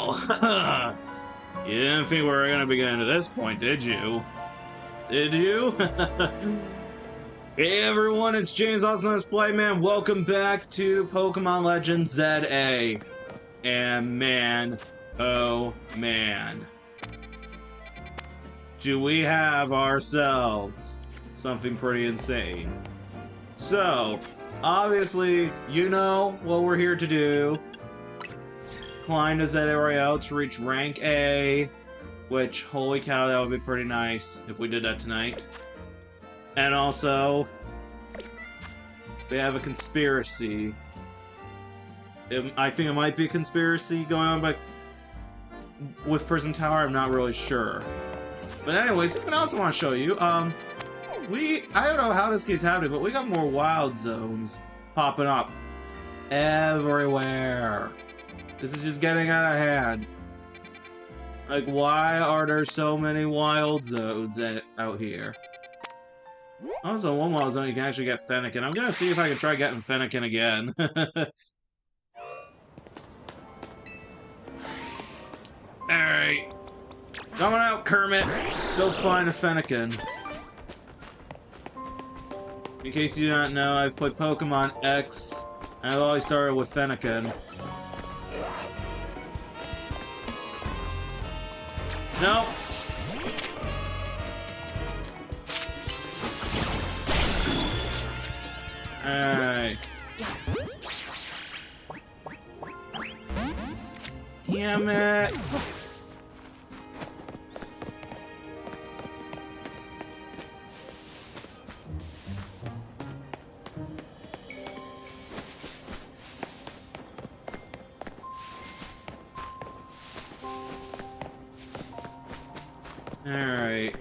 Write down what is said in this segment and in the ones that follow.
Well, you didn't think we were gonna be getting to this point, did you? Did you? Hey everyone, it's James, also known as Playman. Welcome back to Pokemon Legends ZA. And man, oh man, do we have ourselves something pretty insane. So, obviously, you know what we're here to do. Climb to ZA Royale to reach rank A, which, holy cow, that would be pretty nice if we did that tonight. And also, they have a conspiracy. I think it might be a conspiracy going on with Prison Tower, I'm not really sure. But anyways, something else I want to show you. I don't know how this keeps happening, but we got more wild zones popping up everywhere. This is just getting out of hand. Like, why are there so many wild zones out here? Also, one wild zone you can actually get Fennekin. I'm gonna see if I can try getting Fennekin again. Alright. Coming out, Kermit. Go find a Fennekin. In case you don't know, I've played Pokemon X, and I've always started with Fennekin. Nope. Alright. Damn it. Alright.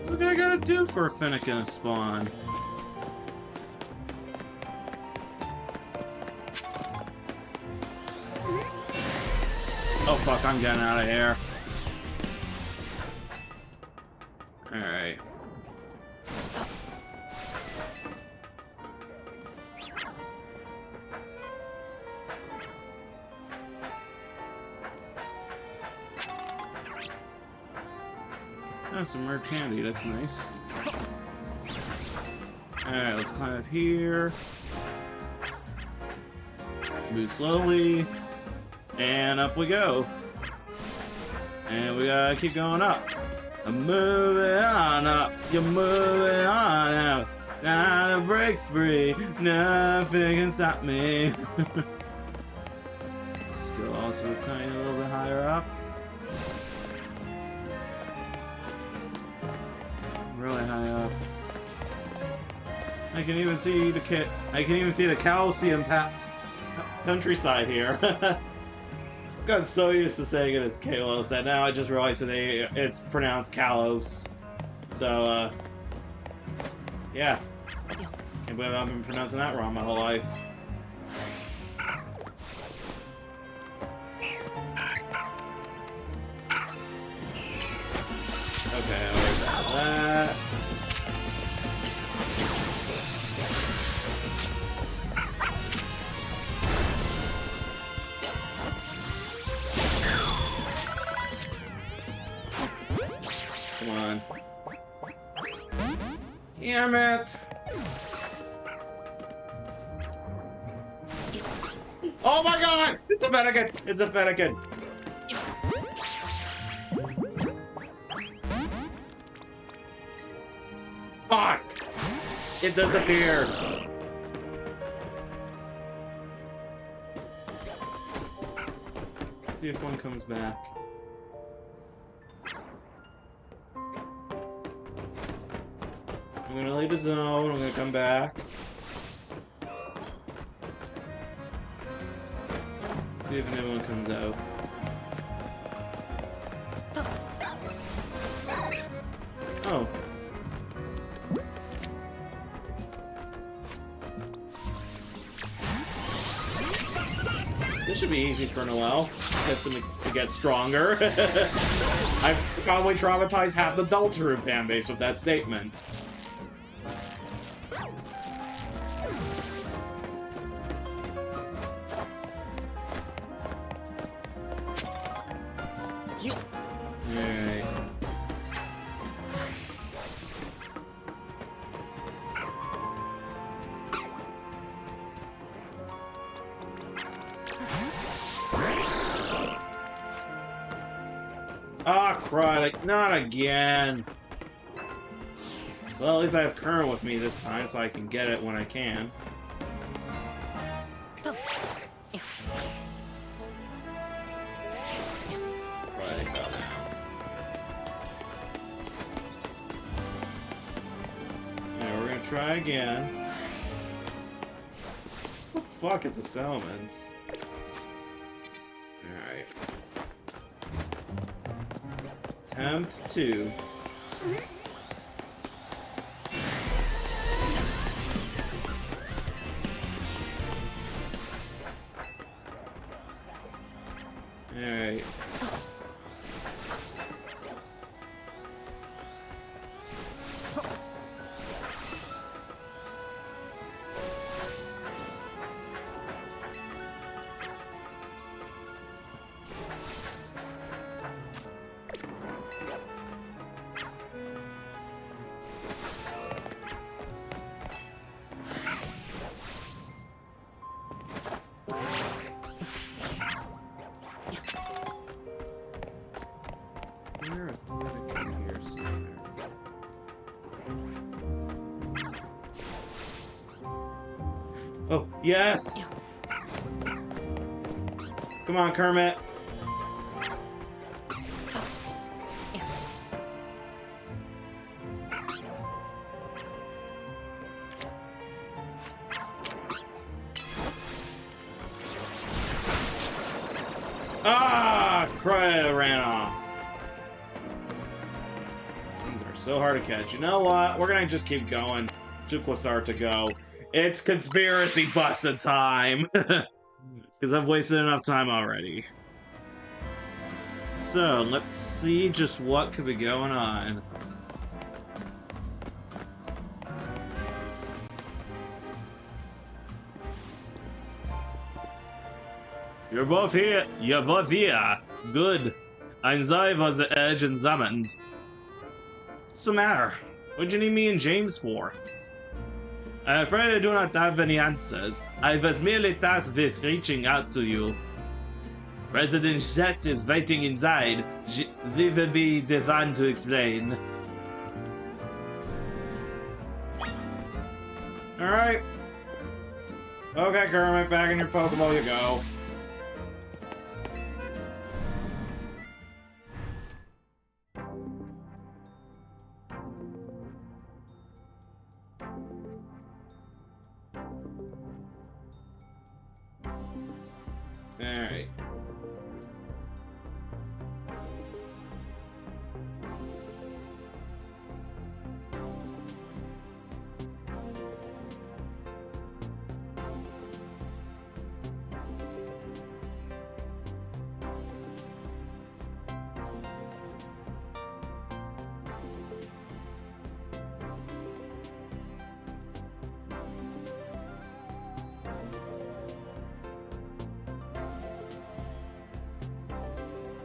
What's I gotta do for a Fennekin to spawn? Oh fuck, I'm getting out of here. Alright. Oh, some rare candy, that's nice. Alright, let's climb up here. Move slowly. And up we go. And we gotta keep going up. I'm moving on up. You're moving on out. Gotta break free. Nothing can stop me. Let's go also a tiny little bit higher up. Really high up. I can even see the calcium countryside here. I've gotten so used to saying it as Kalos that now I just realized today it's pronounced Kalos. So, yeah. Can't believe I've been pronouncing that wrong my whole life. Okay, I already got that. Come on. Damn it! Oh my god! It's a Fennekin! It's a Fennekin! Fuck! It disappeared! Let's see if one comes back. I'm gonna leave the zone, I'm gonna come back. See if anyone comes out. Oh. This should be easy for Noelle. Get some to get stronger. I've probably traumatized half the Deltarune fanbase with that statement. Alright. Ah, crud, not again. Well, at least I have Kern with me this time, so I can get it when I can. Where they go now? Yeah, we're gonna try again. Oh, fuck, it's a Salamence. Alright. Attempt 2. Alright. Oh, yes! Come on, Kermit. Ah! Crud ran off. These are so hard to catch. You know what? We're gonna just keep going. 2 Quasar to go. It's conspiracy busted time! Because I've wasted enough time already. So, let's see just what could be going on. You're both here. You're both here. Good. Ein sei was the edge and summoned. What's the matter? What'd you need me and James for? I'm afraid I do not have any answers. I was merely tasked with reaching out to you. President Jet is waiting inside. She will be the one to explain. Alright. Okay, Kermit, back in your Pokeball you go. Alright.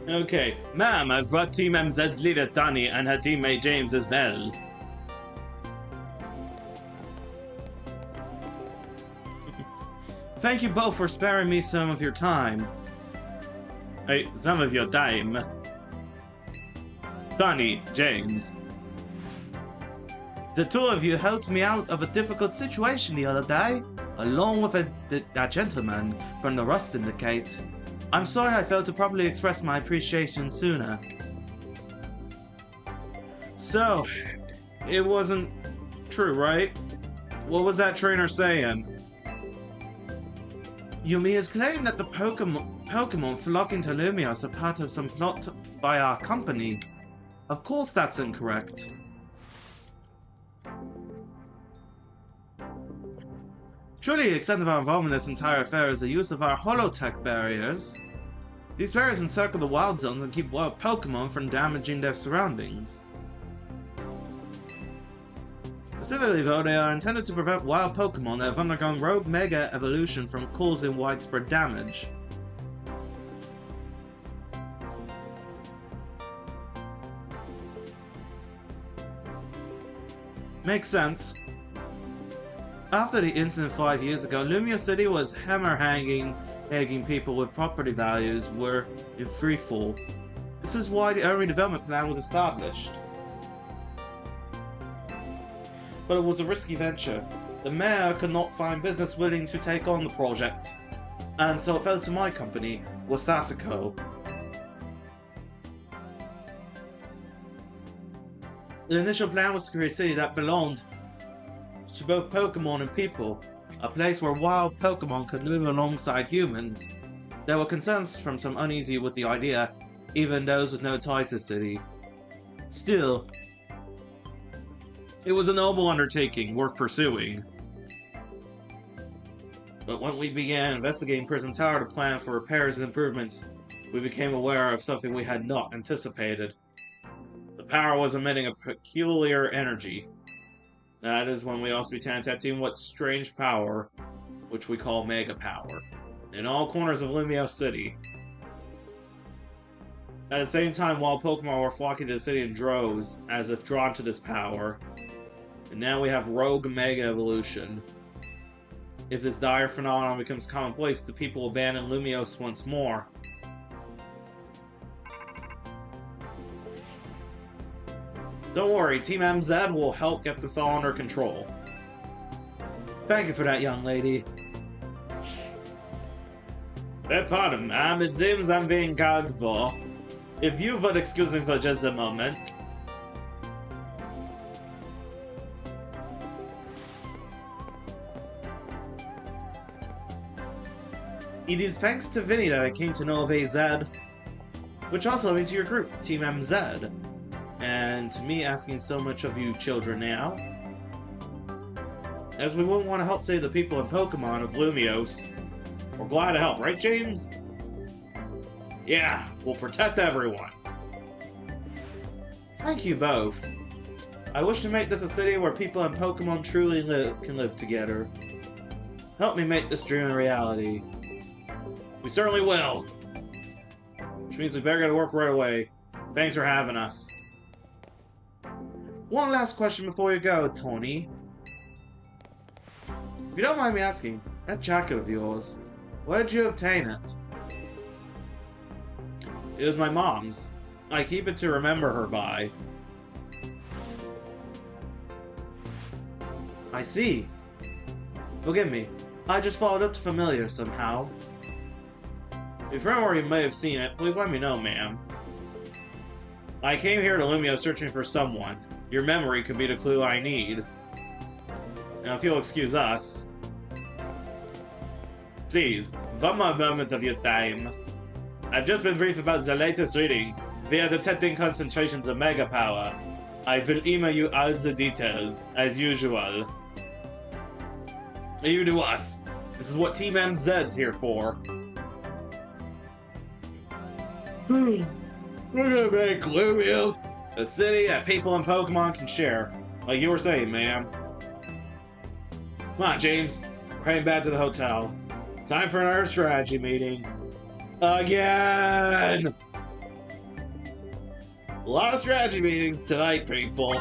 Okay, ma'am, I've brought Team MZ's leader Tani and her teammate James as well. Thank you both for sparing me some of your time. Hey, some of your time. Tani, James. The two of you helped me out of a difficult situation the other day, along with a gentleman from the Rust Syndicate. I'm sorry I failed to properly express my appreciation sooner. So, it wasn't true, right? What was that trainer saying? Yumi has claimed that the Pokemon flocking to Lumiose are part of some plot by our company. Of course that's incorrect. Surely the extent of our involvement in this entire affair is the use of our holotech barriers. These players encircle the wild zones and keep wild Pokemon from damaging their surroundings. Specifically though, they are intended to prevent wild Pokemon that have undergone Rogue Mega Evolution from causing widespread damage. Makes sense. After the incident 5 years ago, Lumiose City was egging people with property values were in freefall. This is why the early development plan was established. But it was a risky venture. The mayor could not find business willing to take on the project, and so it fell to my company, Wasatiko. The initial plan was to create a city that belonged to both Pokemon and people, a place where wild Pokemon could live alongside humans. There were concerns from some uneasy with the idea, even those with no ties to the city. Still, it was a noble undertaking, worth pursuing. But when we began investigating Prison Tower to plan for repairs and improvements, we became aware of something we had not anticipated. The power was emitting a peculiar energy. That is when we also began detecting what strange power, which we call Mega Power, in all corners of Lumiose City. At the same time, wild Pokemon were flocking to the city in droves, as if drawn to this power. And now we have Rogue Mega Evolution. If this dire phenomenon becomes commonplace, the people will abandon Lumiose once more. Don't worry, Team MZ will help get this all under control. Thank you for that, young lady. Pardon, it seems I'm being called for. If you would excuse me for just a moment. It is thanks to Vinny that I came to know of AZ, which also led me to your group, Team MZ. And to me asking so much of you children now, as we wouldn't want to help save the people and Pokemon of Lumiose. We're glad to help, right, James? Yeah, we'll protect everyone. Thank you both. I wish to make this a city where people and Pokemon truly can live together. Help me make this dream a reality. We certainly will. Which means we better get to work right away. Thanks for having us. One last question before you go, Tony. If you don't mind me asking, that jacket of yours, where did you obtain it? It was my mom's. I keep it to remember her by. I see. Forgive me, I just followed up to familiar somehow. If you're where you may have seen it, please let me know, ma'am. I came here to Lumiose searching for someone. Your memory could be the clue I need. Now, if you'll excuse us. Please, one more moment of your time. I've just been briefed about the latest readings. We are detecting concentrations of Mega Power. I will email you all the details, as usual. You to us. This is what Team MZ's here for. We're gonna make Lumiose a city that people and Pokemon can share. Like you were saying, ma'am. Come on, James. We're heading back to the hotel. Time for another strategy meeting. Again! A lot of strategy meetings tonight, people.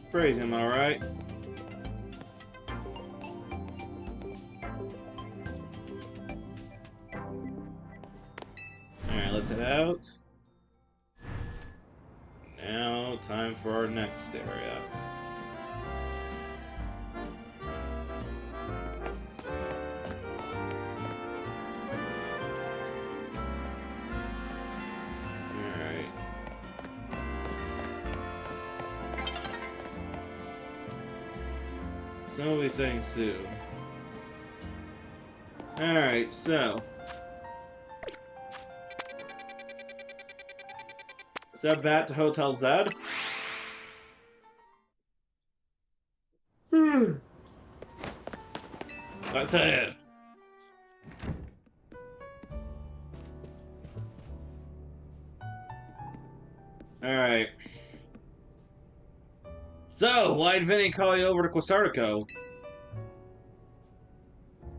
Crazy, am I right? Alright, let's head out. Now, time for our next area. Alright. So we'll be saying soon. Alright, so. Step back to Hotel Z. Let's head in. Alright. So, why'd Vinny call you over to Quasartico?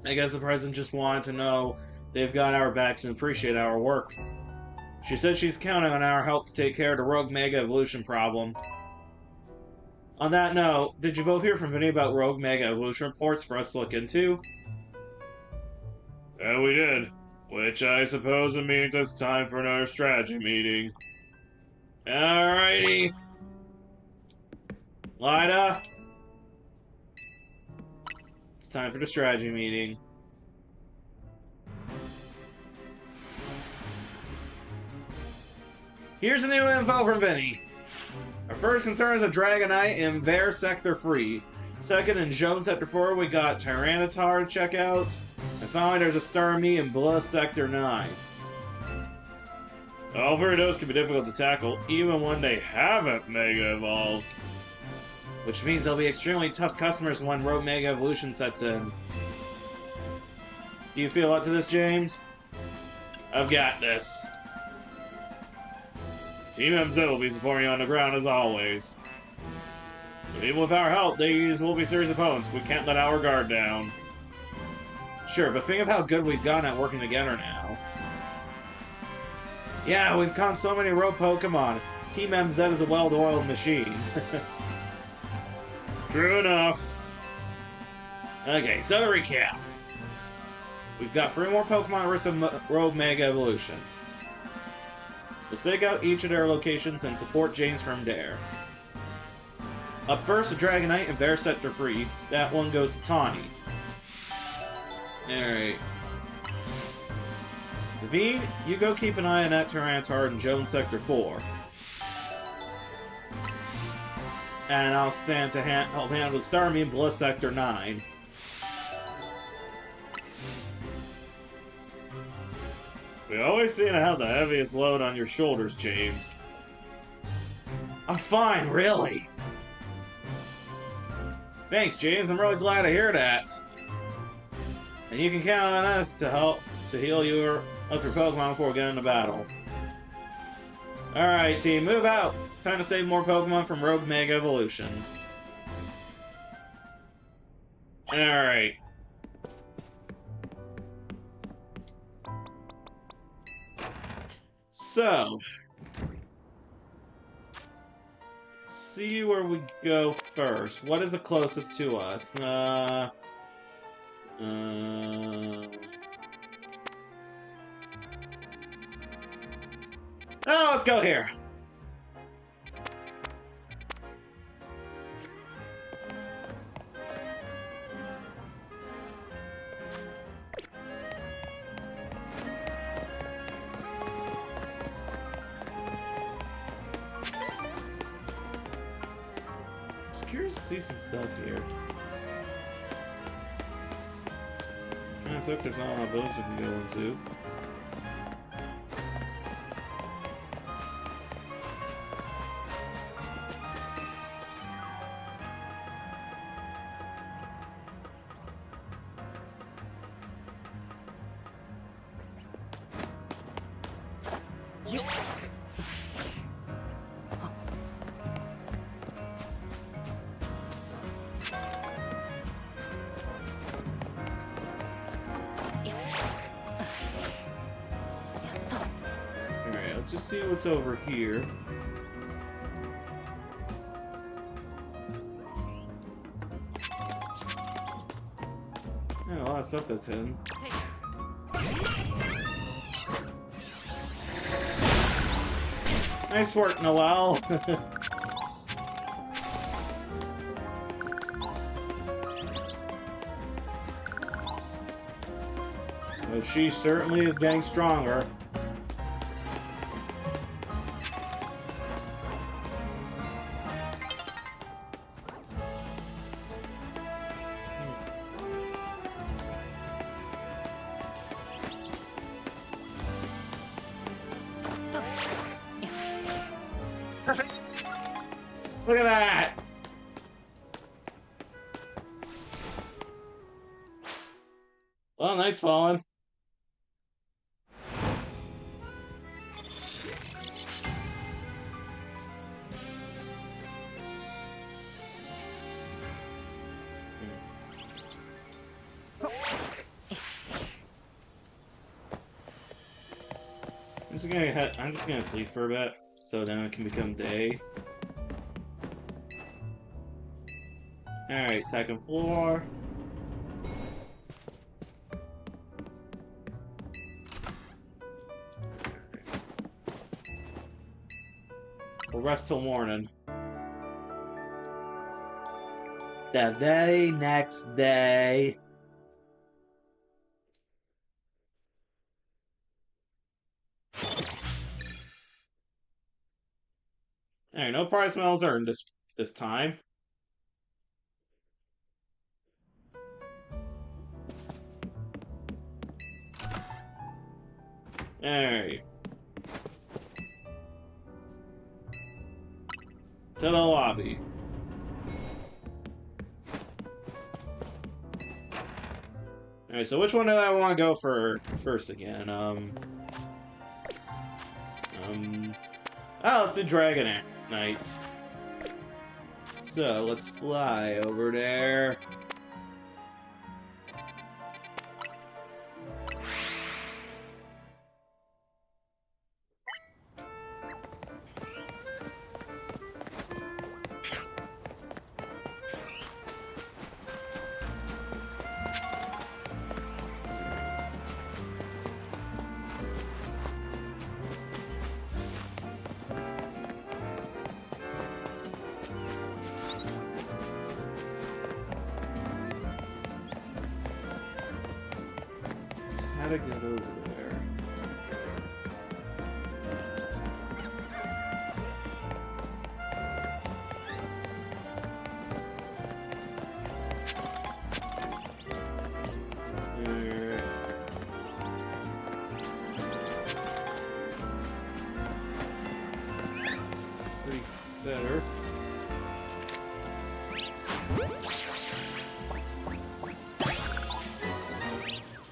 I guess the president just wanted to know they've got our backs and appreciate our work. She said she's counting on our help to take care of the Rogue Mega Evolution problem. On that note, did you both hear from Vinny about Rogue Mega Evolution reports for us to look into? Yeah, we did. Which I suppose it means it's time for another strategy meeting. Alrighty. Lida. It's time for the strategy meeting. Here's the new info from Vinny. Our first concern is a Dragonite in Bear Sector 3. Second, in Joan Sector 4, we got Tyranitar to check out. And finally, there's a Starmie in Blood Sector 9. All three of those can be difficult to tackle, even when they haven't Mega Evolved. Which means they'll be extremely tough customers when Rogue Mega Evolution sets in. Do you feel up to this, James? I've got this. Team MZ will be supporting you on the ground as always. But even with our help, these will be serious opponents. We can't let our guard down. Sure, but think of how good we've gotten at working together now. Yeah, we've caught so many rogue Pokemon. Team MZ is a well-oiled machine. True enough. Okay, so to recap. We've got 3 more Pokemon at risk of Rogue Mega Evolution. We'll stake out each of their locations and support James from there. Up first, a Dragonite in Bear Sector 3. That one goes to Tawny. Alright. David, you go keep an eye on that Tyranitar in Joan Sector 4. And I'll stand to help handle Starmie in Blood Sector 9. We always seem to have the heaviest load on your shoulders, James. I'm fine, really. Thanks, James. I'm really glad to hear that. And you can count on us to help to heal your Pokemon before we get into battle. Alright, team, move out. Time to save more Pokemon from Rogue Mega Evolution. Alright. So, let's see where we go first. What is the closest to us? Oh, let's go here. Curious to see some stuff here. Sucks there's not a lot of those we can go into. Let's just see what's over here. Yeah, a lot of stuff that's hidden. Nice work, Noelle. But she certainly is getting stronger. Look at that! Well, night's falling. I'm just gonna sleep for a bit, so then it can become day. Alright, second floor. We'll rest till morning. The very next day. Alright, no prize medals earned this time. Alright. To the lobby. Alright, so which one did I want to go for first again? Oh, let's do Dragon Knight. So, let's fly over there. How to get over there? Alright. Pretty better.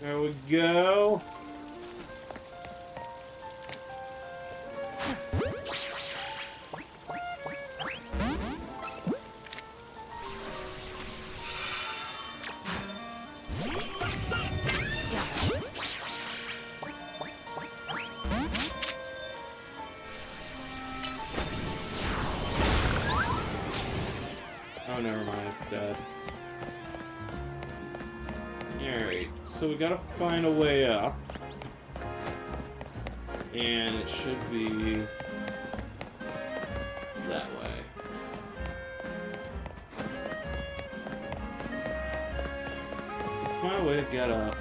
There we go. Oh, never mind, it's dead. Alright, so we gotta find a way up. And it should be that way. Let's find a way to get up.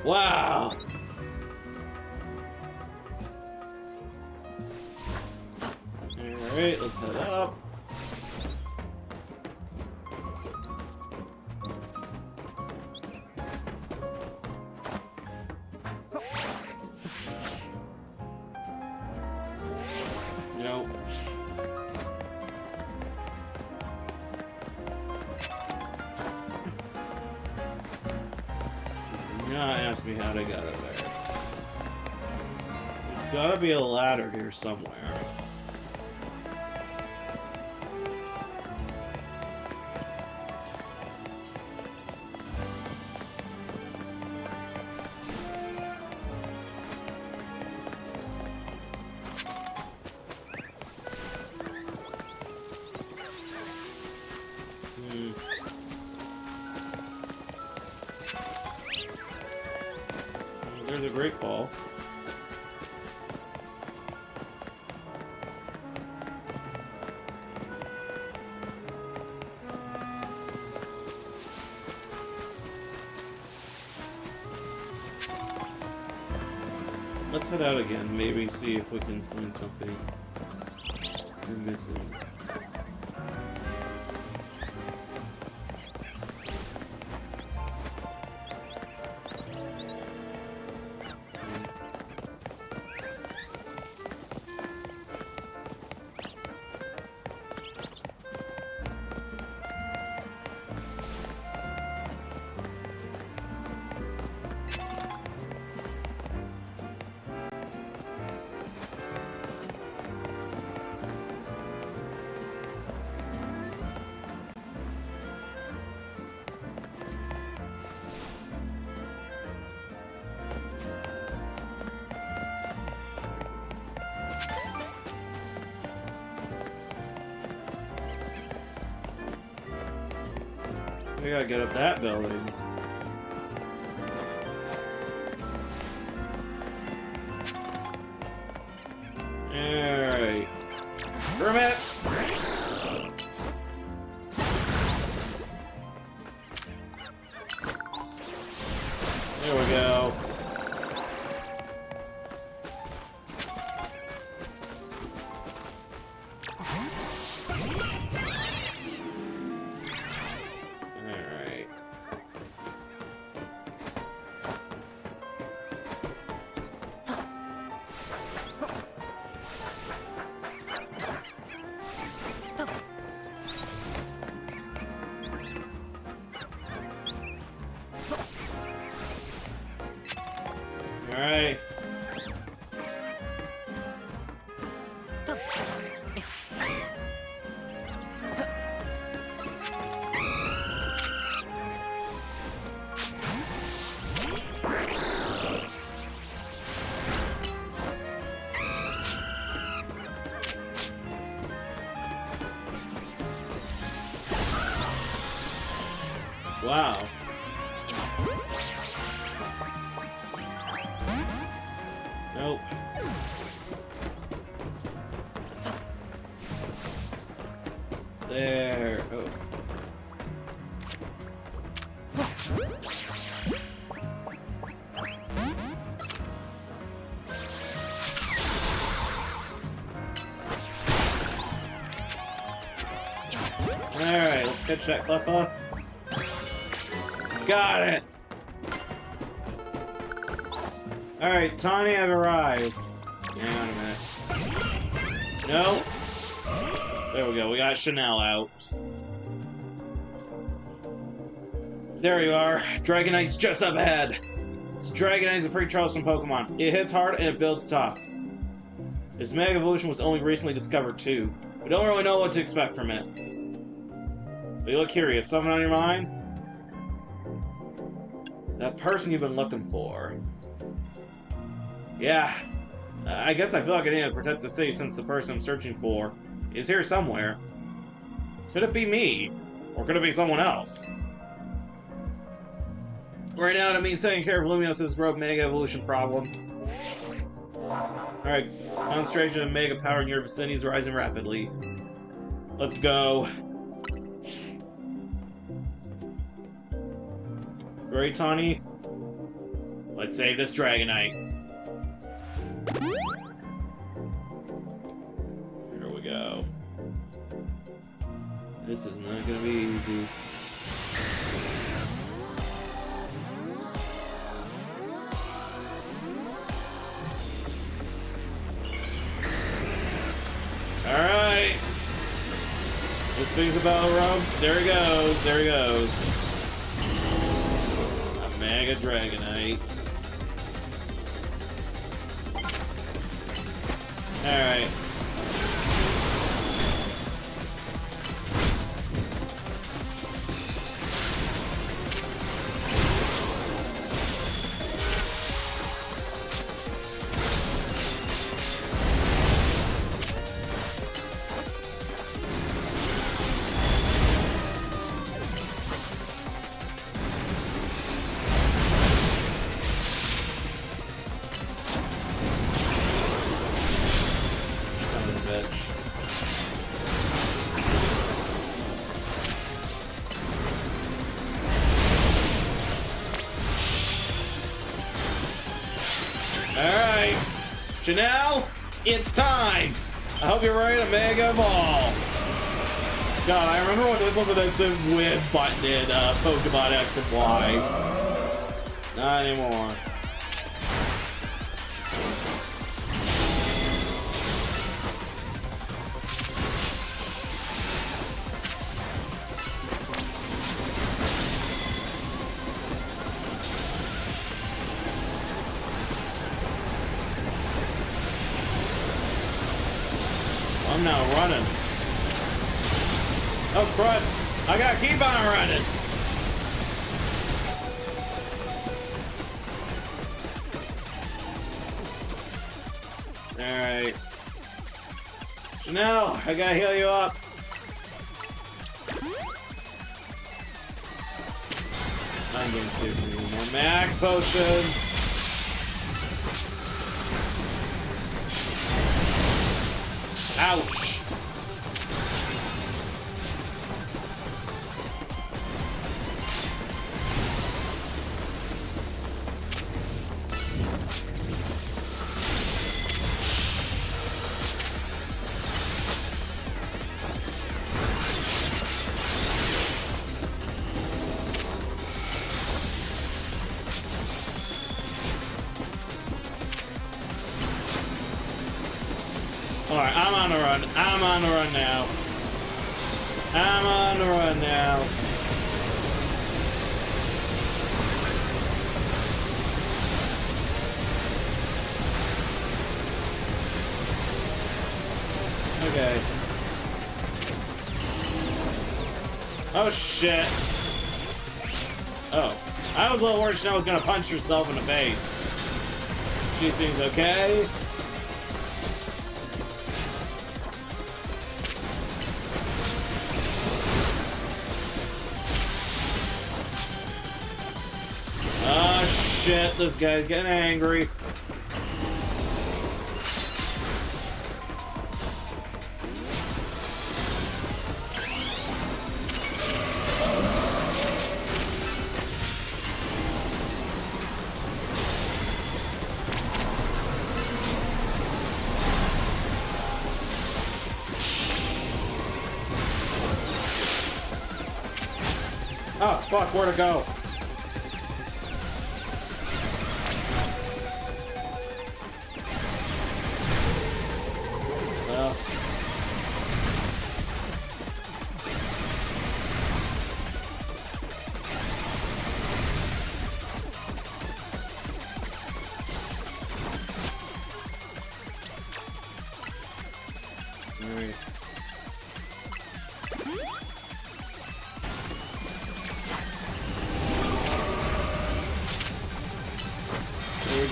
Wow! Alright, let's head up. Nope. Not ask me how they got it there. There's gotta be a ladder here somewhere. There's a great ball. let's head out again. Maybe see if we can find something we're missing. We gotta get up that building. Alright. Permit! There we go. Alright. Wow. Nope. There. Oh. Alright, let's catch that Cleffa. Got it! Alright, Tawny, I've arrived. Hang on a minute. No. There we go, we got Chanel out. There you are. Dragonite's just up ahead. So Dragonite's a pretty troublesome Pokemon. It hits hard and it builds tough. Its Mega Evolution was only recently discovered too. We don't really know what to expect from it. But you look curious. Something on your mind? That person you've been looking for. Yeah. I guess I feel like I need to protect the city since the person I'm searching for is here somewhere. Could it be me? Or could it be someone else? Right now, it means taking care of Lumiose's rogue Mega Evolution problem. Alright, concentration of Mega power in your vicinity is rising rapidly. Let's go. Ready, Tawny? Let's save this Dragonite. Here we go. This is not gonna be easy. Alright. This thing's a battle rub. There he goes. There he goes. A Mega Dragonite. Alright. Chanel, it's time! I hope you're ready to Mega Ball. God, I remember when this was an instant win button in Pokemon X and Y. Not anymore. I'm now running. Oh crud! I gotta keep on running. All right, Chanel, I gotta heal you up. I'm getting stupid anymore. Max potion. Ouch. Alright, I'm on the run. I'm on the run now. I'm on the run now. Okay. Oh shit. Oh. I was a little worried Chanel was gonna punch herself in the face. She seems okay. Shit, this guy's getting angry. Oh, fuck, where to go?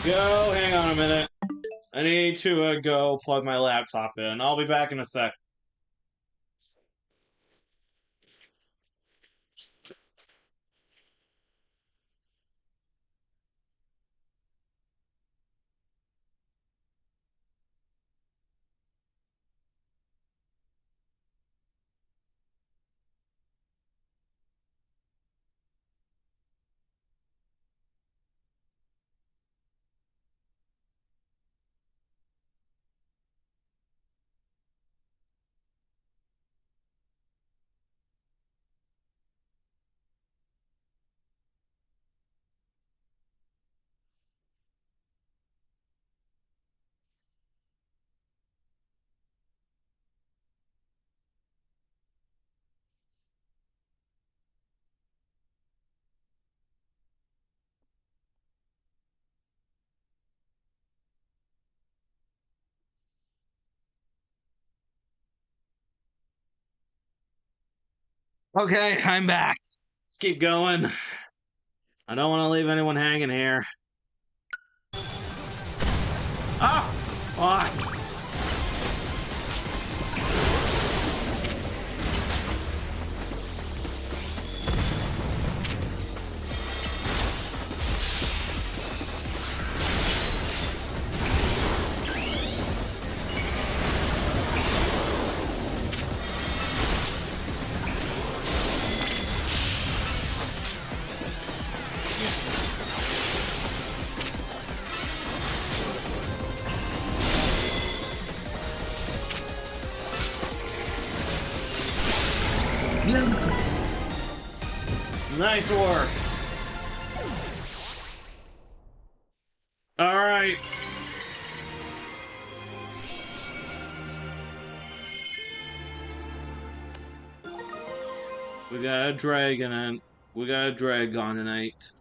Go, hang on a minute. I need to go plug my laptop in. I'll be back in a sec. Okay, I'm back. Let's keep going. I don't want to leave anyone hanging here. Ah! Fuck! Nice work. All right. We got a dragon and we got a dragon tonight.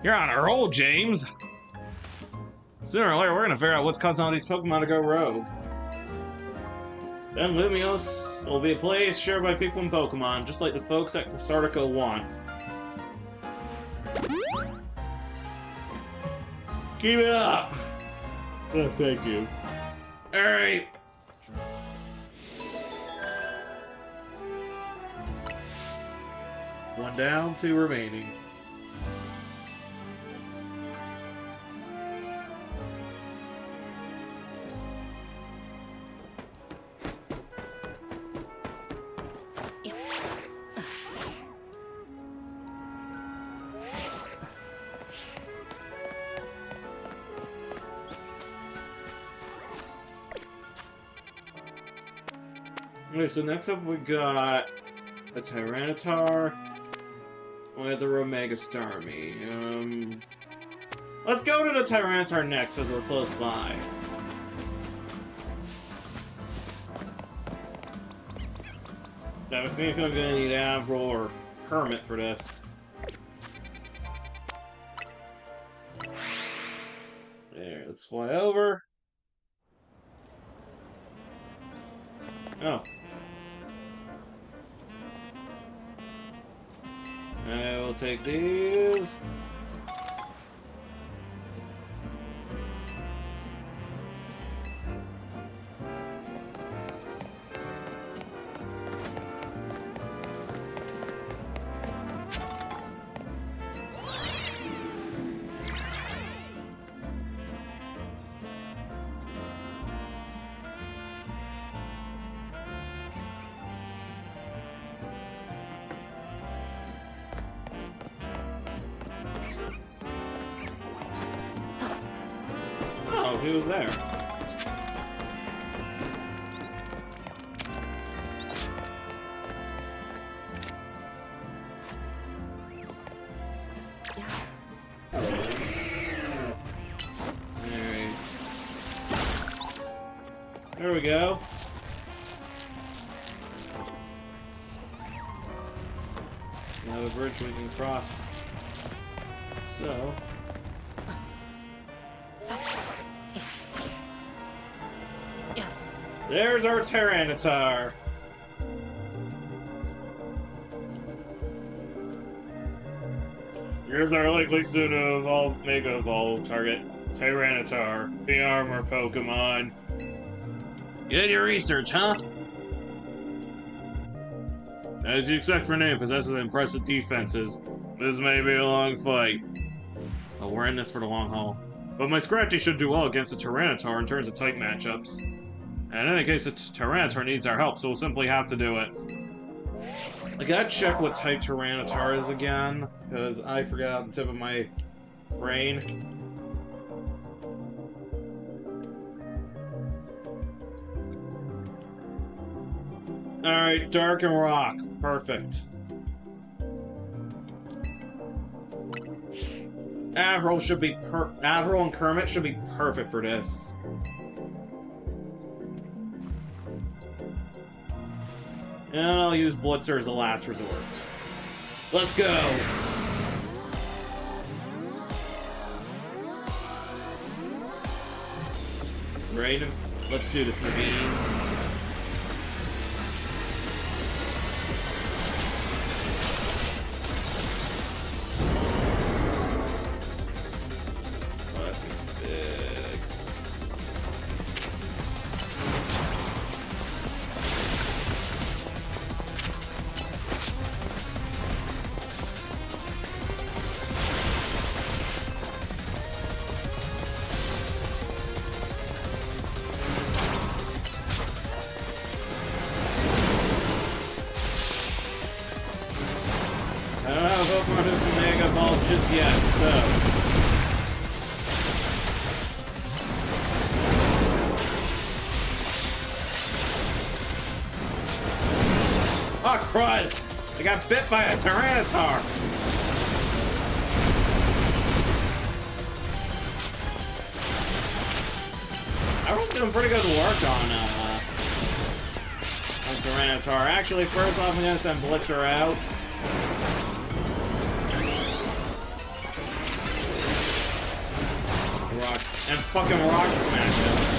You're on a roll, James. Sooner or later, we're gonna figure out what's causing all these Pokemon to go rogue. Then Lumiose will be a place shared by people and Pokemon, just like the folks at Sardica want. Keep it up! Oh, thank you. Alright. One down, two remaining. Okay, so next up we got a Tyranitar. We have the Romega Starmie. Let's go to the Tyranitar next because we're close by. I was thinking I'm gonna need Avril or Kermit for this. There, let's fly over. Oh. I will take these. Oh, he was there. Alright. There we go. Now the bridge we can cross. So... there's our Tyranitar! Here's our likely soon to evolve, Mega Evolve target, Tyranitar, the armor Pokemon. You did your research, huh? As you expect for a name, possesses impressive defenses. This may be a long fight. Oh, we're in this for the long haul. But my Scratchy should do well against the Tyranitar in terms of tight matchups. And in any case, the Tyranitar needs our help, so we'll simply have to do it. I gotta check what type Tyranitar is again, because I forgot off the tip of my brain. Alright, Dark and Rock. Perfect. Avril and Kermit should be perfect for this. And I'll use Blitzer as a last resort. Let's go! Ready? Let's do this, Naveen. I don't have a Pokemon who can Mega Evolve just yet, so... Oh, crud! I got bit by a Tyranitar! I was doing pretty good work on Tyranitar. Actually, first off, I'm gonna send Blitzer out. Rocks and fucking Rock Smash him.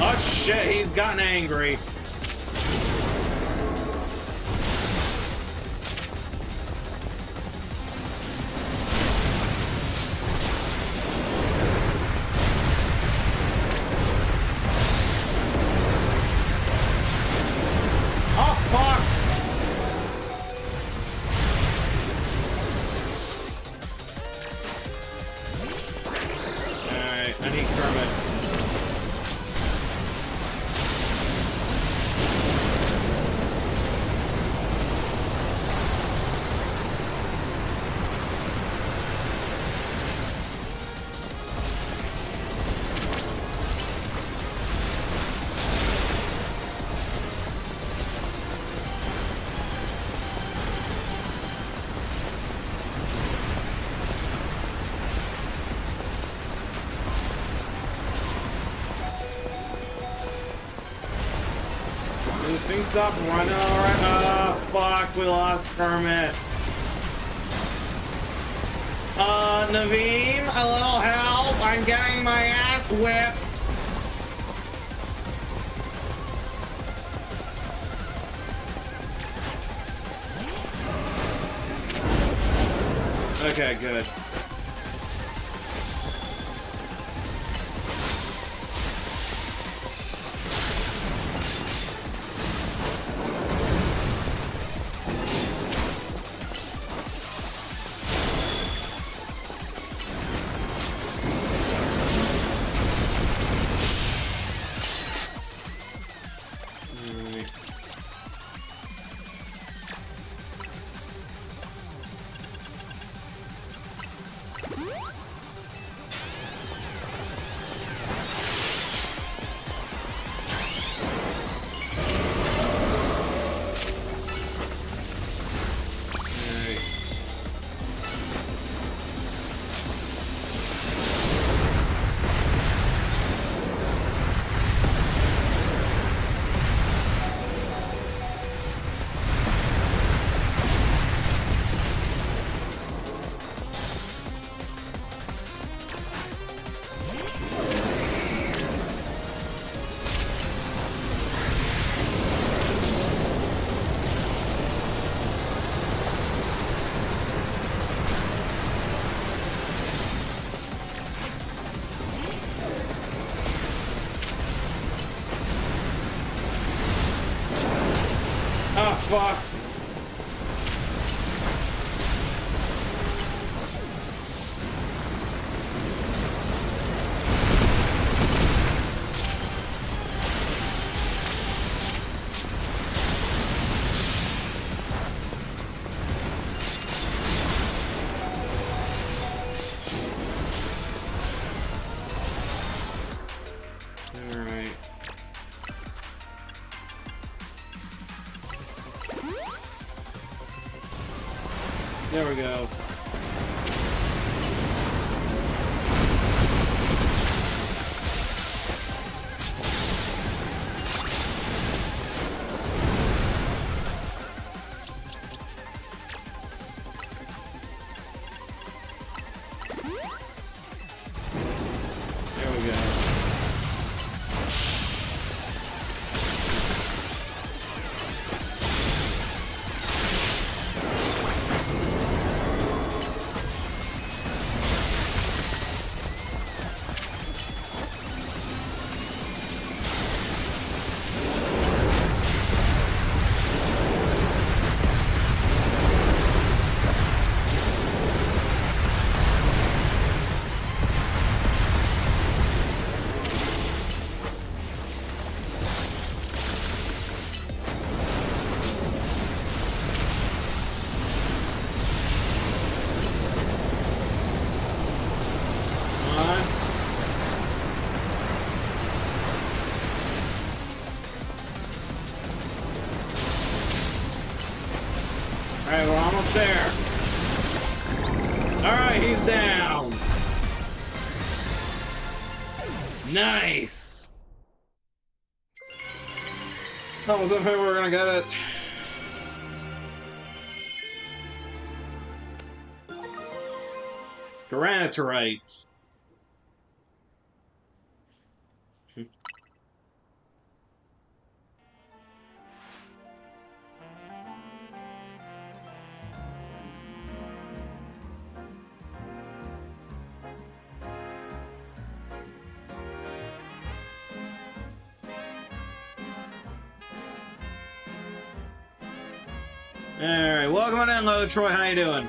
Oh shit, he's gotten angry. Oh fuck! Alright, I need Kermit. This thing stopped running alright. Oh, fuck, we lost Kermit. Naveem, a little help. I'm getting my ass whipped. Okay, good. Oh, fuck. There we go. Alright, we're almost there. Alright, he's down. Nice. Almost if we're gonna get it. Graniterite. Alright, welcome on in, Low Troy. How you doing?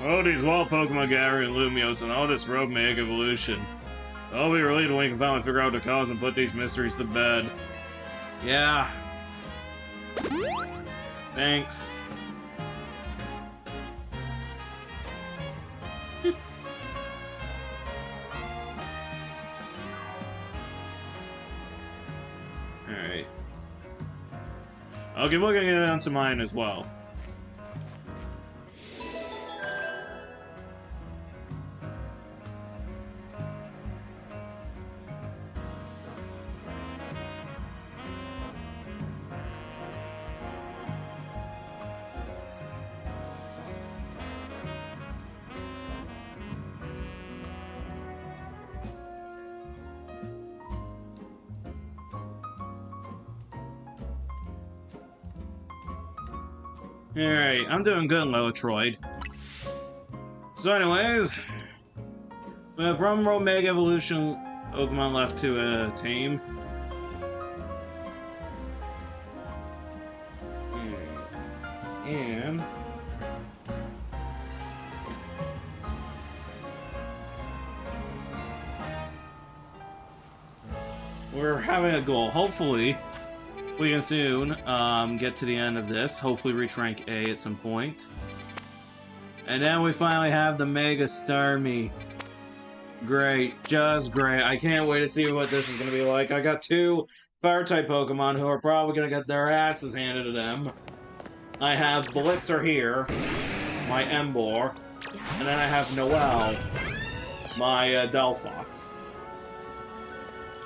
All these wild Pokemon gathering Lumiose and all this rogue Mega Evolution. I'll be relieved when we can finally figure out the cause and put these mysteries to bed. Yeah. Thanks. Alright. Okay, we're gonna get onto mine as well. Alright, I'm doing good, Lotroid. So anyways, we have from Mega Evolution Pokemon left to tame. And we're having a goal. Hopefully we can soon get to the end of this. Hopefully reach rank A at some point. And then we finally have the Mega Starmie. Great. Just great. I can't wait to see what this is going to be like. I got two Fire-type Pokemon who are probably going to get their asses handed to them. I have Blitzer here, my Emboar. And then I have Noelle, my Delphox.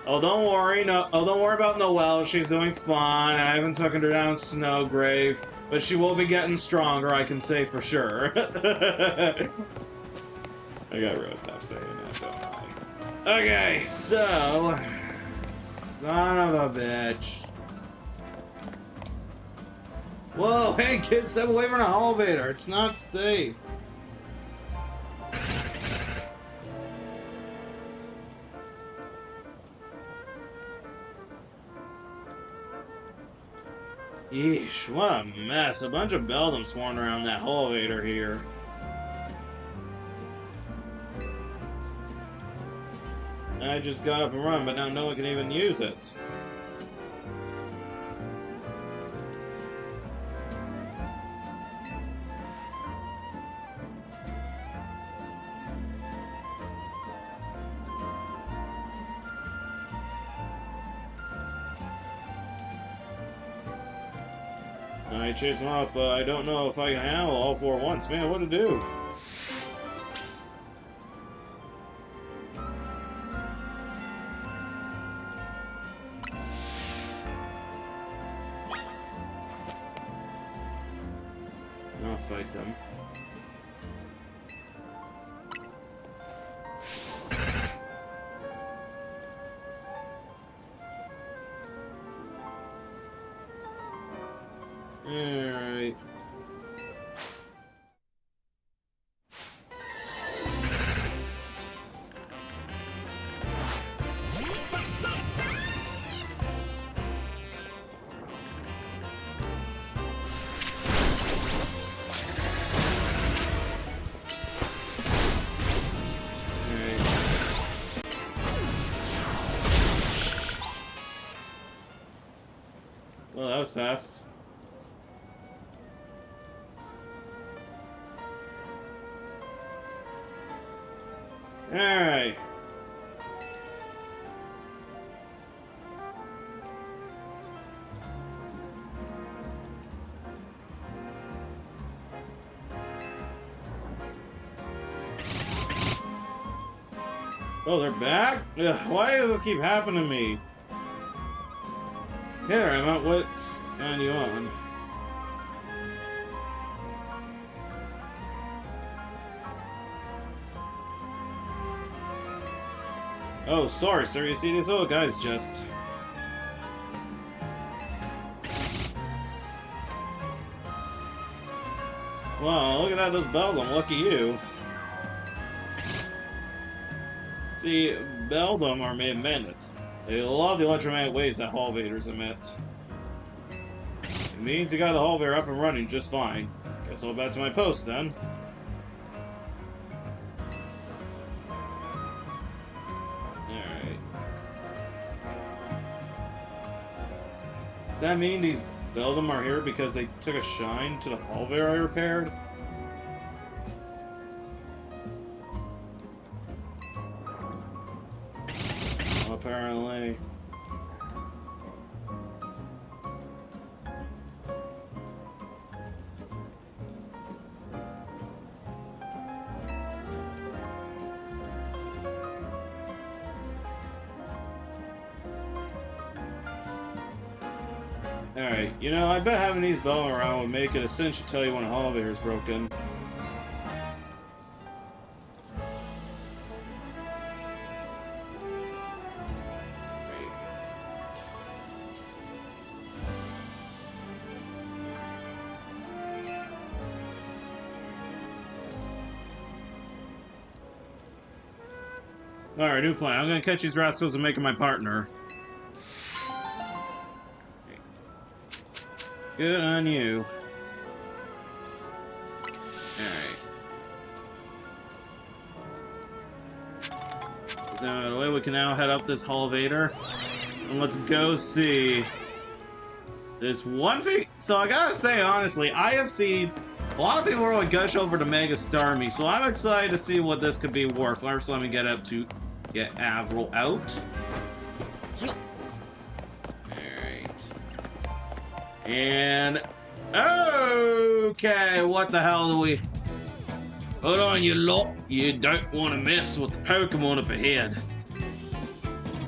Oh, don't worry. No, oh, don't worry about Noelle. She's doing fine. I haven't taken her down Snowgrave, but she will be getting stronger. I can say for sure. I gotta really stop saying that, don't I? Okay, so son of a bitch. Whoa, hey kids, step away from the elevator. It's not safe. Yeesh, what a mess. A bunch of Beldum swarmed around that elevator here. I just got up and run, but now no one can even use it. I chase them up, but I don't know if I can handle all four at once. Man, what to do? I'll fight them. Alright. Well, that was fast. Alright. Oh, they're back? Ugh, why does this keep happening to me? Here, Emma, what's on you on? Oh, sorry, sir. You see, this old guy's just... Wow, look at that, those Beldum. Lucky you. See, Beldum are made bandits. They love the electromagnetic waves that Hall Vaders emit. It means you got the Hall Vader up and running just fine. Guess I'll go back to my post then. Alright. Does that mean these Beldum are here because they took a shine to the Hall Vader I repaired? Apparently. Alright, you know, I bet having these Beldum around would make it a cinch to tell you when a Hall Vader is broken. Alright, new plan. I'm gonna catch these rascals and make them my partner. Good on you. Alright. So, the way we can now head up this Hall Vader. And let's go see this one thing. So I gotta say, honestly, I have seen a lot of people really gush over the Mega Starmie, so I'm excited to see what this could be worth. First, let me get Avril out. Alright. And... okay, what the hell do we... Hold on, you lot. You don't want to mess with the Pokemon up ahead.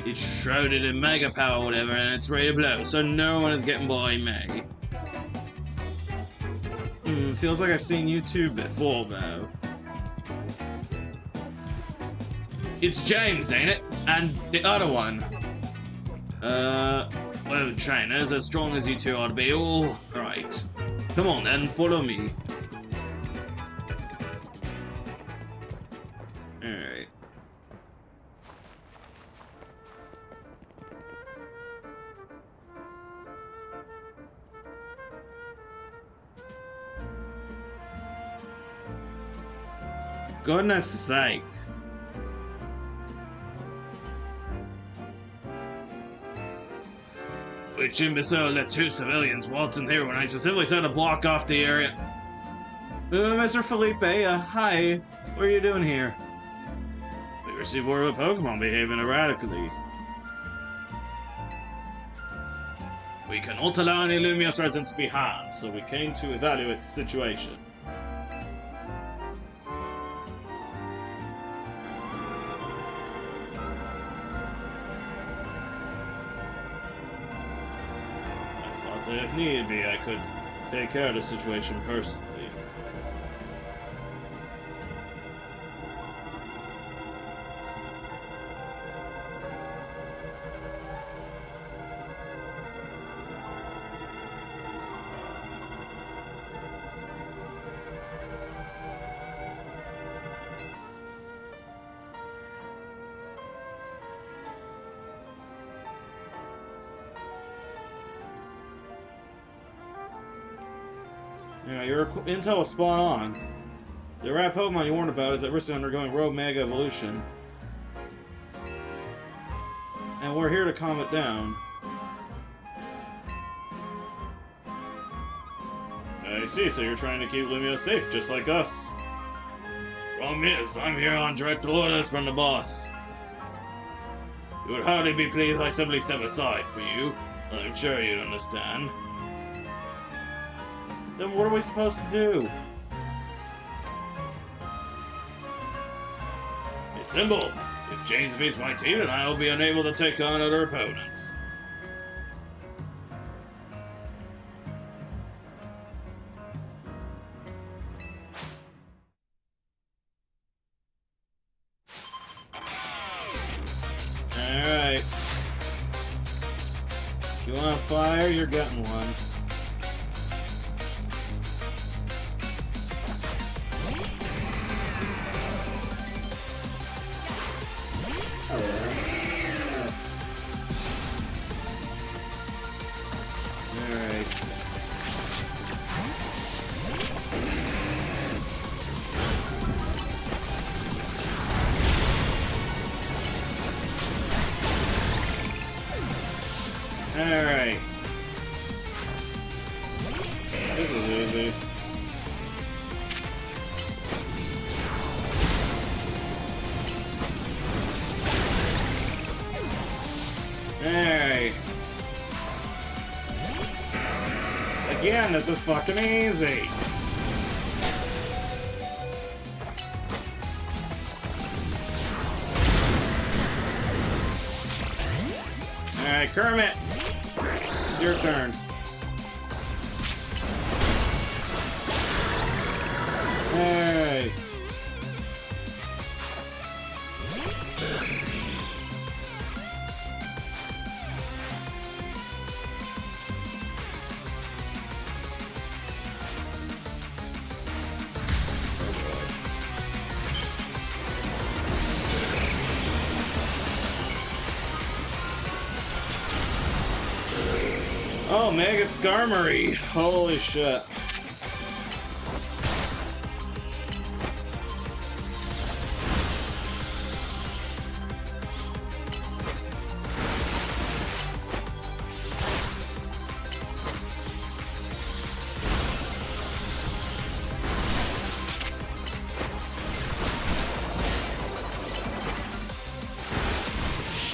It's shrouded in Mega Power or whatever, and it's ready to blow, so no one is getting by me. Feels like I've seen you two before, though. It's James, ain't it? And the other one. Well, trainers, as strong as you two ought to be. All right. Come on, then, follow me. Alright. Goodness sake. Which imbecile let two civilians waltz in here when I specifically said to block off the area? Mr. Felipe, hi. What are you doing here? We received word of a Pokemon behaving erratically. We cannot allow any Lumiose residents to be harmed, so we came to evaluate the situation. If need be, I could take care of the situation personally. Yeah, your intel was spot on. The rat Pokemon you warned about is at risk of undergoing rogue Mega Evolution. And we're here to calm it down. I see, so you're trying to keep Lumiose safe, just like us. Wrong is, I'm here on direct orders from the boss. He would hardly be pleased if I simply step aside for you. I'm sure you'd understand. Then what are we supposed to do? It's simple. If James defeats my team, then I will be unable to take on other opponents. Alright. If you want fire, you're getting one. Alright. This is easy. Alright. Again, this is fucking easy. Alright, Kermit. It's your turn. Hey. Oh, Mega Skarmory! Holy shit.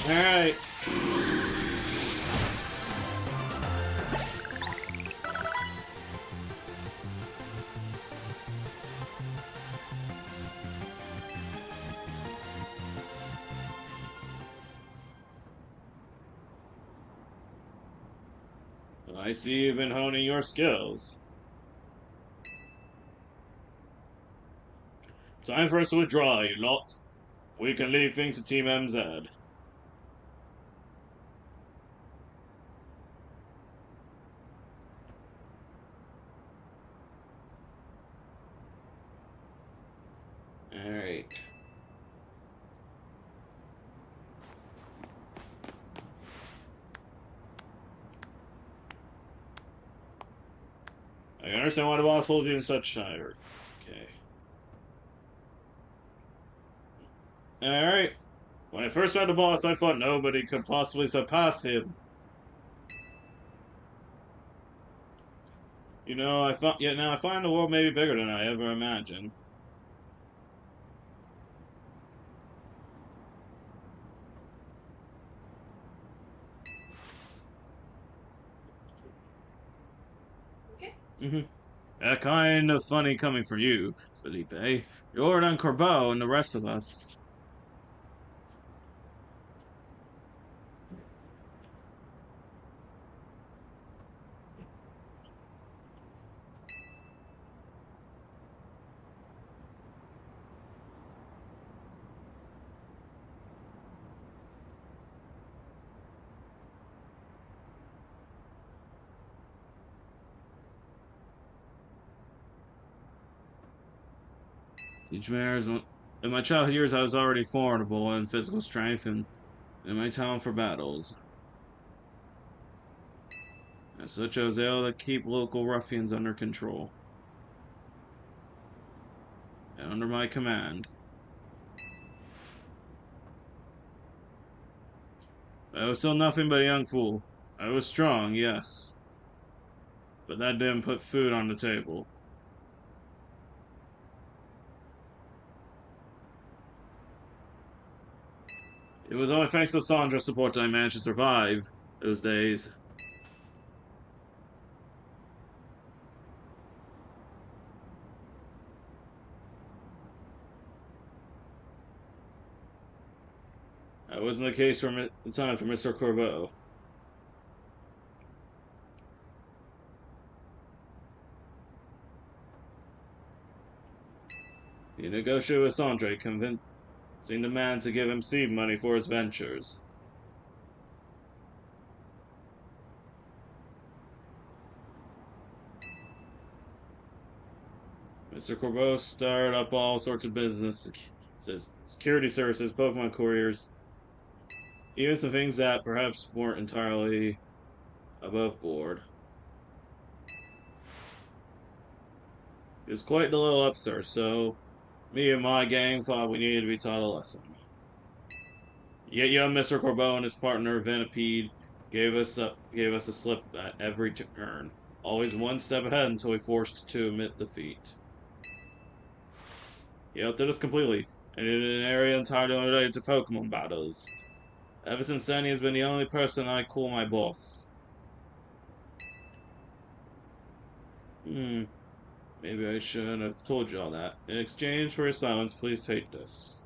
Alright. I see you've been honing your skills. Time for us to withdraw, you lot. We can leave things to Team MZ. Alright. I can understand why the boss holds you in such higher. Okay. Alright. When I first met the boss, I thought nobody could possibly surpass him. You know, yet now I find the world may be bigger than I ever imagined. Okay. That kind of funny coming from you, Felipe. You're than Corbeau and the rest of us. In my childhood years, I was already formidable in physical strength and in my talent for battles. As such, I was able to keep local ruffians under control. And under my command. I was still nothing but a young fool. I was strong, yes. But that didn't put food on the table. It was only thanks to Sandra's support that I managed to survive those days. wasn't the case for the time for Mr. Corbeau. He negotiated with Andre, convincing the man to give him seed money for his ventures. Mr. Corbeau started up all sorts of business, security services, Pokemon couriers, even some things that perhaps weren't entirely above board. He was quite the little upstart, so me and my gang thought we needed to be taught a lesson. Yet young Mr. Corbeau and his partner Venipede gave us a slip at every turn, always one step ahead until we forced to admit defeat. He outdid us completely, and in an area entirely related to Pokemon battles. Ever since then, he has been the only person I call my boss. Maybe I shouldn't have told you all that. In exchange for his silence, please take this.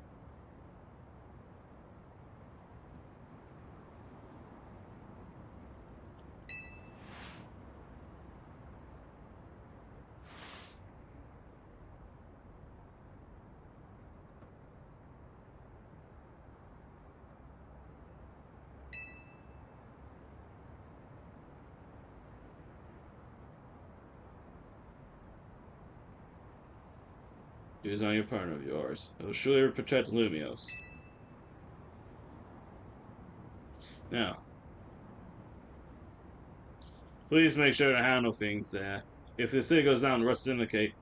He is not your partner of yours. I will surely protect Lumiose. Now, please make sure to handle things there. If the city goes down, Rust Syndicate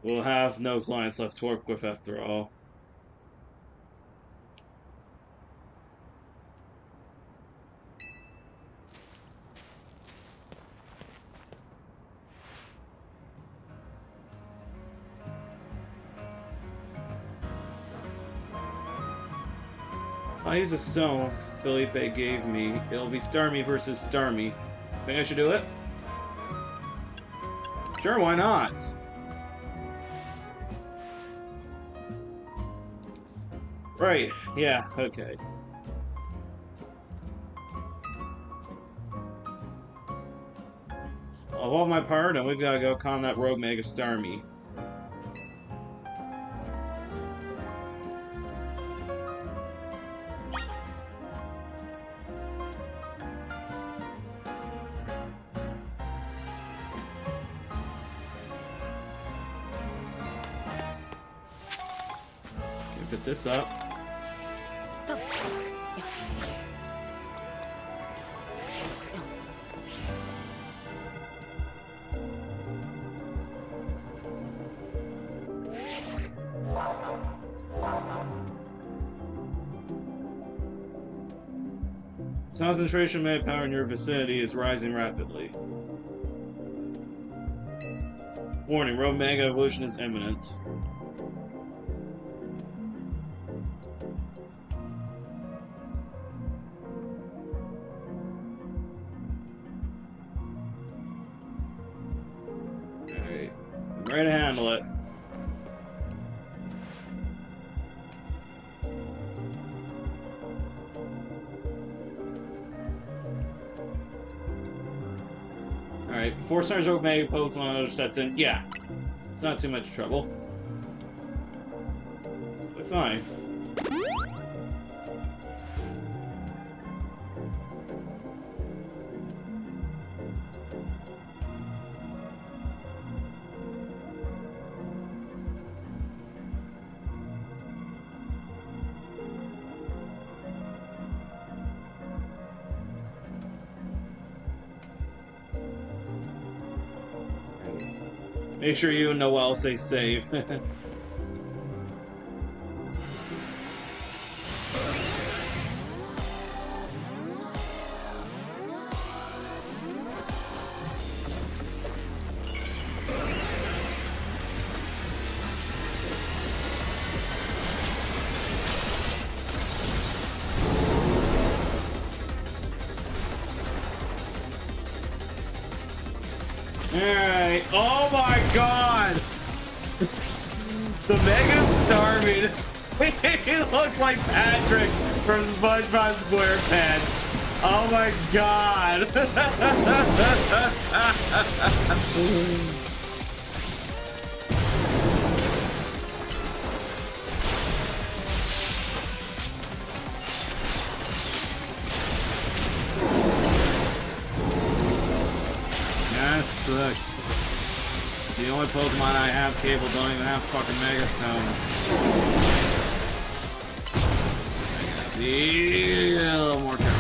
will have no clients left to work with after all. I use a stone Felipe gave me. It'll be Starmie versus Starmie. Think I should do it? Sure, why not? Right, yeah, okay. I'll hold my part, and we've got to go calm that rogue Mega Starmie. Put this up. Concentration manpower in your vicinity is rising rapidly. Warning, rogue mega evolution is imminent. Ready to handle it. Alright, before Stars Rogue Mega Pokemon sets in, yeah. It's not too much trouble. But fine. Make sure you and Noelle stay safe. Alright. Oh my god! The Mega Starmie, he looks like Patrick from SpongeBob SquarePants. Oh my god! That sucks. The only Pokemon I have capable don't even have fucking Mega Stone. Be a little more careful.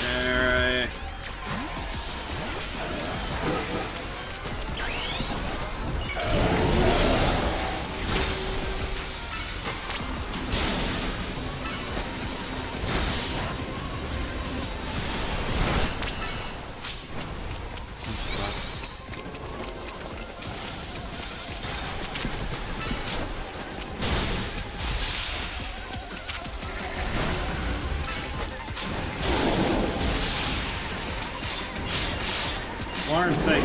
Alright. Lauren's sake.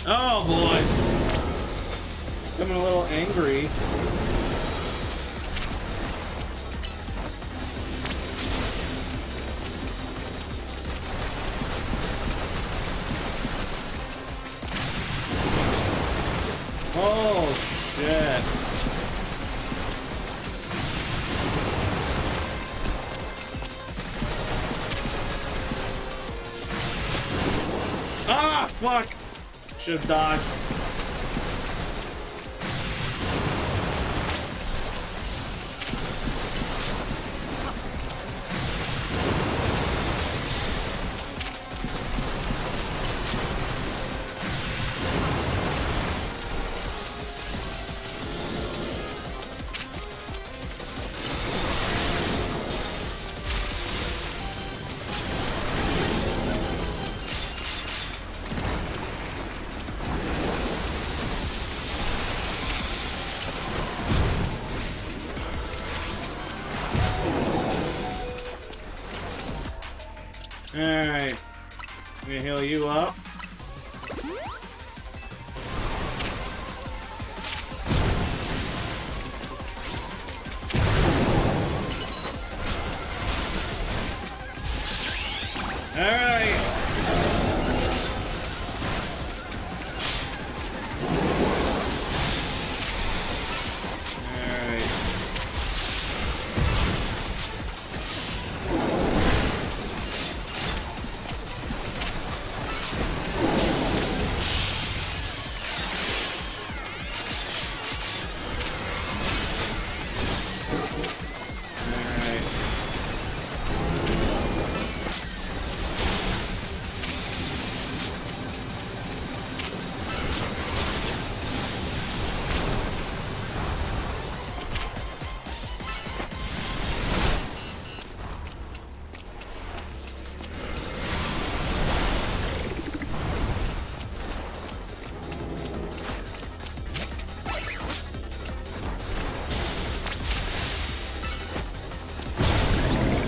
Oh boy. Becoming a little angry. Oh shit. Ah, fuck. Should have dodged. Alright. I'm gonna heal you up.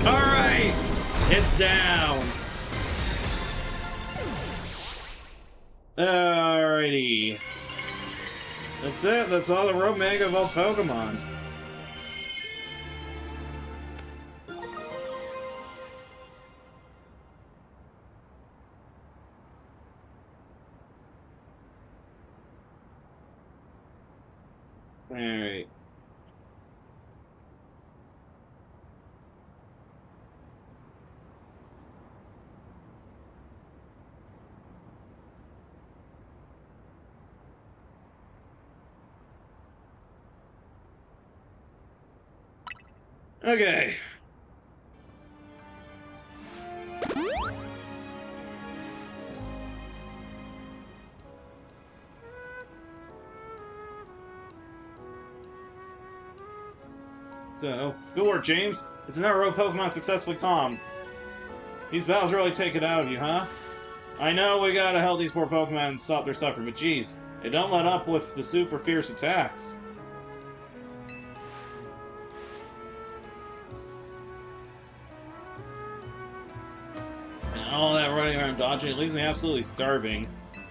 Alright. It's down. Alrighty. That's it. That's all the road mega of all Pokemon. Alright. Okay. So, good work, James. It's another row Pokemon successfully calmed. These battles really take it out of you, huh? I know we gotta help these poor Pokemon and stop their suffering, but geez, they don't let up with the super fierce attacks. And all that running around dodging, it leaves me absolutely starving. Do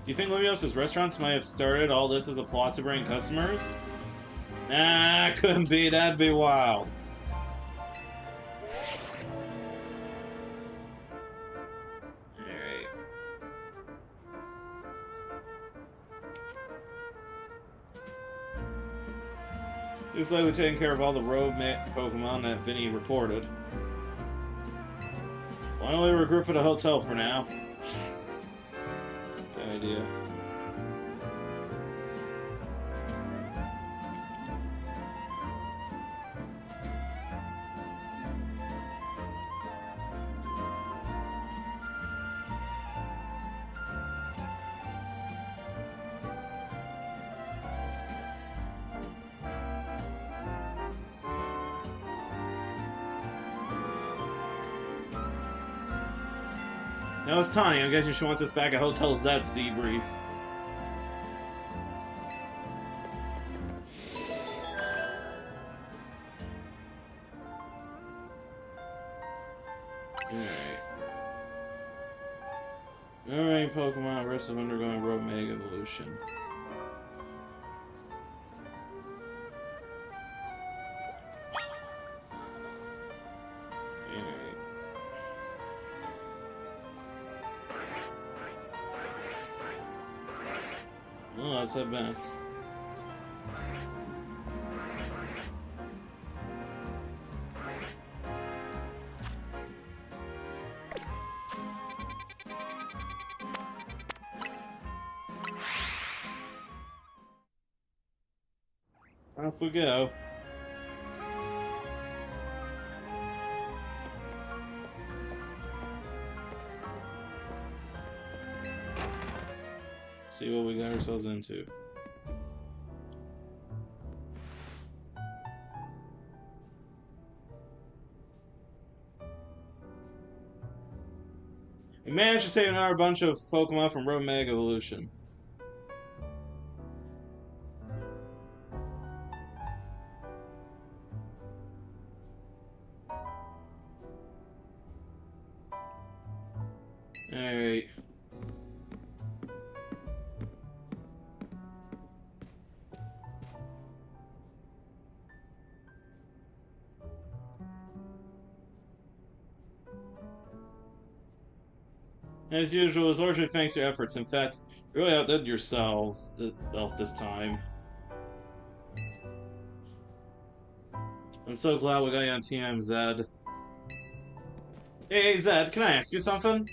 you think Lumiose's restaurants might have started all this as a plot to bring customers? Nah, couldn't be. That'd be wild. Alright. Looks like we're taking care of all the road Pokemon that Vinny reported. Why don't we regroup at a hotel for now? Good idea. That was Tani. I'm guessing she wants us back at Hotel Z to debrief. Alright, Pokemon, risk of undergoing road Mega Evolution. Well, let's head back. Off we go. See what we got ourselves into. We managed to save another bunch of Pokemon from Road Mega Evolution. Alright. As usual, it's largely thanks to your efforts. In fact, you really outdid yourselves this time. I'm so glad we got you on Team Zed. Hey, Zed, can I ask you something?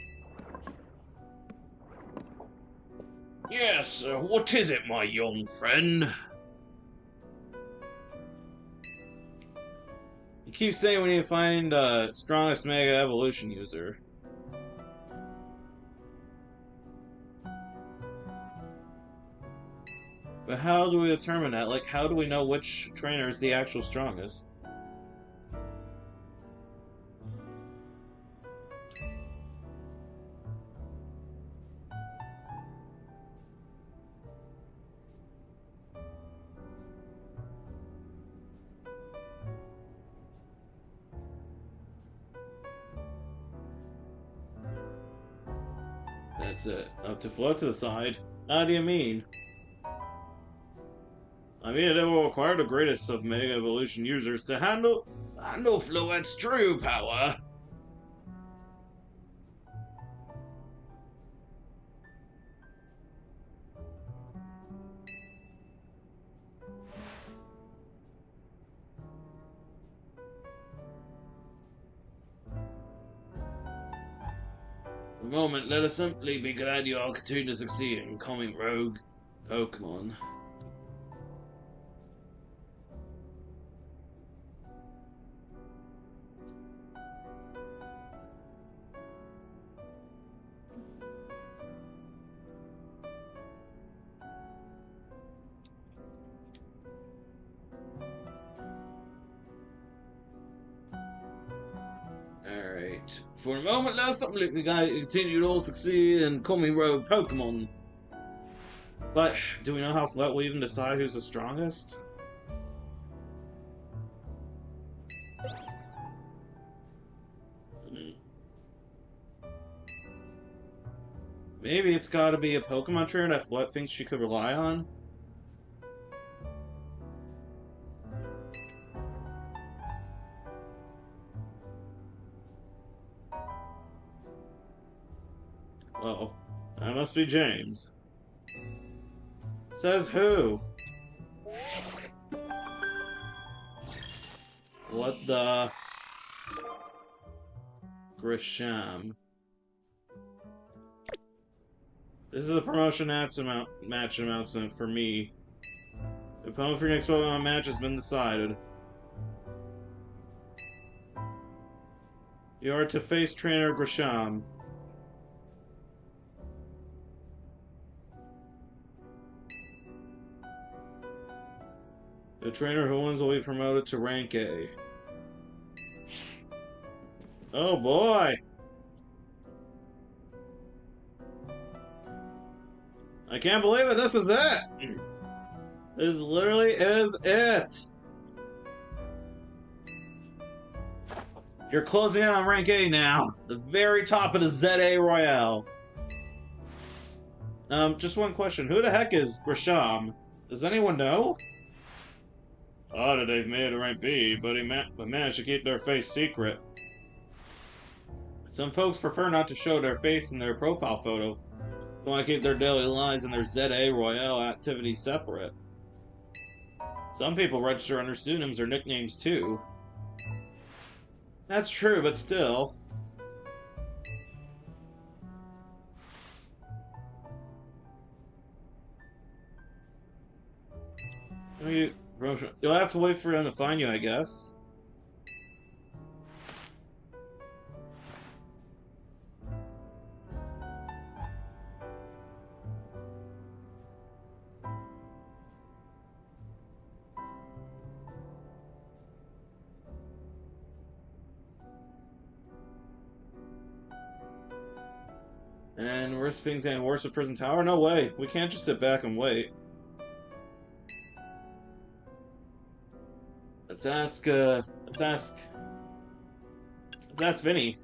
Yes, what is it, my young friend? You keep saying we need to find strongest Mega Evolution user. But how do we determine that? Like, how do we know which trainer is the actual strongest? That's it. Up to float to the side. How do you mean? I mean, it will require the greatest of Mega Evolution users to handle Fluent's true power. For the moment, let us simply be glad you all continue to succeed in calming rogue Pokemon. Right. For a moment last something like the guy continued all succeed and call me rogue Pokemon. But do we know how flat we even decide who's the strongest? Maybe it's gotta be a Pokemon trainer that Flet thinks she could rely on? Oh, that must be James. Says who? What the? Grisham. This is a promotion match announcement for me. The opponent for your next Pokemon match has been decided. You are to face trainer Grisham. The trainer who wins will be promoted to rank A. Oh boy! I can't believe it, this is it! This literally is it! You're closing in on rank A now. The very top of the ZA Royale. Just one question. Who the heck is Grisham? Does anyone know? Odd that they've made it rank B, but managed to keep their face secret. Some folks prefer not to show their face in their profile photo. They want to keep their daily lives and their ZA Royale activities separate. Some people register under pseudonyms or nicknames too. That's true, but still. You'll have to wait for them to find you, I guess. And worse things getting worse with Prison Tower? No way. We can't just sit back and wait. Let's ask Vinny.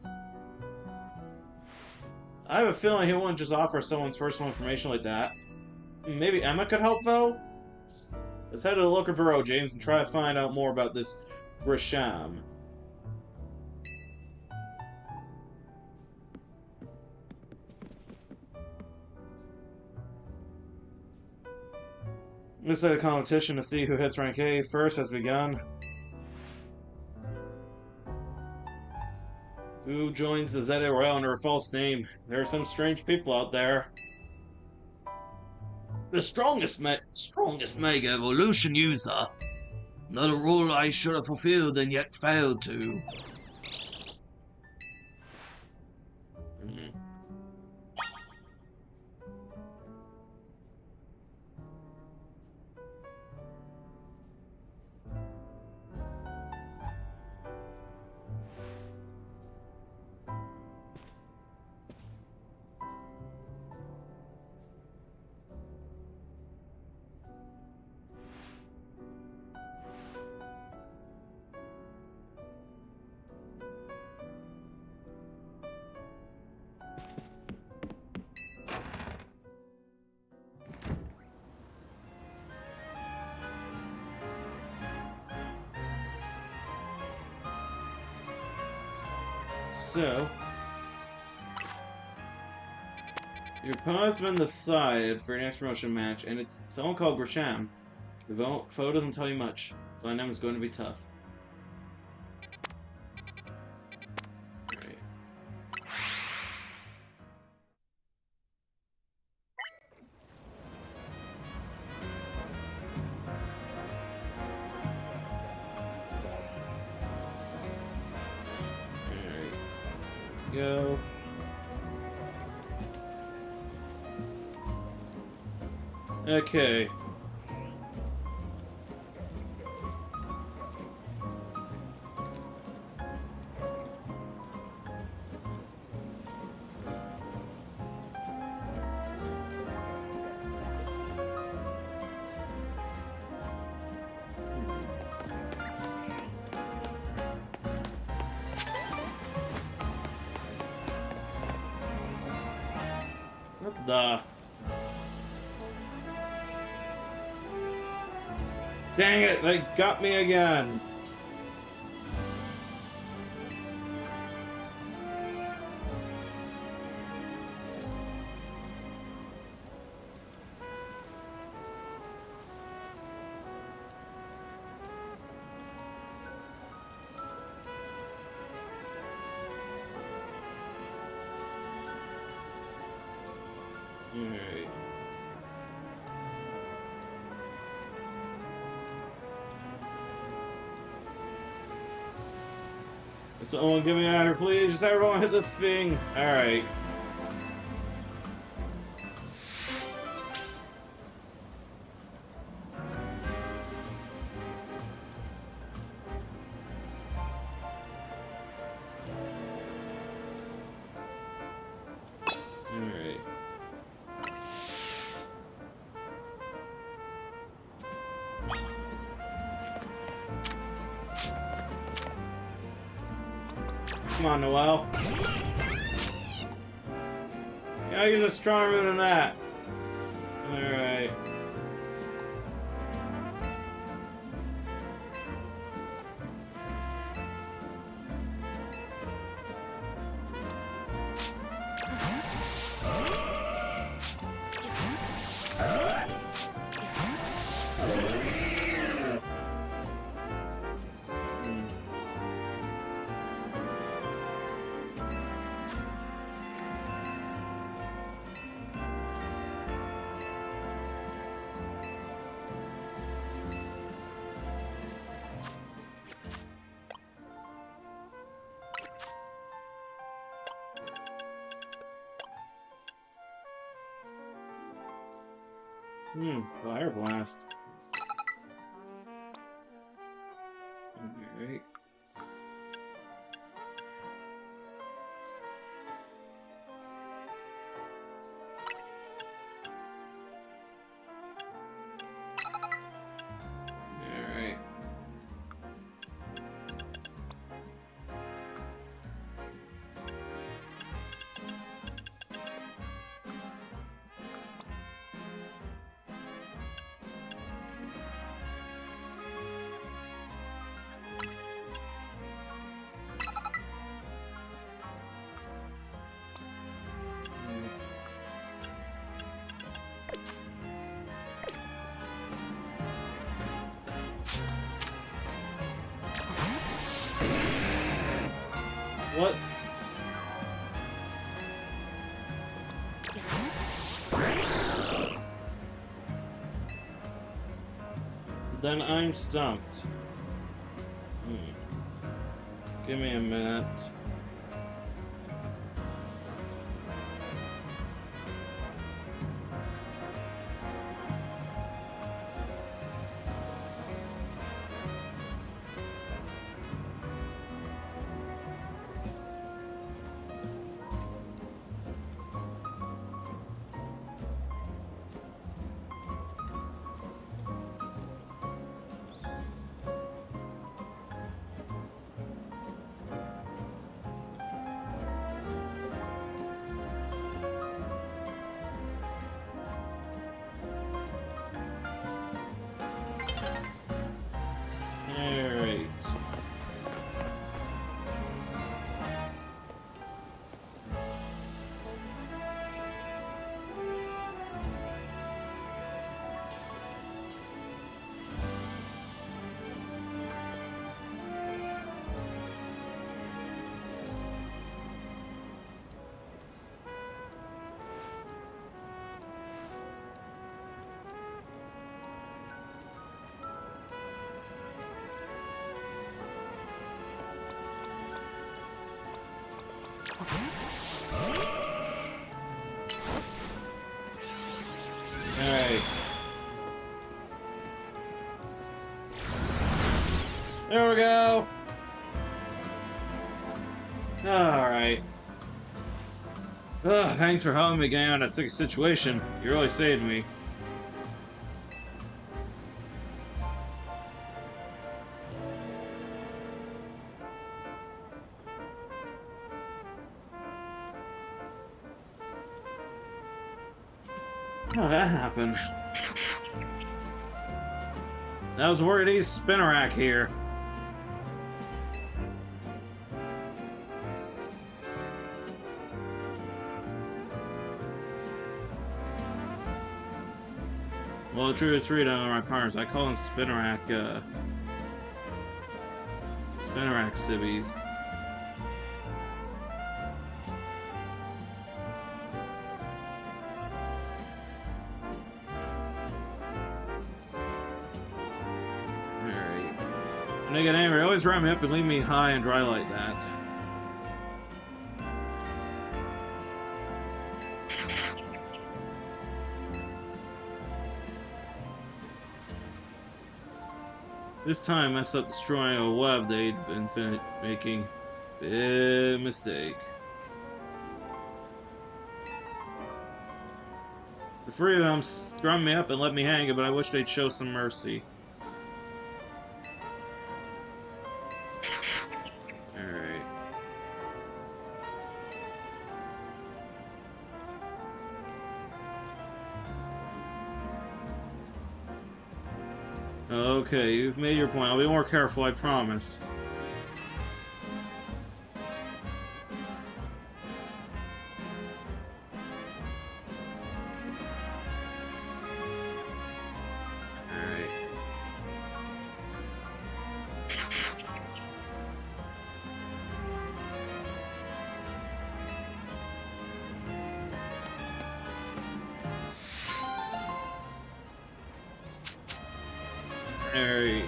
I have a feeling he wouldn't just offer someone's personal information like that. Maybe Emma could help, though? Let's head to the local bureau, James, and try to find out more about this Grisham. Looks like a competition to see who hits rank A first has begun. Who joins the ZA Royale under a false name? There are some strange people out there. The strongest Mega Evolution user. Not a role I should have fulfilled and yet failed to. So, your opponent's been decided for your next promotion match, and it's someone called Grisham. The photo doesn't tell you much. Finding them is going to be tough. Right. Go. Okay. What the? Dang it, they got me again. Alright. Someone get me out of here, please. Just everyone hit this thing. Alright. Alright. Come on, Noelle. Yeah, use a stronger move than that. Alright. Fire blast. Alright. Alright. What? Then I'm stumped. Give me a minute. Alright. Alright. There we go. Alright. Thanks for helping me get out of that situation. You really saved me. How'd that happen? I was worried he's Spinnerack here. Well, the truth is freedom of my partners. I call him Spinnerack, Spinnerack civvies. Alright. When they get angry, always wrap me up and leave me high and dry like that. This time I messed up destroying a web they'd been making. Big mistake. The three of them strung me up and let me hang, but I wish they'd show some mercy. Alright. Okay, you've made your point. I'll be more careful, I promise. Alright. Alright.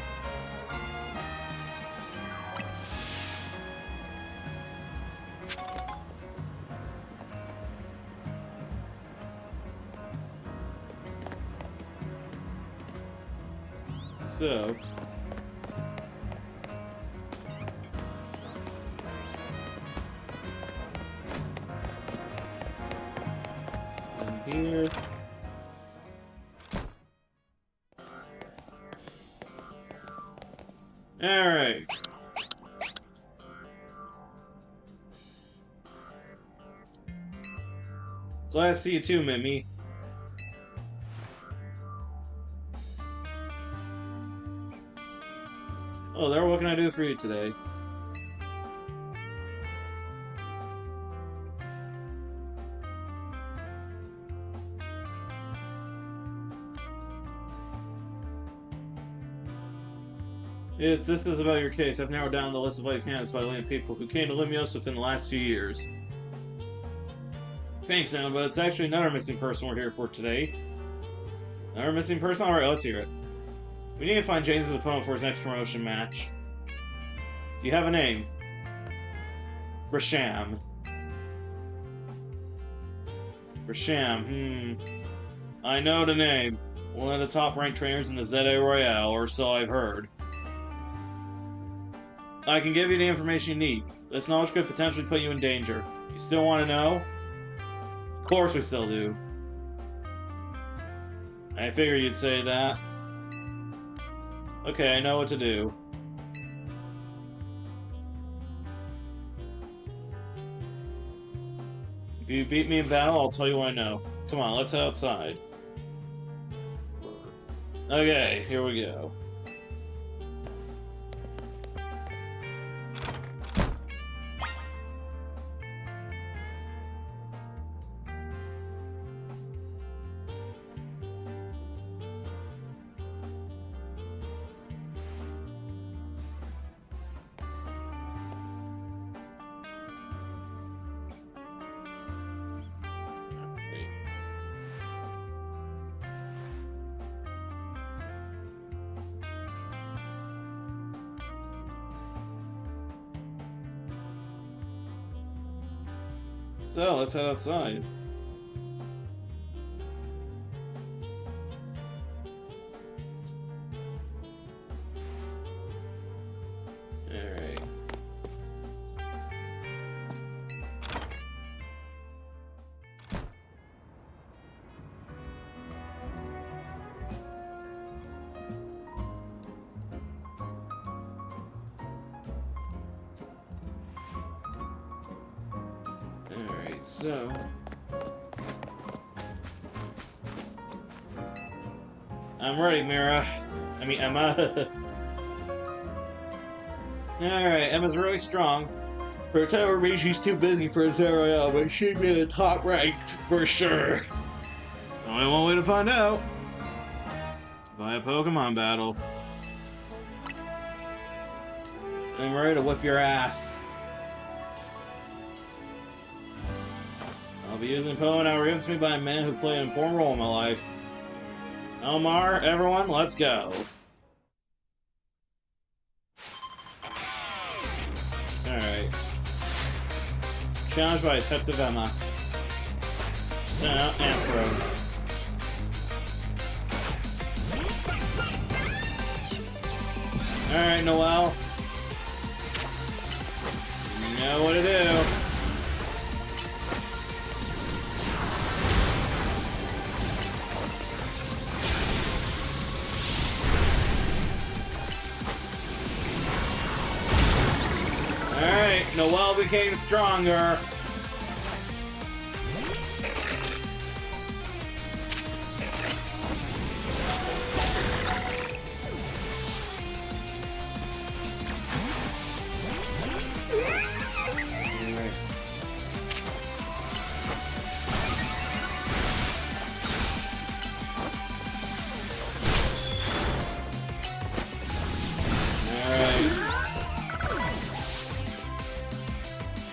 So in here. Alright. Glad to see you too, Mimi. Oh, there, what can I do for you today? This is about your case. I've narrowed down the list of white candidates by the land people who came to Lumiose within the last few years. Thanks, Emma, but it's actually another missing person we're here for today. Another missing person? Alright, let's hear it. We need to find James' opponent for his next promotion match. Do you have a name? Grisham. Grisham, I know the name. One of the top-ranked trainers in the ZA Royale, or so I've heard. I can give you the information you need. This knowledge could potentially put you in danger. You still want to know? Of course we still do. I figured you'd say that. Okay, I know what to do. If you beat me in battle, I'll tell you what I know. Come on, let's head outside. Okay, here we go. So, let's head outside. Alright. So I'm ready, Mira. I mean, Emma. Alright, Emma's really strong. For whatever reason, she's too busy for a 0L, but she'd be the top ranked for sure. Only one way to find out. Via Pokemon battle. I'm ready to whip your ass. I'll be using Poe now given to me by a man who played an important role in my life. Elmar, everyone, let's go. Alright. Challenged by Detective Emma. Send out Ampro. Alright, Noelle. You know what to do. Alright, Noelle became stronger.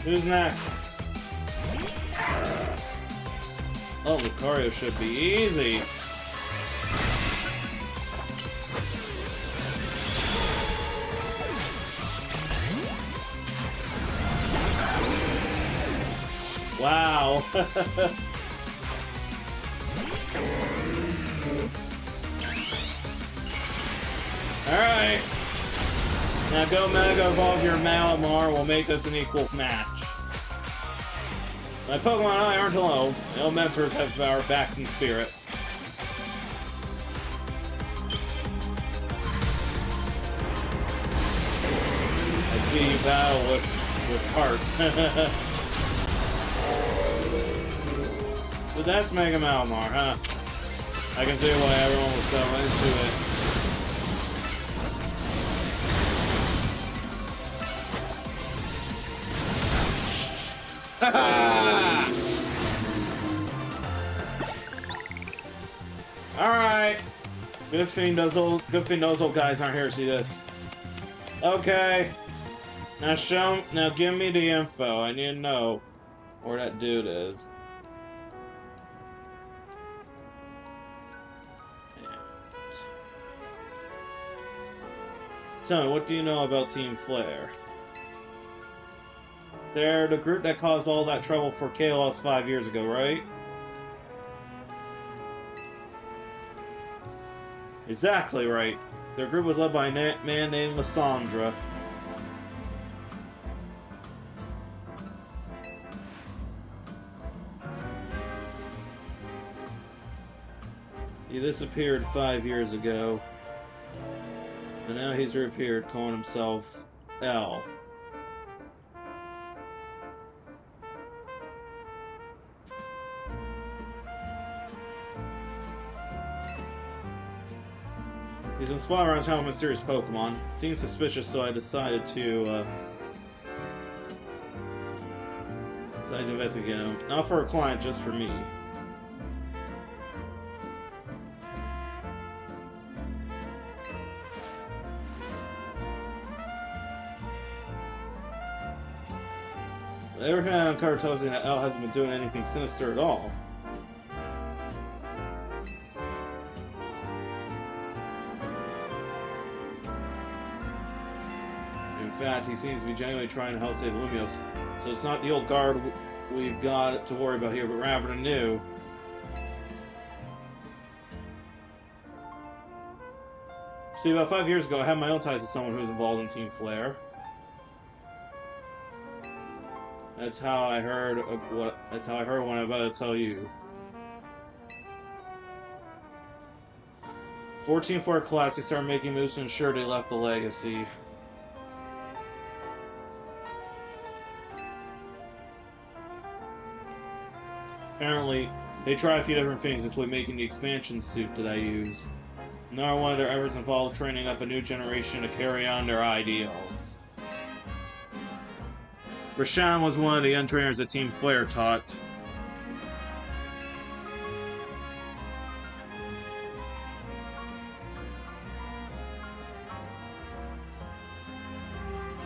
Who's next? Oh, Lucario should be easy. Wow. Alright. Now go Mega Evolve your Malamar, we'll make this an equal match. My Pokemon and I aren't alone. Elementals have our backs in spirit. I see you battle with heart. So that's Mega Malamar, huh? I can see why everyone was so into it. Alright. Good thing those old guys aren't here to see this. Okay. Now give me the info. I need to know where that dude is. Tell me, what do you know about Team Flare? They're the group that caused all that trouble for KLS 5 years ago, right? Exactly right. Their group was led by a man named Lysandra. He disappeared 5 years ago. And now he's reappeared, calling himself L. He's been spotted around town with mysterious Pokemon. Seems suspicious, so I decided to investigate him. Not for a client, just for me. Everything I uncovered tells me that L hasn't been doing anything sinister at all. In fact, he seems to be genuinely trying to help save Lumiose. So it's not the old guard we've got to worry about here, but rather the new. See, about 5 years ago, I had my own ties to someone who was involved in Team Flare. That's how I heard what I'm about to tell you. 14 for collapse, they started making moves to ensure they left the legacy. Apparently, they tried a few different things, including making the expansion suit that I use. Nor one of their efforts involved training up a new generation to carry on their ideals. Rashan was one of the young trainers that Team Flare taught.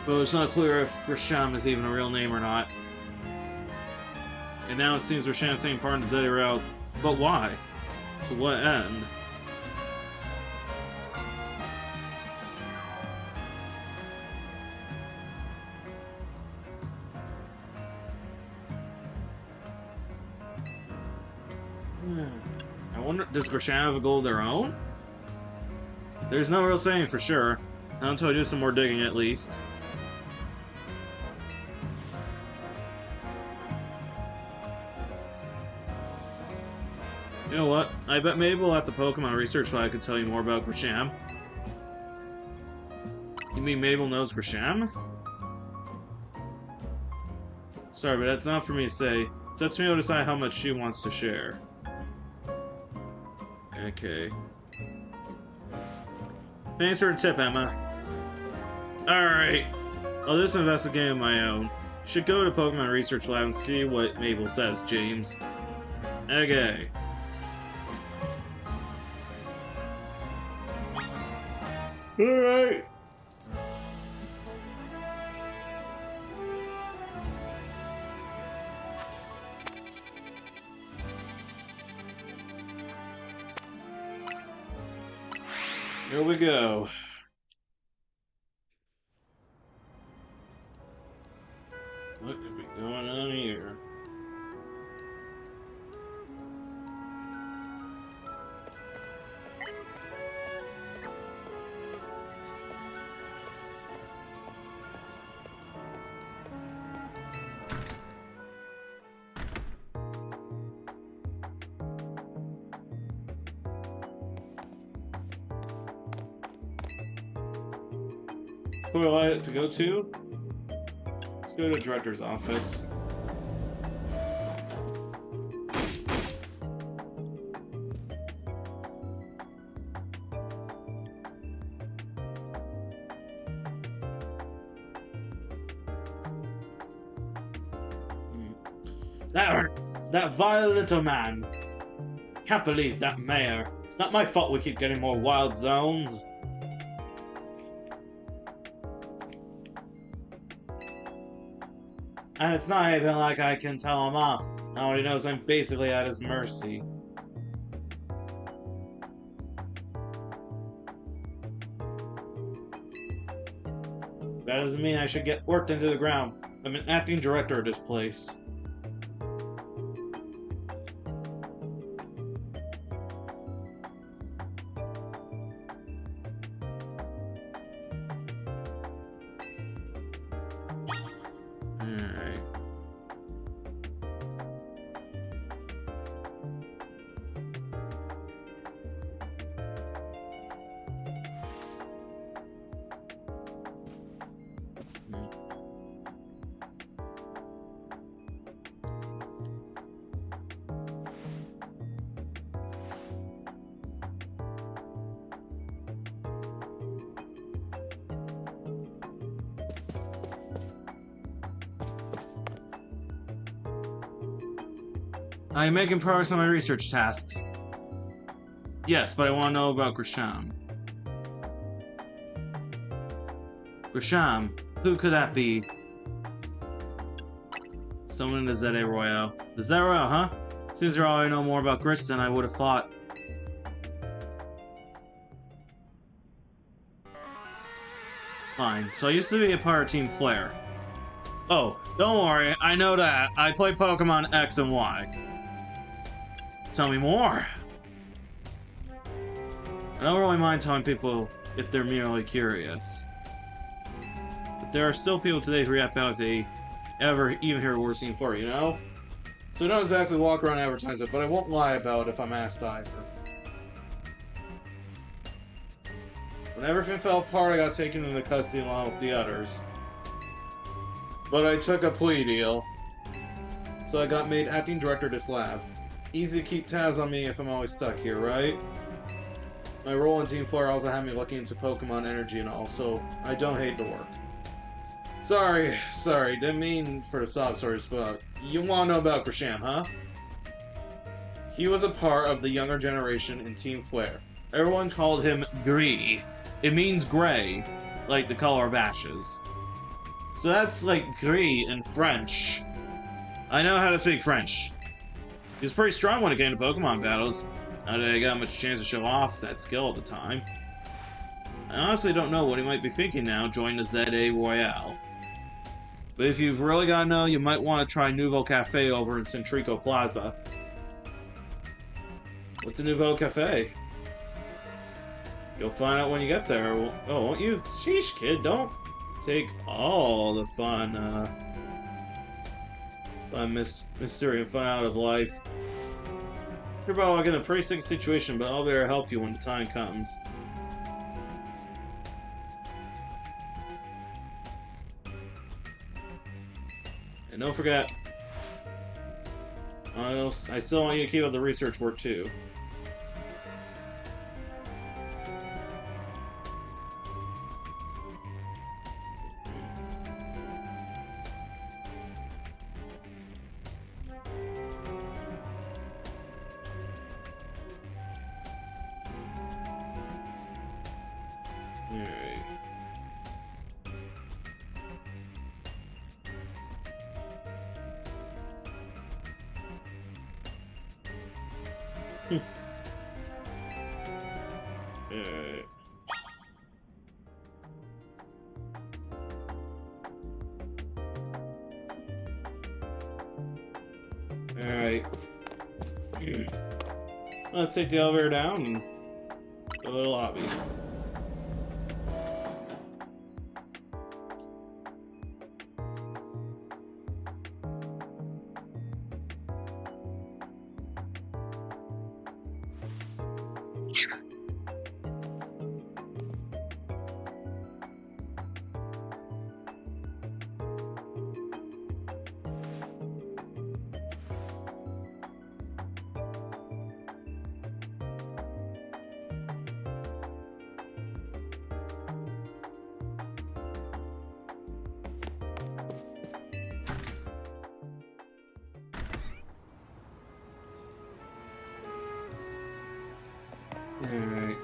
But it's not clear if Rashan is even a real name or not. And now it seems Rashan is taking part in the Zeta route. But why? To what end? I wonder, does Rashan have a goal of their own? There's no real saying for sure. Not until I do some more digging, at least. You know what? I bet Mabel at the Pokemon Research Lab could tell you more about Grisham. You mean Mabel knows Grisham? Sorry, but that's not for me to say. It's up to me to decide how much she wants to share. Okay. Thanks for the tip, Emma. Alright. I'll do some investigating of my own. Should go to Pokemon Research Lab and see what Mabel says, James. Okay. Alright. Here we go. What could be going on here? Who would I like to go to? Let's go to the director's office. That vile little man. Can't believe that mayor. It's not my fault we keep getting more wild zones. And it's not even like I can tell him off. Now he knows I'm basically at his mercy. That doesn't mean I should get worked into the ground. I'm an acting director of this place. Alright. I am making progress on my research tasks. Yes, but I want to know about Grisham. Grisham? Who could that be? Someone in the Zeta Royale. The Zeta Royale, huh? Seems you're already know more about Grish than I would have thought. Fine. So I used to be a part of Team Flare. Oh, don't worry. I know that. I play Pokemon X and Y. Tell me more. I don't really mind telling people if they're merely curious. But there are still people today who react out if they ever even hear a word seen for, you know? So I don't exactly walk around advertising it, but I won't lie about it if I'm asked either. When everything fell apart, I got taken into custody along with the others. But I took a plea deal. So I got made acting director of this lab. Easy to keep tabs on me if I'm always stuck here, right? My role in Team Flare also had me looking into Pokemon energy and all, so I don't hate the work. Sorry, didn't mean for the sob stories, but you wanna know about Grisham, huh? He was a part of the younger generation in Team Flare. Everyone called him Gris. It means gray, like the color of ashes. So that's like gris in French. I know how to speak French. He was pretty strong when it came to Pokemon battles. Not that I got much chance to show off that skill at the time. I honestly don't know what he might be thinking now joining the ZA Royale. But if you've really got to know, you might want to try Nouveau Cafe over in Centrico Plaza. What's a Nouveau Cafe? You'll find out when you get there. Oh, won't you? Sheesh, kid, don't take all the fun, mystery and fun out of life. You're about to get in a pretty sick situation, but I'll be there to help you when the time comes. And don't forget, I still want you to keep up the research work too. Alright. Let's take the elevator down and go to the lobby. Alright.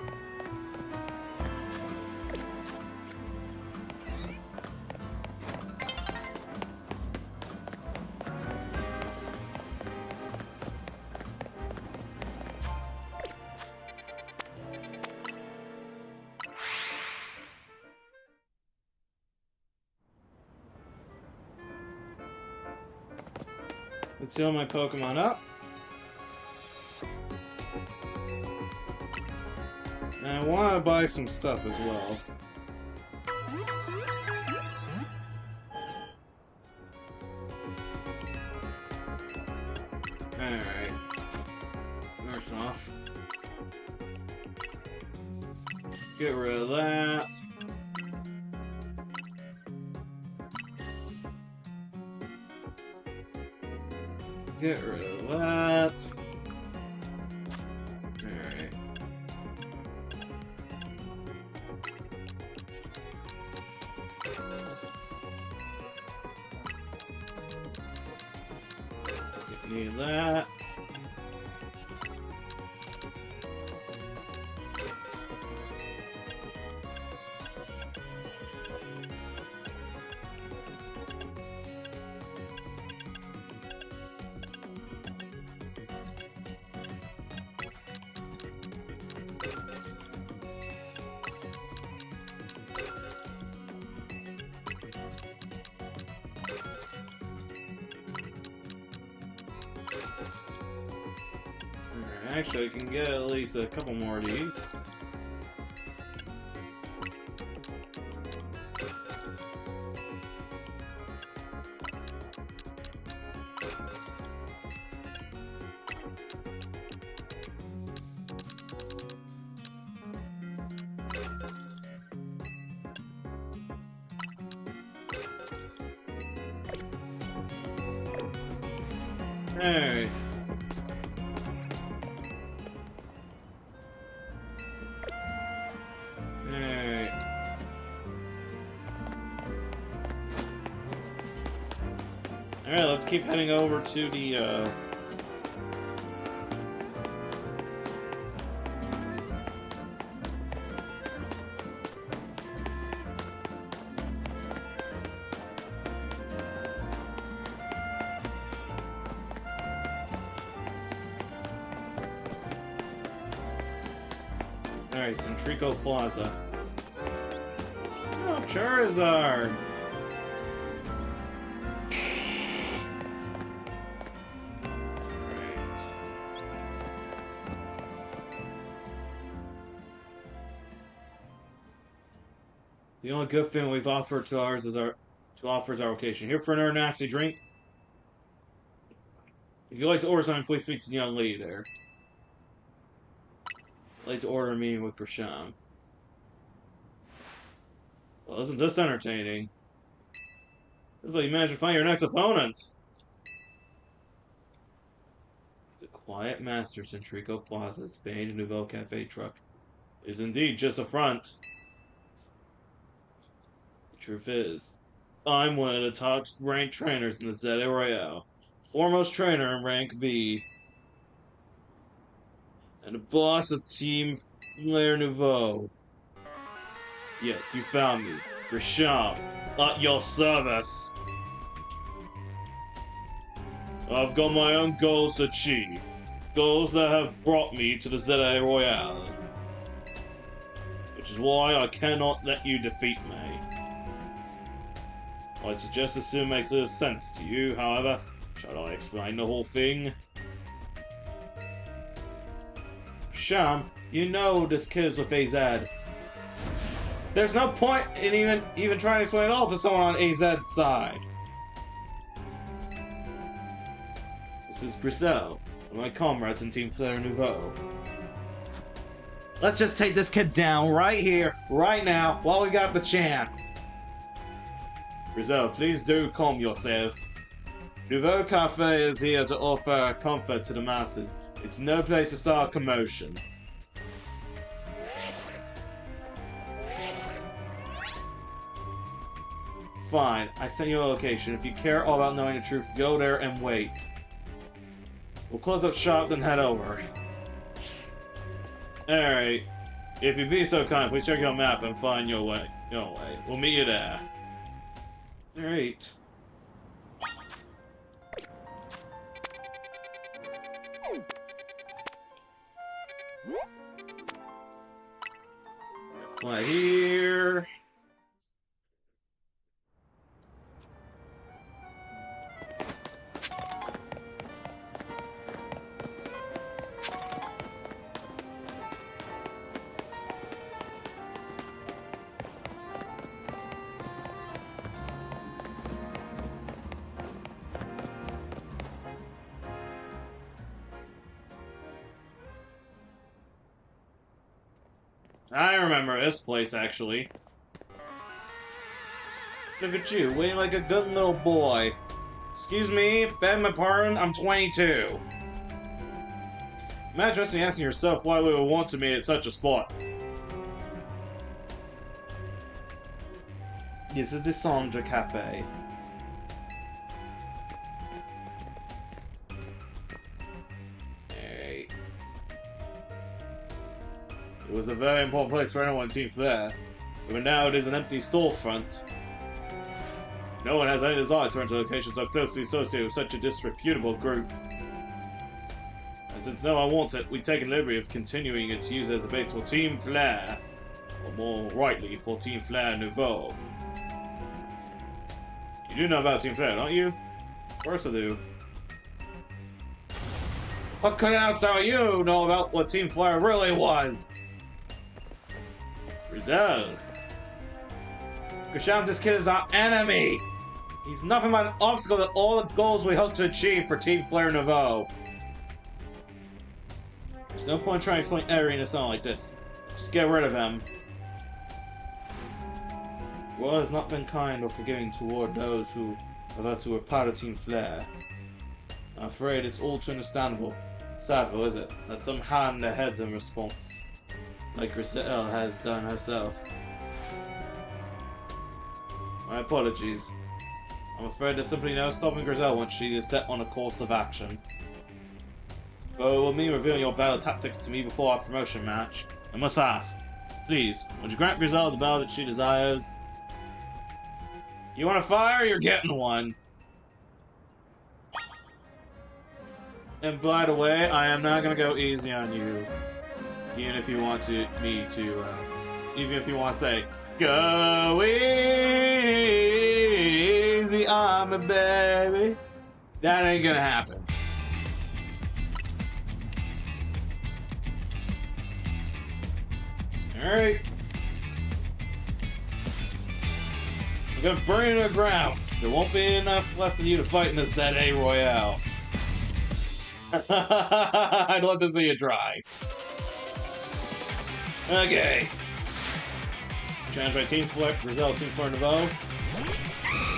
Let's heal my Pokemon up. And I want to buy some stuff as well. Alright. Nurse off. Get rid of that. Get rid of that. Alright. Need that. Actually, I can get at least a couple more of these. Alright. Alright, let's keep heading over to the, Alright, Centrico Plaza. Oh, Charizard! The only good thing we've offered to ours is our location. Here for another nasty drink. If you'd like to order something, please speak to the young lady there. I'd like to order a meeting with Grisham. Well, isn't this entertaining? This is like you managed to find your next opponent. The quiet master Centrico Plaza's famed Nouveau Cafe truck is indeed just a front. Truth is, I'm one of the top ranked trainers in the ZA Royale. Foremost trainer in rank B. And the boss of Team Flare Nouveau. Yes, you found me. Grisham, at your service. I've got my own goals to achieve. Goals that have brought me to the ZA Royale. Which is why I cannot let you defeat me. I suggest this soon makes little sense to you, however. Shall I explain the whole thing? Sham, you know this kid's with AZ. There's no point in even trying to explain it all to someone on AZ's side. This is Griselle, and my comrades in Team Flare Nouveau. Let's just take this kid down right here, right now, while we got the chance. Griselle, please do calm yourself. Nouveau Cafe is here to offer comfort to the masses. It's no place to start a commotion. Fine, I sent you a location. If you care all about knowing the truth, go there and wait. We'll close up shop, then head over. Alright. If you'd be so kind, please check your map and find your way. We'll meet you there. Alright. Fly here. I remember this place, actually. Look at you, waiting like a good little boy. Excuse me, beg my pardon, I'm 22. Imagine asking yourself why we would want to meet at such a spot. This is the Sandra Cafe. It was a very important place for anyone in Team Flare, but now it is an empty storefront. No one has any desire to enter locations so closely associated with such a disreputable group. And since no one wants it, we've taken the liberty of continuing its use as a base for Team Flare, or more rightly, for Team Flare Nouveau. You do know about Team Flare, don't you? Of course I do. What could I tell you know about what Team Flare really was? Rizal. Grisham, this kid is our enemy! He's nothing but an obstacle to all the goals we hope to achieve for Team Flare Nouveau. There's no point trying to explain everything in a song like this. Just get rid of him. The world has not been kind or forgiving toward those of us who are part of Team Flare. I'm afraid it's all too understandable. Sad though, is it, that some hand their heads in response. Like Griselle has done herself. My apologies. I'm afraid there's simply no stopping Grizel once she is set on a course of action. But it will mean revealing your battle tactics to me before our promotion match. I must ask, please, would you grant Grizel the battle that she desires? You want a fire? You're getting one. And by the way, I am not gonna go easy on you. Even if you want even if you want to say, go easy on me, baby. That ain't gonna happen. Alright. I'm gonna burn you to the ground. There won't be enough left of you to fight in the ZA Royale. I'd love to see you try. Okay. Change my team flip, Grizel team for Nouveau.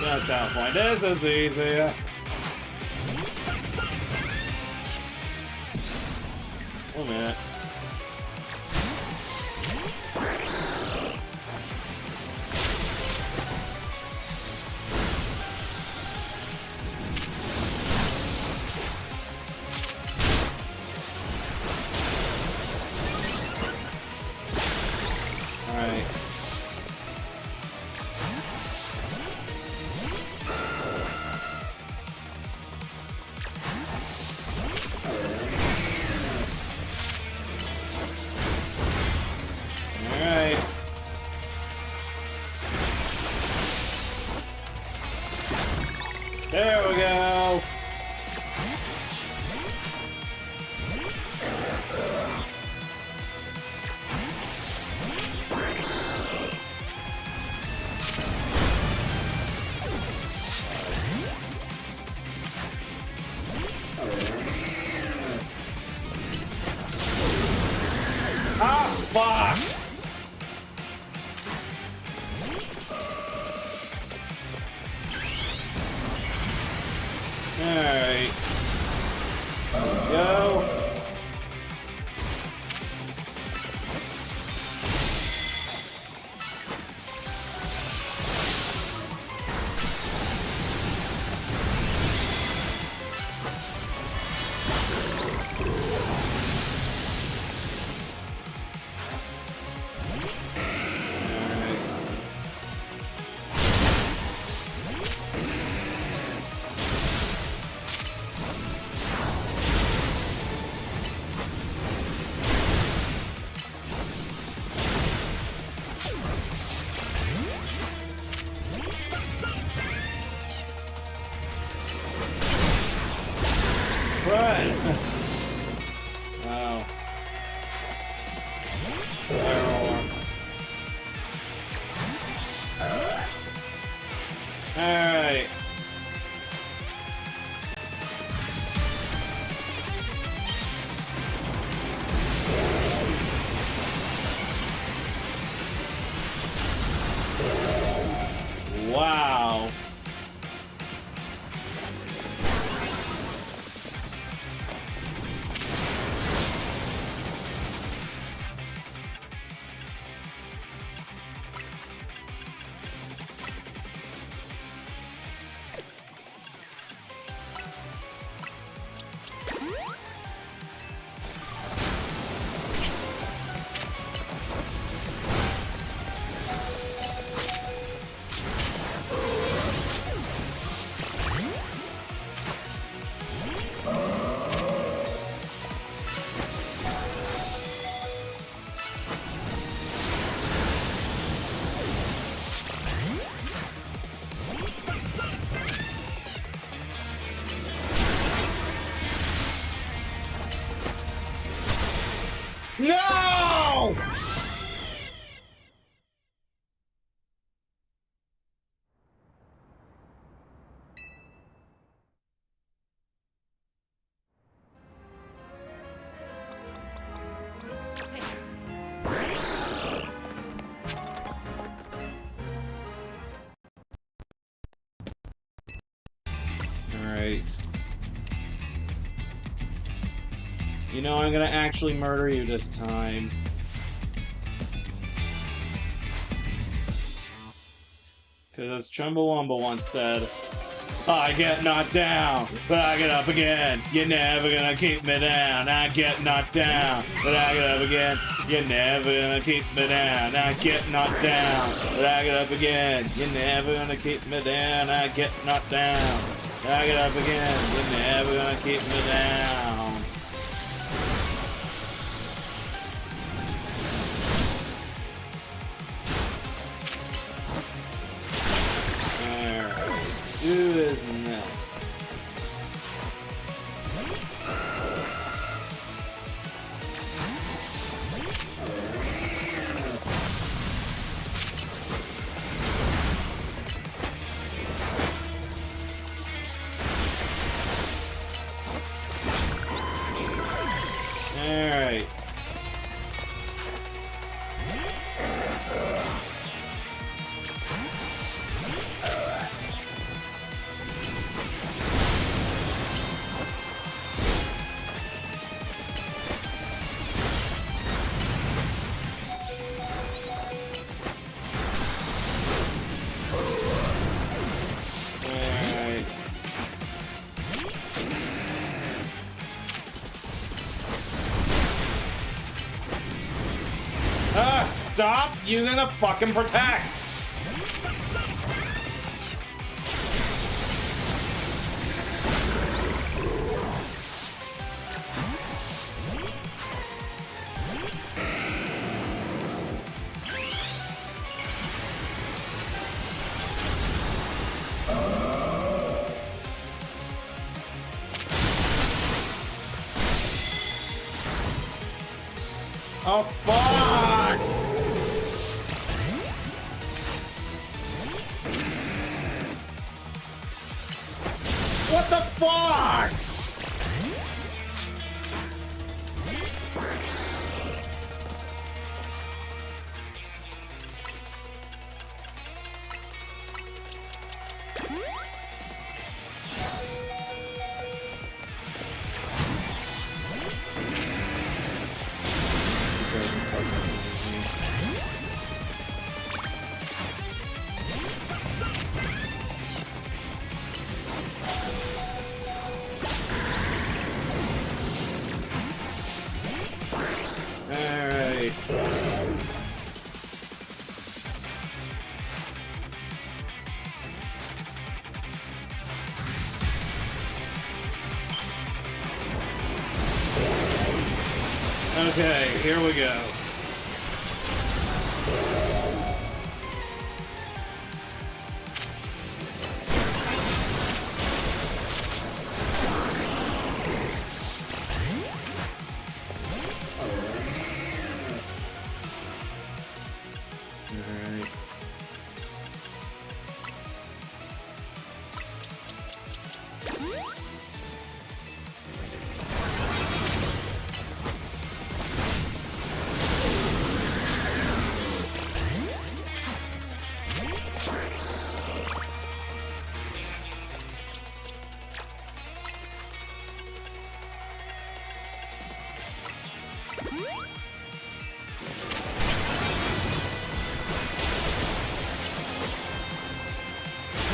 That's how point. This is easy. One minute. There we go. Ah, fuck! Alright. Go. Run! Wow. Alright. Wow. No! Alright. You know, I'm gonna actually murder you this time. Because as Chumbawamba once said, I get knocked down, but I get up again. You're never gonna keep me down. I get knocked down, but I get up again. You're never gonna keep me down. I get knocked down, but I get up again. You're never gonna keep me down. I get knocked down, but I get up again. You're never gonna keep me down. Do this next. All right. Stop using the fucking protect! Oh, fuck! What the fuck? Okay, here we go.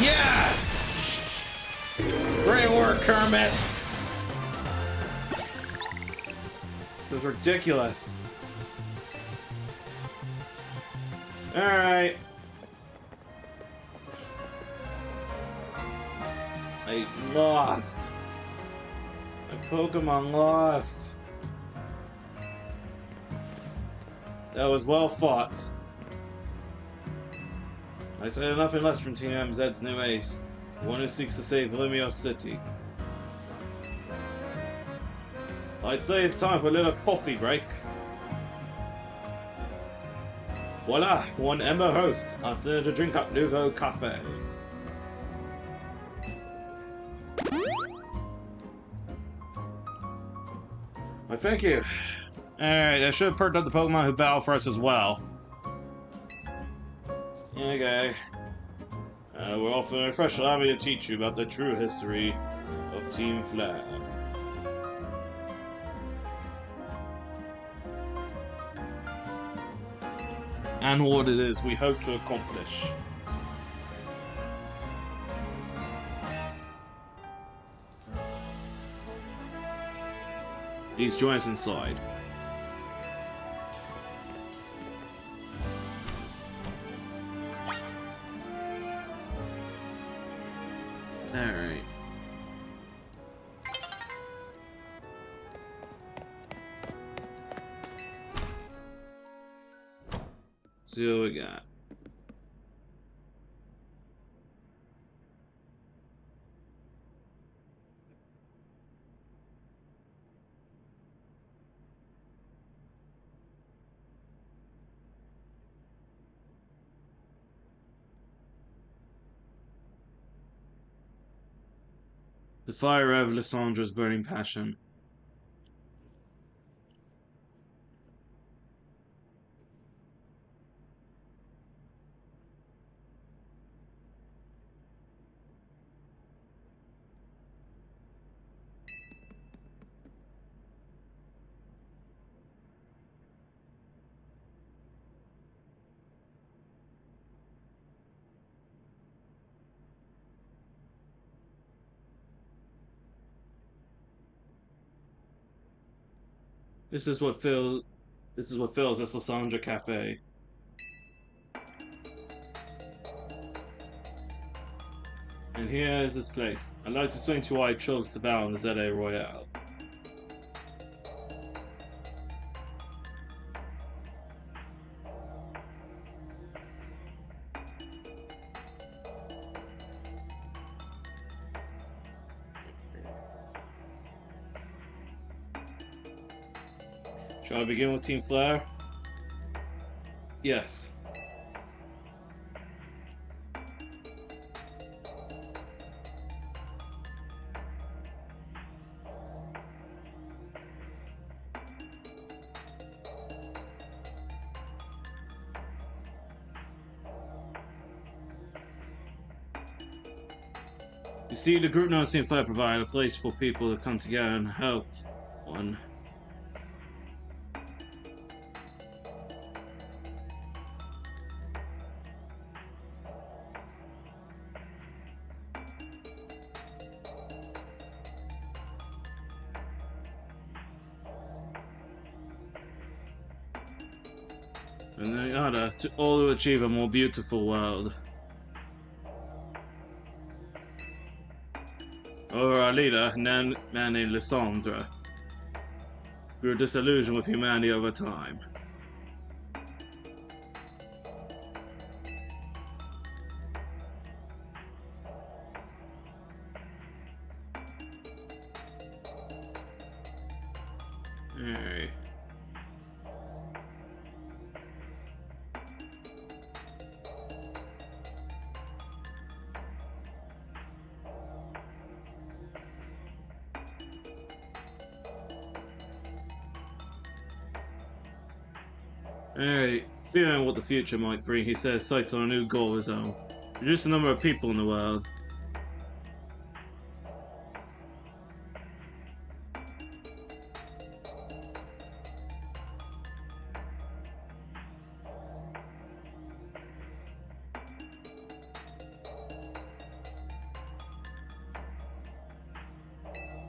Yeah! Great work, Kermit! This is ridiculous. Alright. I lost. My Pokemon lost. That was well fought. I said nothing less from Team MZ's new ace, the one who seeks to save Lumiose City. I'd say it's time for a little coffee break. Voila, one Ember host, asked dinner to drink up Nouveau Cafe. Why, thank you. Alright, I should have perked up the Pokemon who battle for us as well. Okay. We're off to refresh. Allow me to teach you about the true history of Team Flare. And what it is we hope to accomplish. Please join us inside. Alright. See what we got. The fire of Lyssandra's burning passion. This is what fills this Lysandra Cafe. And here is this place. I'd like to explain to you why I chose to bow on the ZA Royale. Shall I begin with Team Flare? Yes. You see, the group known as Team Flare provide a place for people to come together and help one. And the other, to all to achieve a more beautiful world. Over our leader, man named Lysandra, grew disillusioned with humanity over time. Alright. Alright, fearing what the future might bring, he says sights on a new goal of his own. Reduce the number of people in the world.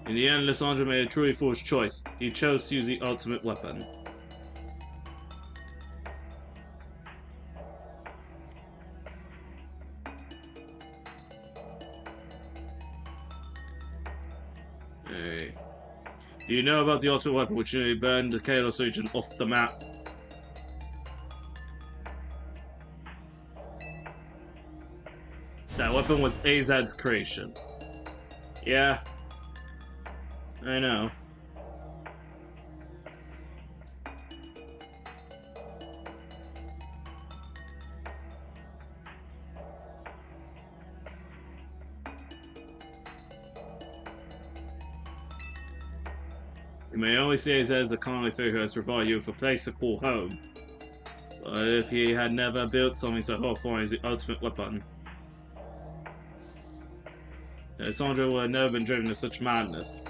In the end, Lysandra made a truly foolish choice. He chose to use the ultimate weapon. Hey. Do you know about the ultimate weapon which nearly burned the Kalos region off the map? That weapon was Azad's creation. Yeah. I know. You may only see Azad as the kindly figure who has provided you with a place to call home. But if he had never built something so horrifying as the ultimate weapon, Sandra would have never been driven to such madness.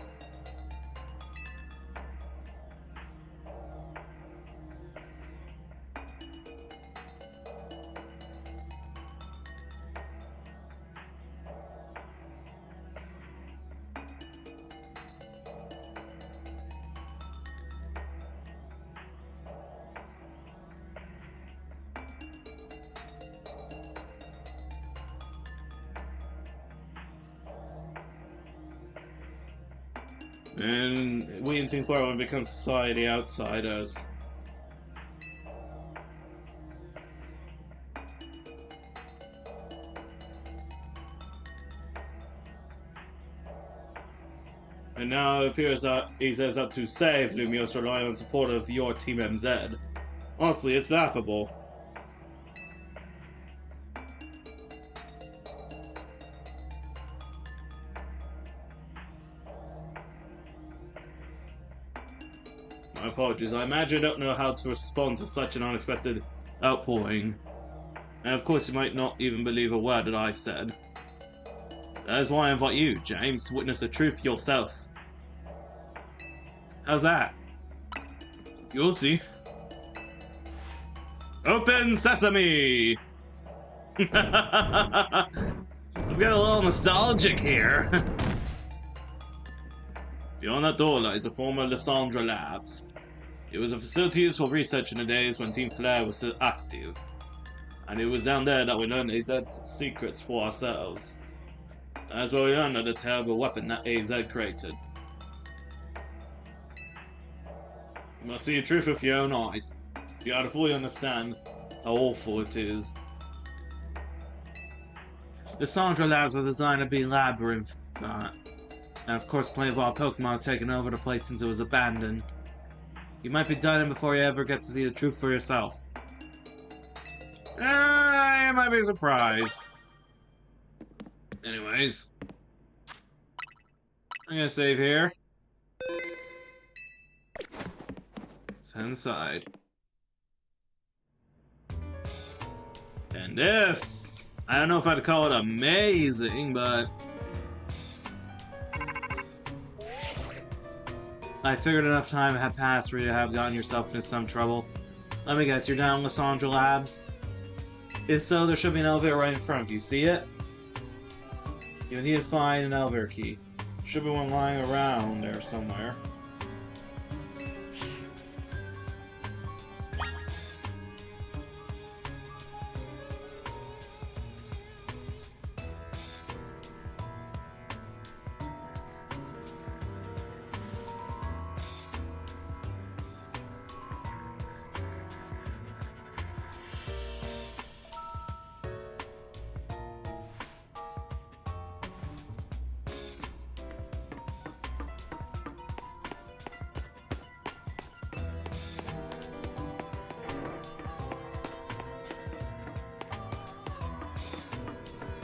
And we in Team 4 will become society outsiders. And now it appears that he says that to save Lumiose rely on support of your Team MZ. Honestly, it's laughable. My apologies, I imagine I don't know how to respond to such an unexpected outpouring. And of course you might not even believe a word that I've said. That is why I invite you, James, to witness the truth yourself. How's that? You'll see. Open sesame! I'm getting a little nostalgic here. Beyond that door lies the former Lysandra Labs. It was a facility used for research in the days when Team Flare was still active. And it was down there that we learned AZ's secrets for ourselves. That's where we learned of the terrible weapon that AZ created. You must see the truth with your own eyes. You gotta fully understand how awful it is. The Lysandra Labs were designed to be labyrinth, and of course plenty of our Pokemon have taken over the place since it was abandoned. You might be done before you ever get to see the truth for yourself. You might be surprised. Anyways, I'm gonna save here. Let's head inside. And this, I don't know if I'd call it amazing, but I figured enough time had passed for you to have gotten yourself into some trouble. Let me guess, you're down with Lysandra Labs? If so, there should be an elevator right in front of you. See it? You need to find an elevator key. Should be one lying around there somewhere.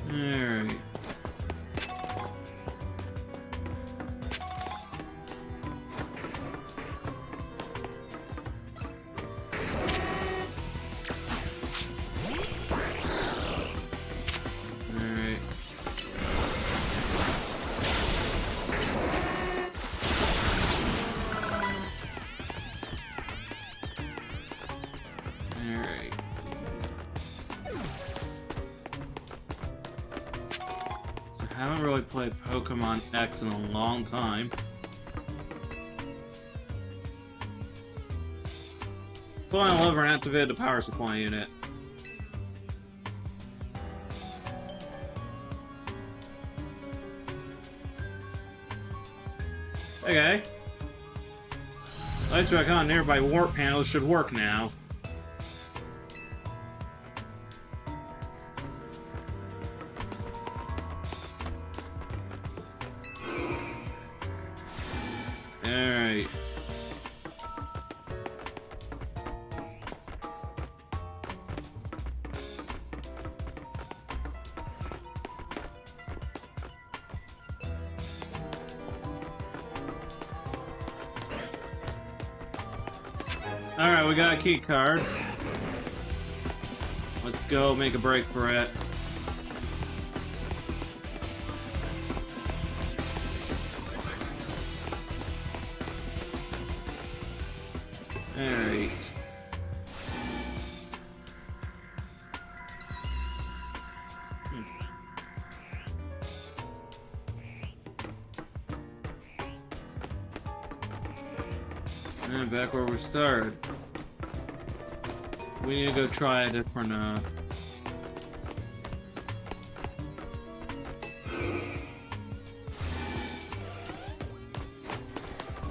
Alright. I haven't really played Pokemon X in a long time. Flying all over and activated the power supply unit. Okay. Lights back on. Nearby warp panels should work now. Alright. Alright, we got a key card. Let's go make a break for it. Alright. And back where we started. We need to go try a different,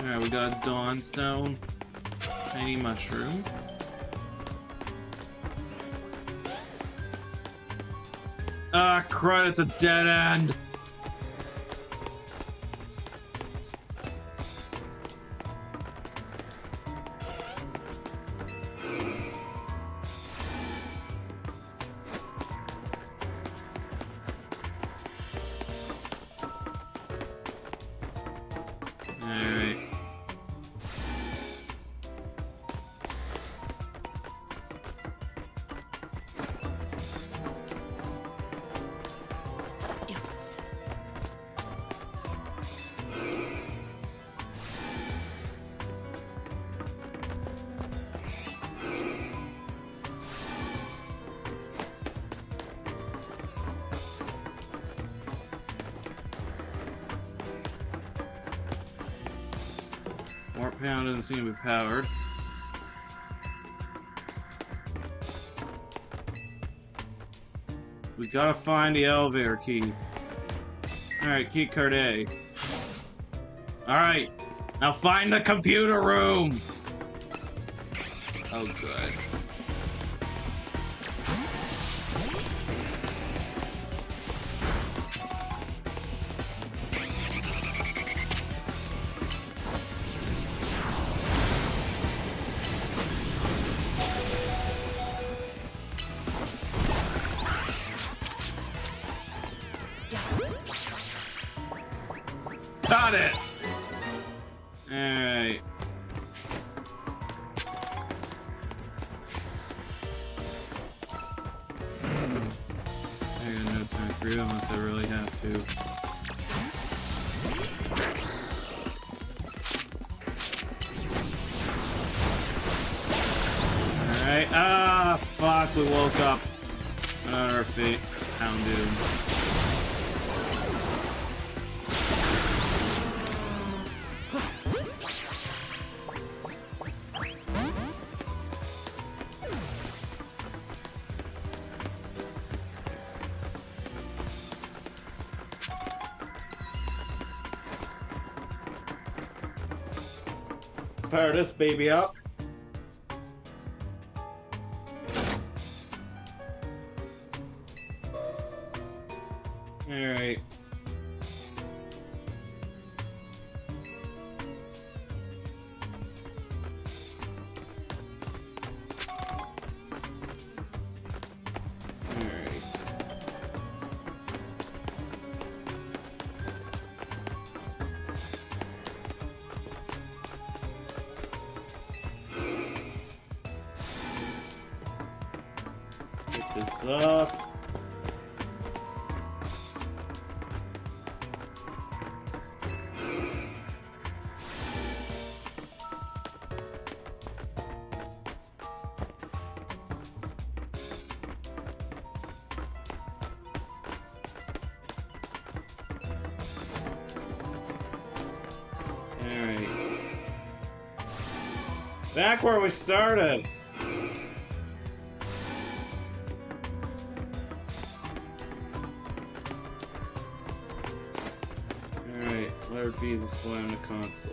Alright, we got a Dawnstone. Tiny mushroom. Ah, crud, it's a dead end! Alright. Warp Pound doesn't seem to be powered. We gotta find the elevator key. Alright, key card A. Alright, now find the computer room! Oh, good. Got it! Alright. I got no time for you unless I really have to. Alright. Ah, fuck, we woke up on our feet. Houndoom. Fire this baby up. Alright. Alright. Pick this up. Alright. Back where we started. Alright, letter B is display on the console.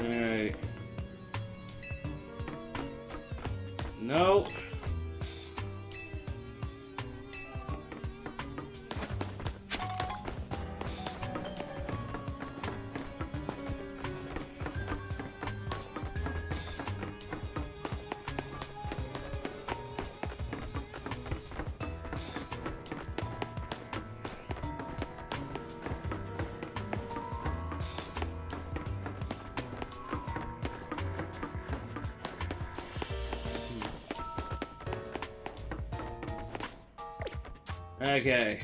Alright. No. Okay.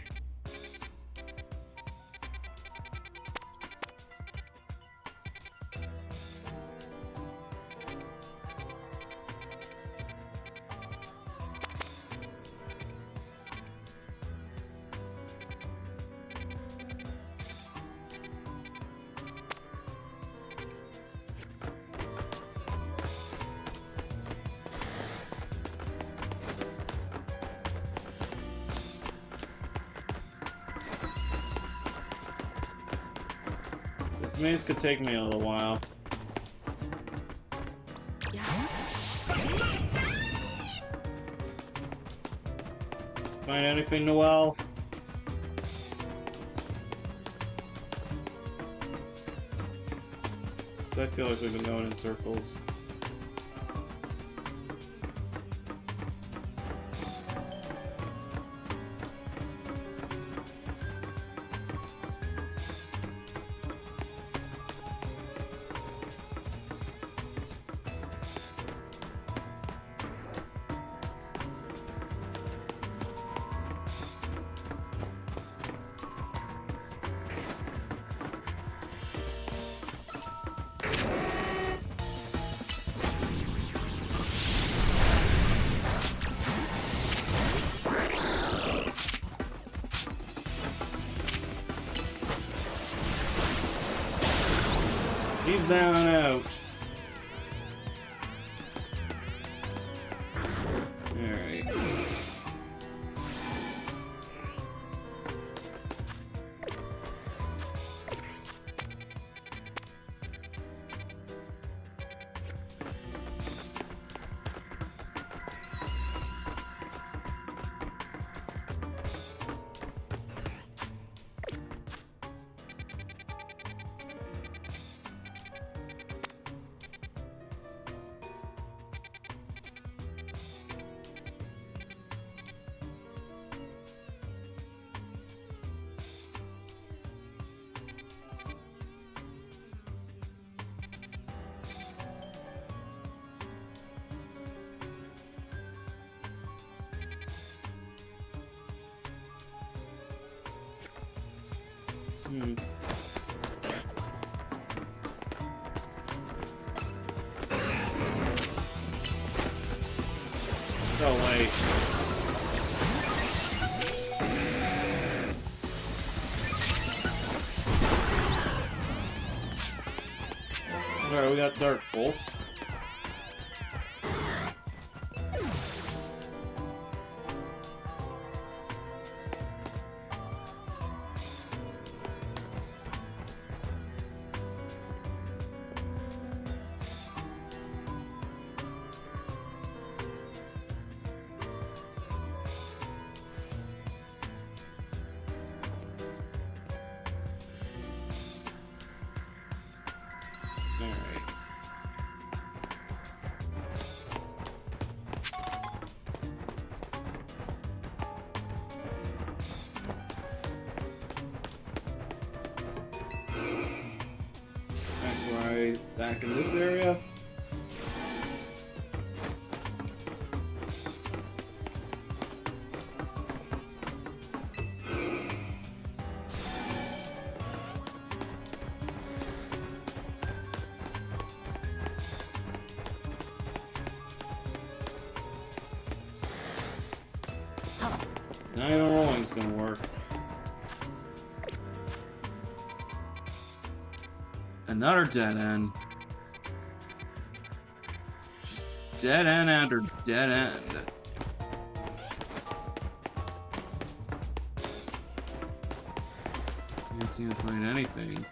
This maze could take me a little while. Find anything, Noelle? I feel like we've been going in circles. He's down and out. Alright. So late. Alright, we got Dark Pulse. Back in this area. Not even rolling's gonna work. Another dead end. Dead end after dead end. Can't seem to find anything.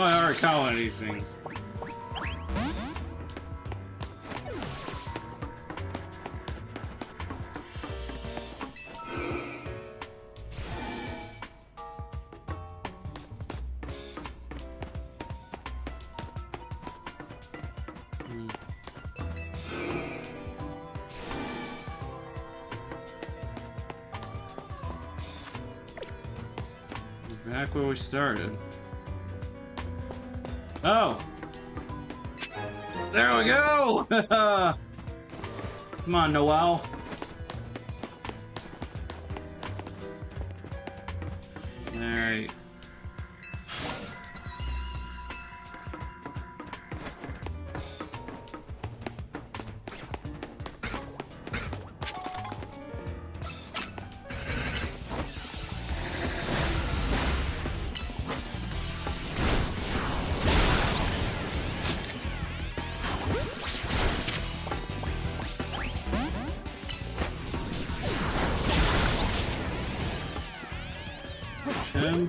Oh, I already caught one of these things. Back where we started. Oh! There we go! Come on, Noelle. Alright. Him.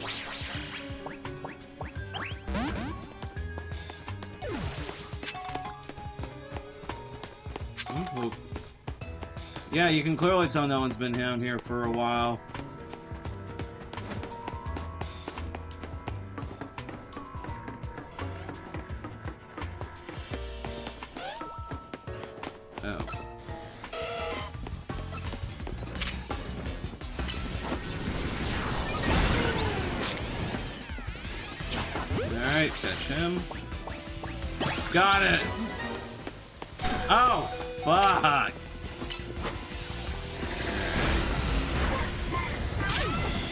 Oh. Yeah, you can clearly tell no one's been down here for a while. Oh. Alright, catch him. Got it! Oh! Fuck!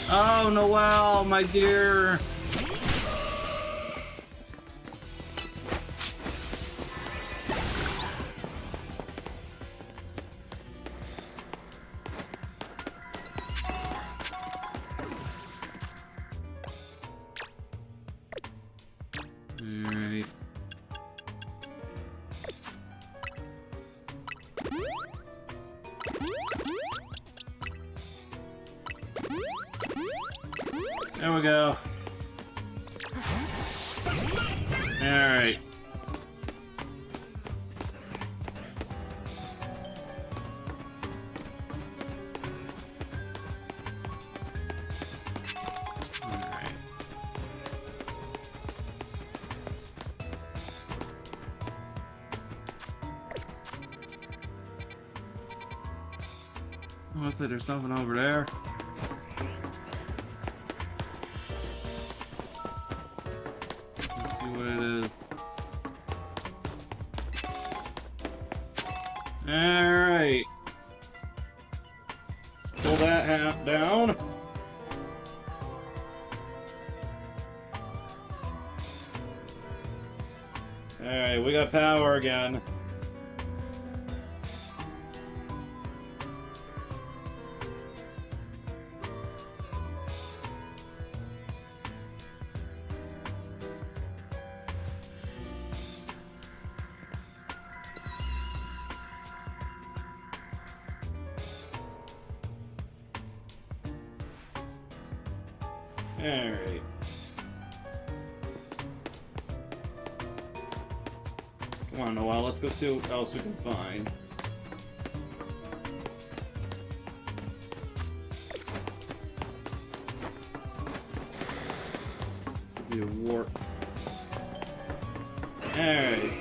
Oh, Noelle, my dear! Alright. There we go. Alright. Alright. Looks like there's something over there. Let's see what it is. Alright. Let's pull that hat down. Alright, we got power again. Alright. Come on, Noelle, let's go see what else we can find. Be a warp. Alright.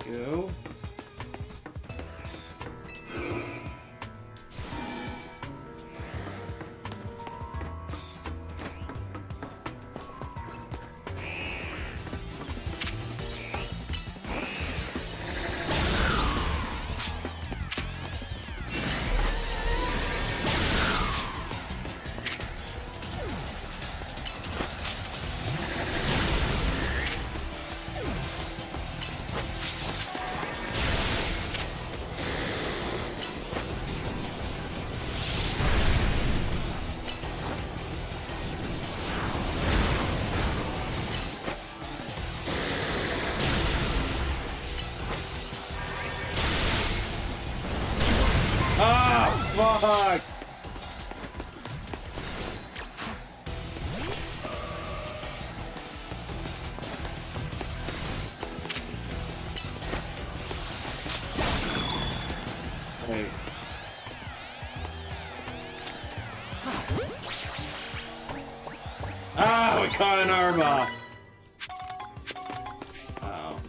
Go. Fuck! Wait. Ah, we caught an Arba! Oh.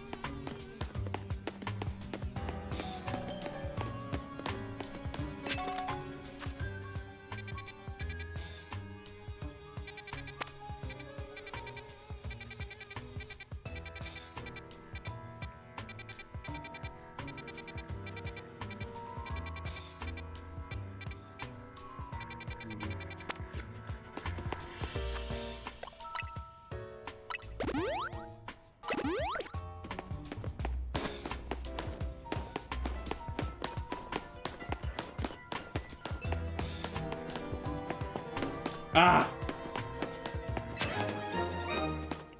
Ah!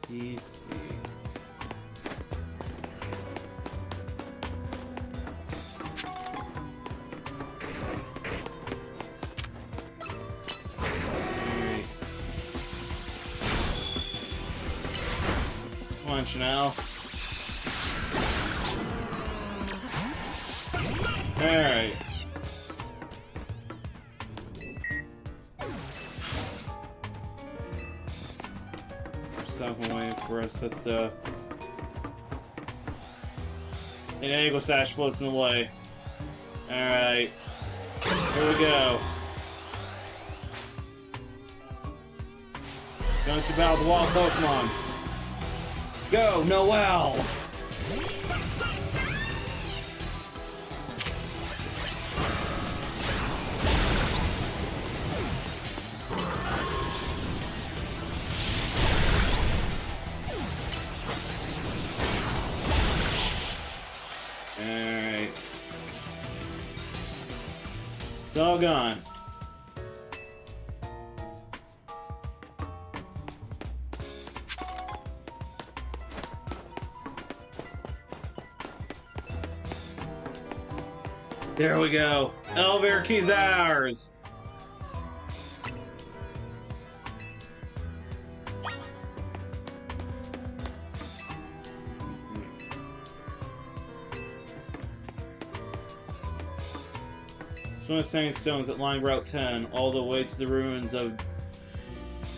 TC. Come on, Chanel. Alright. Someone waiting for us at the... An angle sash floats in the way. Alright. Here we go. Going to battle the wild Pokemon. Go, Noelle! Alright. It's all gone. There we go. Elevator key's ours. One of the sandstones that line Route 10 all the way to the ruins of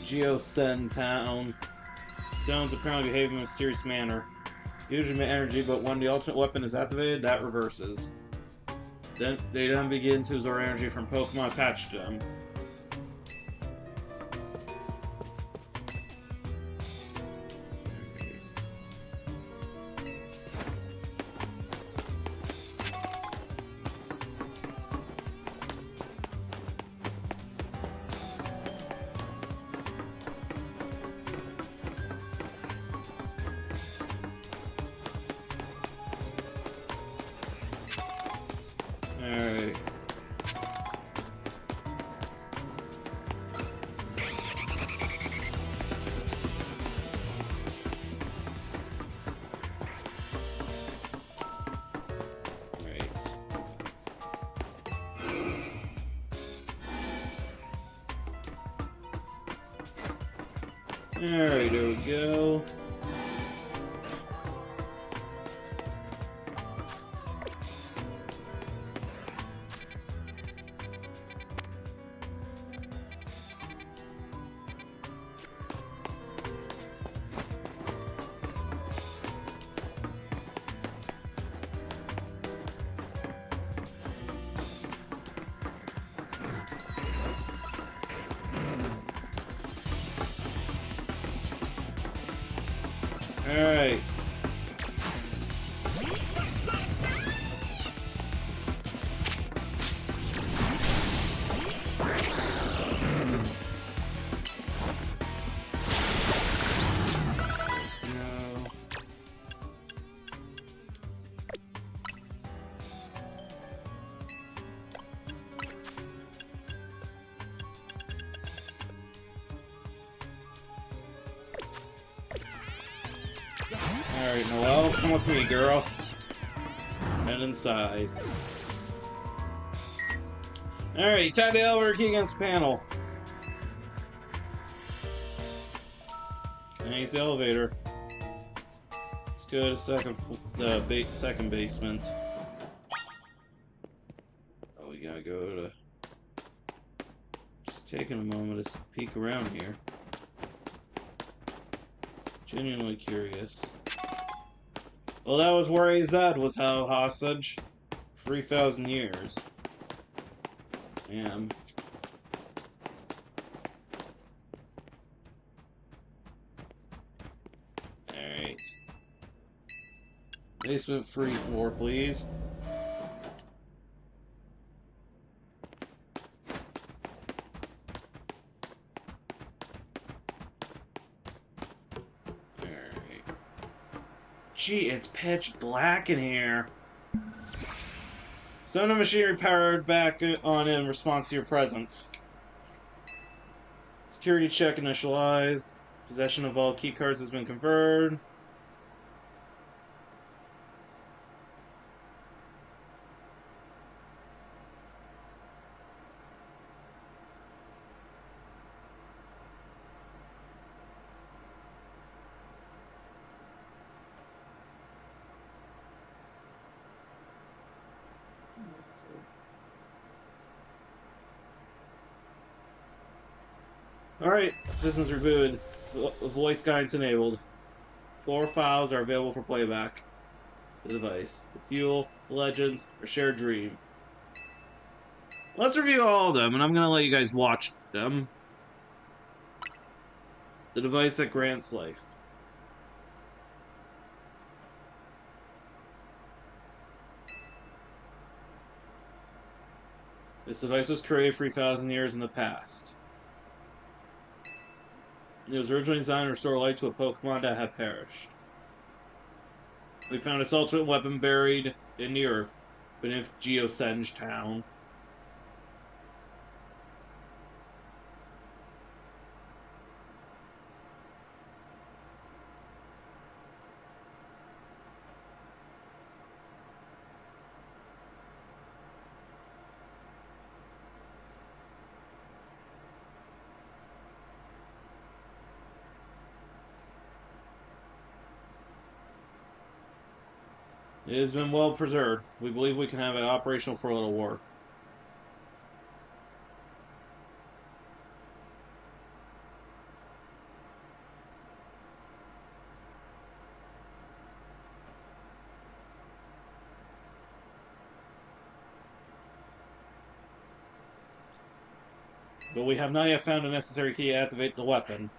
Geosen Town. Stones apparently behave in a mysterious manner. Usually emit energy, but when the ultimate weapon is activated, that reverses. Then they begin to absorb energy from Pokemon attached to them. Alright. Alright, there we go. Alright. Alright, Noelle, come with me, girl. Head inside. Alright, tap the elevator key against the panel. And use the elevator. Let's go to second basement. Oh, we gotta go to... Just taking a moment to peek around here. Genuinely curious. Well, that was where AZ was held hostage. 3,000 years. Damn. Alright. Basement free floor, please. Gee, it's pitch black in here. Some of the machinery powered back on in response to your presence. It's Security check initialized. Possession of all keycards has been conferred. Alright, systems rebooted. Voice guidance enabled. 4 files are available for playback. The device. The fuel, the legends, or shared dream. Let's review all of them, and I'm gonna let you guys watch them. The device that grants life. This device was created 3,000 years in the past. It was originally designed to restore light to a Pokemon that had perished. We found its ultimate weapon buried in the earth beneath Geosenge Town. It has been well preserved. We believe we can have it operational for a little war. But we have not yet found the necessary key to activate the weapon.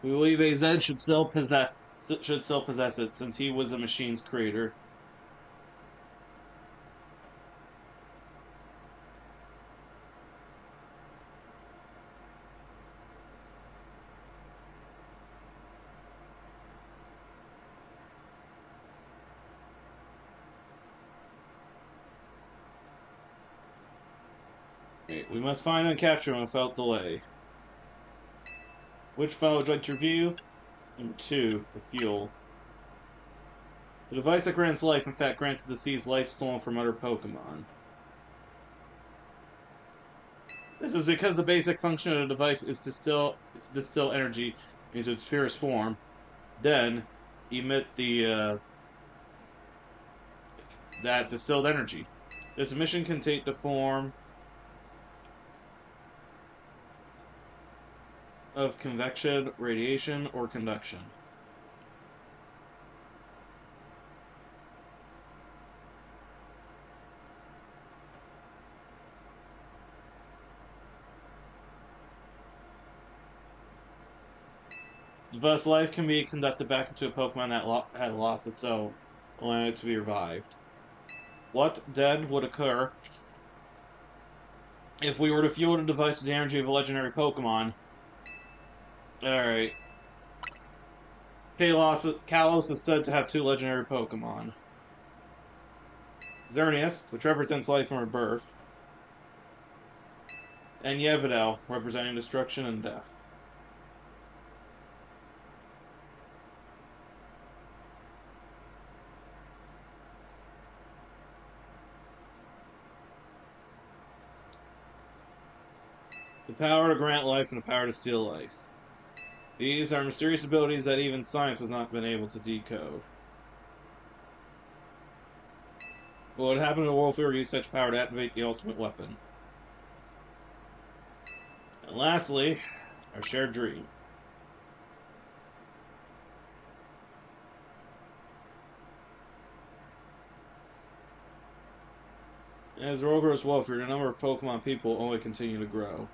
We believe AZ should still possess it, since he was the machine's creator. We must find and capture him without delay. Which file would you like to review? Number 2, the fuel. The device that grants life, in fact, grants the deceased life stolen from other Pokemon. This is because the basic function of the device is to distill energy into its purest form, then emit that distilled energy. This emission can take the form of convection, radiation, or conduction. Thus, life can be conducted back into a Pokemon that had lost its own, allowing it to be revived. What, then, would occur if we were to fuel the device with the energy of a legendary Pokemon? Alright. Kalos is said to have 2 legendary Pokemon. Xerneas, which represents life from rebirth, and Yveltal, representing destruction and death. The power to grant life and the power to steal life. These are mysterious abilities that even science has not been able to decode. What would happen in a world if we were to use such power to activate the ultimate weapon? And lastly, our shared dream. As the world grows wealthier, the number of Pokemon people will only continue to grow.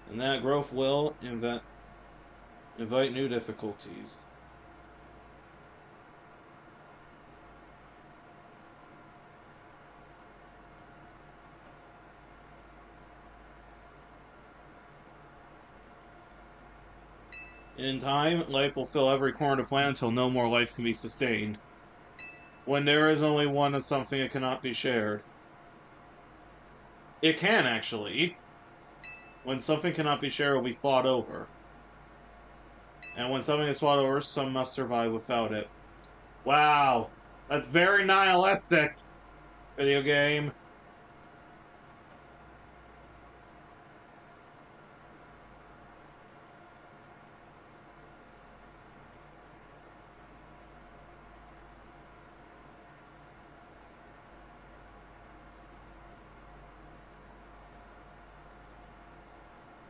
And that growth will invite new difficulties. In time, life will fill every corner of the planet until no more life can be sustained. When there is only one of something, it cannot be shared. It can, actually. When something cannot be shared, it will be fought over. And when something is fought over, some must survive without it. Wow! That's very nihilistic! Video game.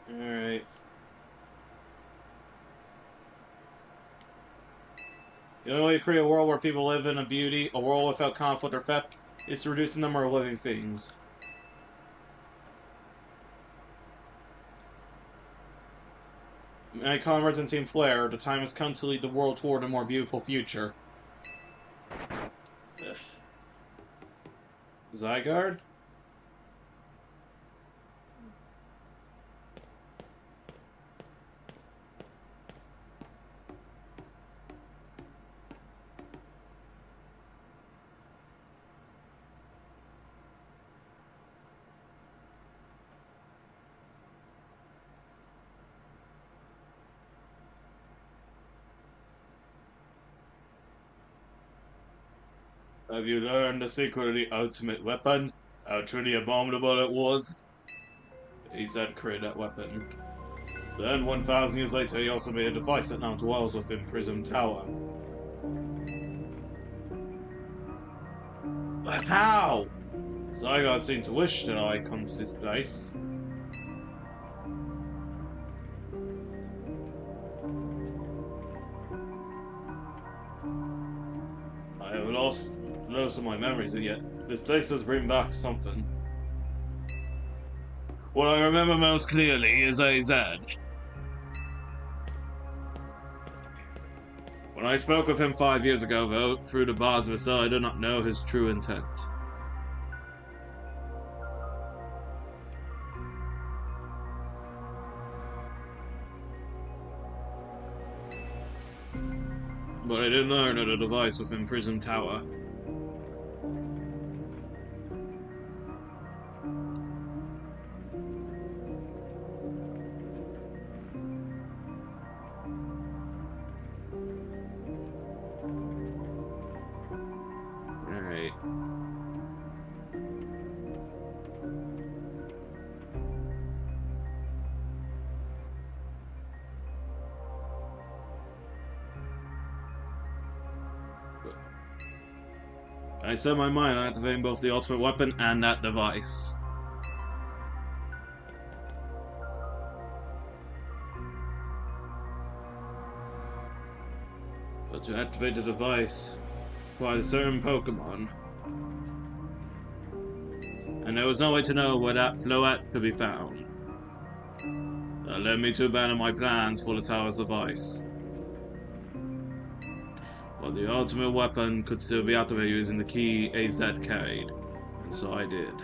Alright. The only way to create a world where people live in a world without conflict or theft, is to reduce the number of living things. My comrades and Team Flare, the time has come to lead the world toward a more beautiful future. Zygarde? Have you learned the secret of the ultimate weapon? How truly abominable it was? He said create that weapon. Then 1,000 years later, he also made a device that now dwells within Prism Tower. But how? Zygarde seemed to wish that I come to this place. I have lost most of my memories, and yet this place does bring back something. What I remember most clearly is AZ. When I spoke with him 5 years ago, though, through the bars of his cell, I did not know his true intent. But I did learn of the device within Prism Tower. Alright. I set my mind on activating both the ultimate weapon and that device. But to activate the device, required a certain Pokemon. And there was no way to know where that Floette could be found. That led me to abandon my plans for the tower's device. But the ultimate weapon could still be activated using the key AZ carried, and so I did.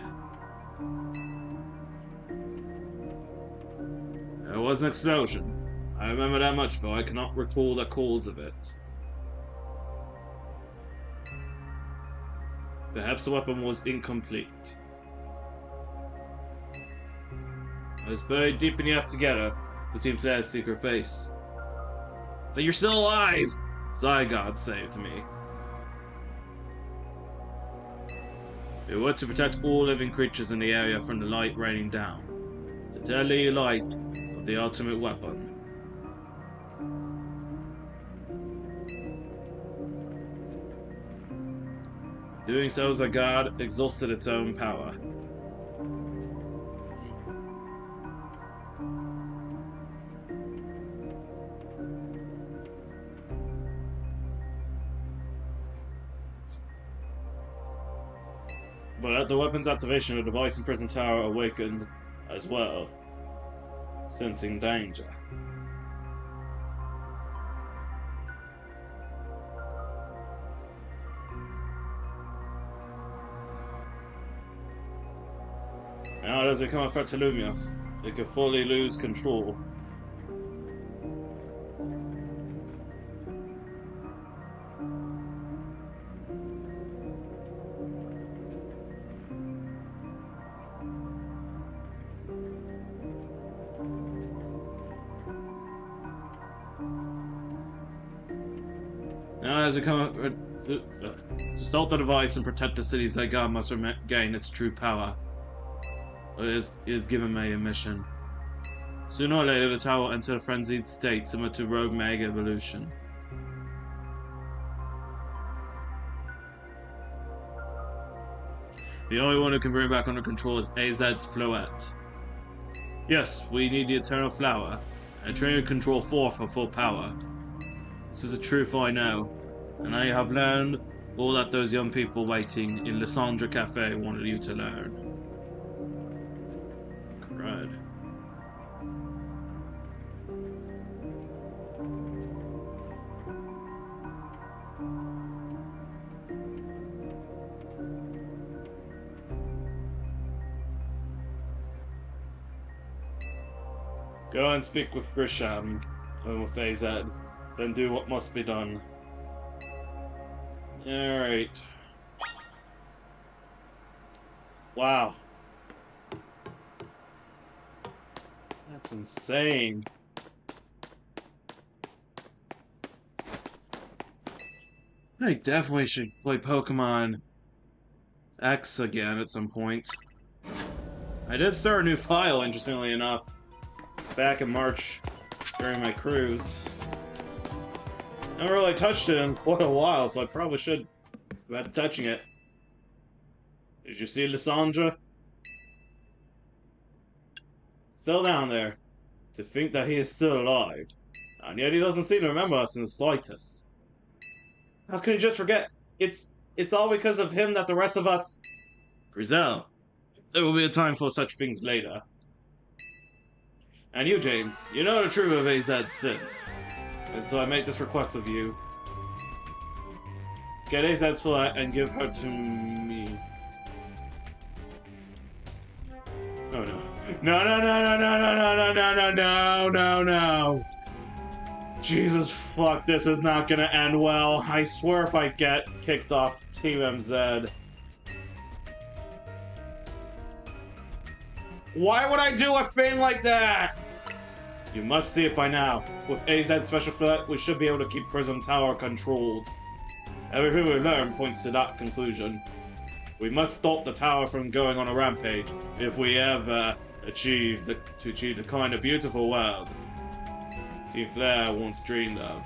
There was an explosion. I remember that much, though I cannot recall the cause of it. Perhaps the weapon was incomplete. I was buried deep in the earth together with Team Flare's secret base. But you're still alive! Zygarde saved me. We were to protect all living creatures in the area from the light raining down. The deadly light of the ultimate weapon. Doing so, Zygarde exhausted its own power. But at the weapon's activation, the device in Prism Tower awakened as well, sensing danger. Now it has become a threat to Lumiose. It could fully lose control. as to stop the device and protect the city, Zygar must regain its true power. It is given me a mission. Sooner or later, the tower will enter a frenzied state similar to Rogue Mega Evolution. The only one who can bring it back under control is AZ's Floette. Yes, we need the Eternal Flower, and Trinity Control 4 for full power. This is the truth I know, and I have learned all that those young people waiting in Lysandra Cafe wanted you to learn. Crud. Go and speak with Grisham and with AZ, then do what must be done. Alright. Wow. That's insane. I definitely should play Pokemon X again at some point. I did start a new file, interestingly enough, back in March during my cruise. I haven't really touched it in quite a while, so I probably should about touching it. Did you see Lysandra? Still down there. To think that he is still alive. And yet he doesn't seem to remember us in the slightest. How could he just forget? It's all because of him that the rest of us... Grizel, there will be a time for such things later. And you, James, you know the truth of AZ's sins. And so I make this request of you. Get AZ's flat and give her to me. Oh no. No, no, no, no, no, no, no, no, no, no, no, no. Jesus fuck, this is not gonna end well. I swear if I get kicked off Team MZ. Why would I do a thing like that? You must see it by now. With AZ's special threat, we should be able to keep Prism Tower controlled. Everything we learn points to that conclusion. We must stop the tower from going on a rampage if we ever achieve the kind of beautiful world Team Flare once dreamed of.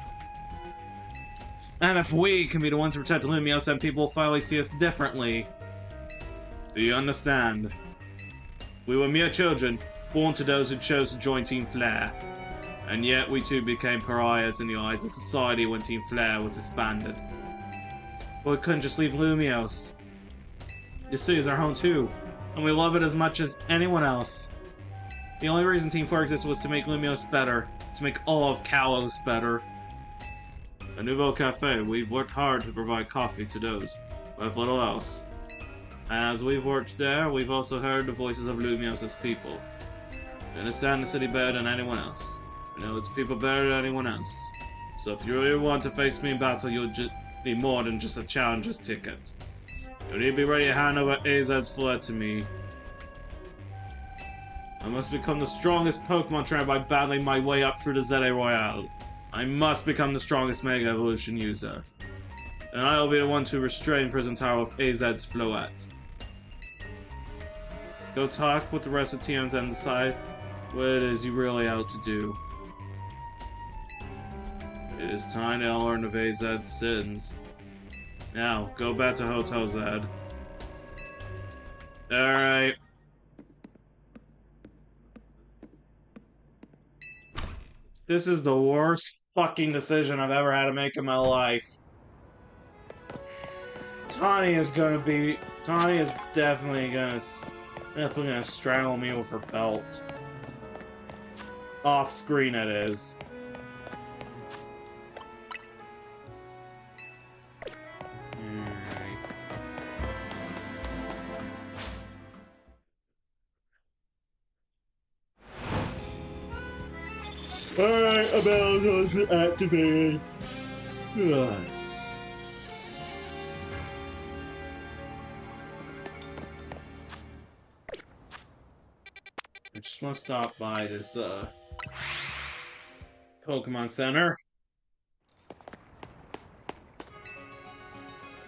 And if we can be the ones to protect Lumiose, and people will finally see us differently. Do you understand? We were mere children, born to those who chose to join Team Flare. And yet we too became pariahs in the eyes of society when Team Flare was disbanded. But we couldn't just leave Lumiose. The city is our home too, and we love it as much as anyone else. The only reason Team Flare existed was to make Lumiose better, to make all of Kalos better. At Nouveau Cafe, we've worked hard to provide coffee to those who have little else. As we've worked there, we've also heard the voices of Lumiose's people. They understand the city better than anyone else. We know its people better than anyone else. So if you really want to face me in battle, you'll need more than just a challenger's ticket. You need to be ready to hand over AZ's flair to me. I must become the strongest Pokemon trainer by battling my way up through the ZA Royale. I must become the strongest Mega Evolution user. And I will be the one to restrain Prison Tower with AZ's Floette. Go talk with the rest of TMs and decide what it is you really out to do. It is time to learn of AZ's sins. Now, go back to Hotel Z. Alright. This is the worst fucking decision I've ever had to make in my life. Tawny is definitely gonna strangle me with her belt. Off screen it is. Alright, abilities to activate. Ugh. I just want to stop by this Pokemon Center.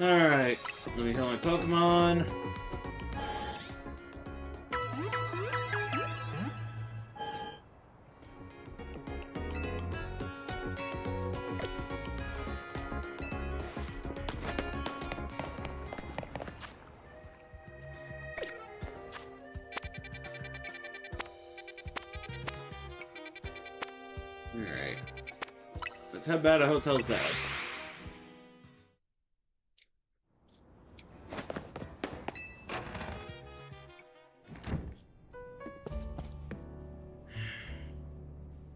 Alright, let me heal my Pokemon. Alright. Let's head back to Hotel Z.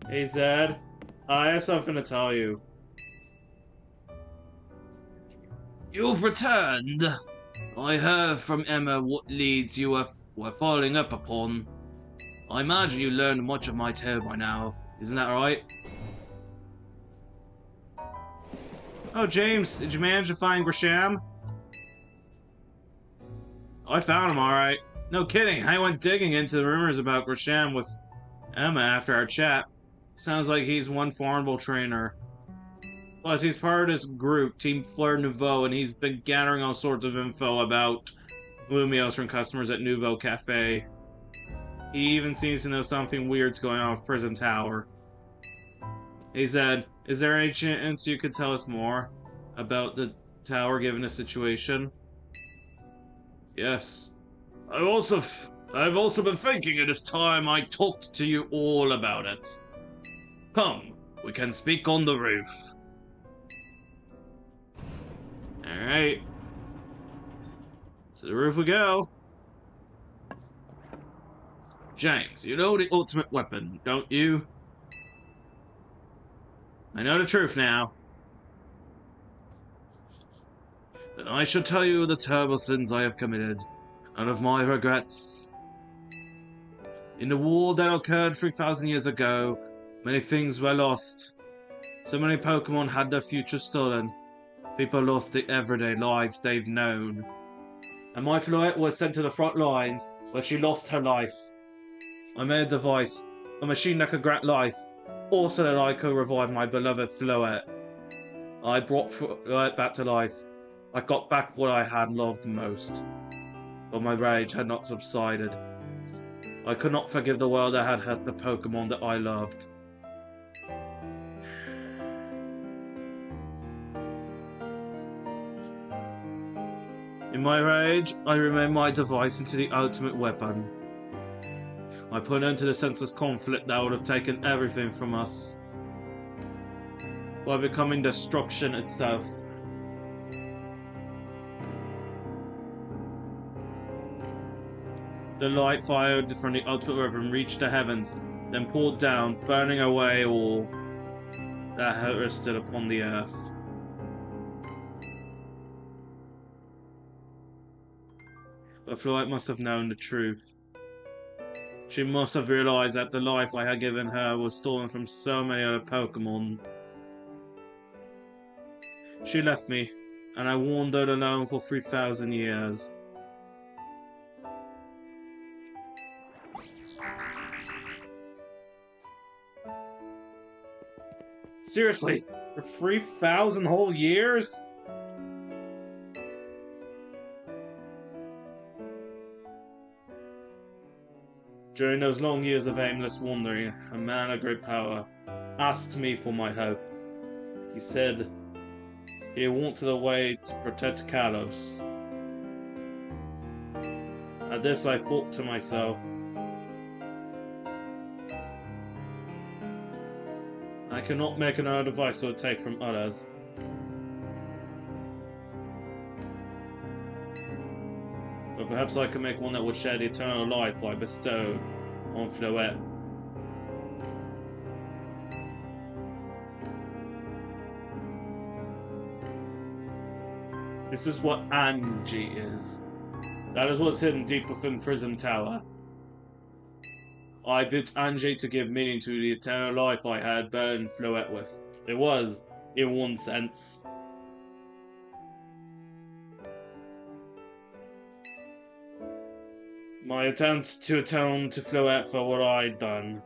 Hey Zed, I have something to tell you. You've returned. I heard from Emma what leads you were following up upon. I imagine you learned much of my tale by now. Isn't that right? Oh, James, did you manage to find Grisham? I found him, alright. No kidding, I went digging into the rumors about Grisham with Emma after our chat. Sounds like he's one formidable trainer. Plus, he's part of this group, Team Fleur Nouveau, and he's been gathering all sorts of info about Lumiose from customers at Nouveau Cafe. He even seems to know something weird's going on with Prison Tower. Hey Zed, is there any chance you could tell us more about the tower given the situation? Yes. I've also been thinking it is time I talked to you all about it. Come, we can speak on the roof. Alright. To the roof we go. James, you know the ultimate weapon, don't you? I know the truth now. Then I shall tell you the terrible sins I have committed, and of my regrets. In the war that occurred 3,000 years ago, many things were lost. So many Pokemon had their future stolen. People lost the everyday lives they've known. And my Floette was sent to the front lines, where she lost her life. I made a device, a machine that could grant life, also that I could revive my beloved Floette. I brought Floette back to life. I got back what I had loved most. But my rage had not subsided. I could not forgive the world that had hurt the Pokemon that I loved. In my rage, I remade my device into the ultimate weapon. I put an end to the senseless conflict that would have taken everything from us, by becoming destruction itself. The light fired from the ultimate weapon reached the heavens, then poured down, burning away all that had rested upon the earth. But Floette must have known the truth. She must have realized that the life I had given her was stolen from so many other Pokemon. She left me, and I wandered alone for 3,000 years. Seriously, for 3,000 whole years? During those long years of aimless wandering, a man of great power asked me for my hope. He said he wanted a way to protect Kalos. At this I thought to myself, I cannot make another device or take from others. But perhaps I can make one that would share the eternal life I bestowed on Floette. This is what Angie is. That is what's hidden deep within Prison Tower. I bid Angie to give meaning to the eternal life I had burdened Floette with. It was, in one sense. My attempt to atone to Floette for what I'd done.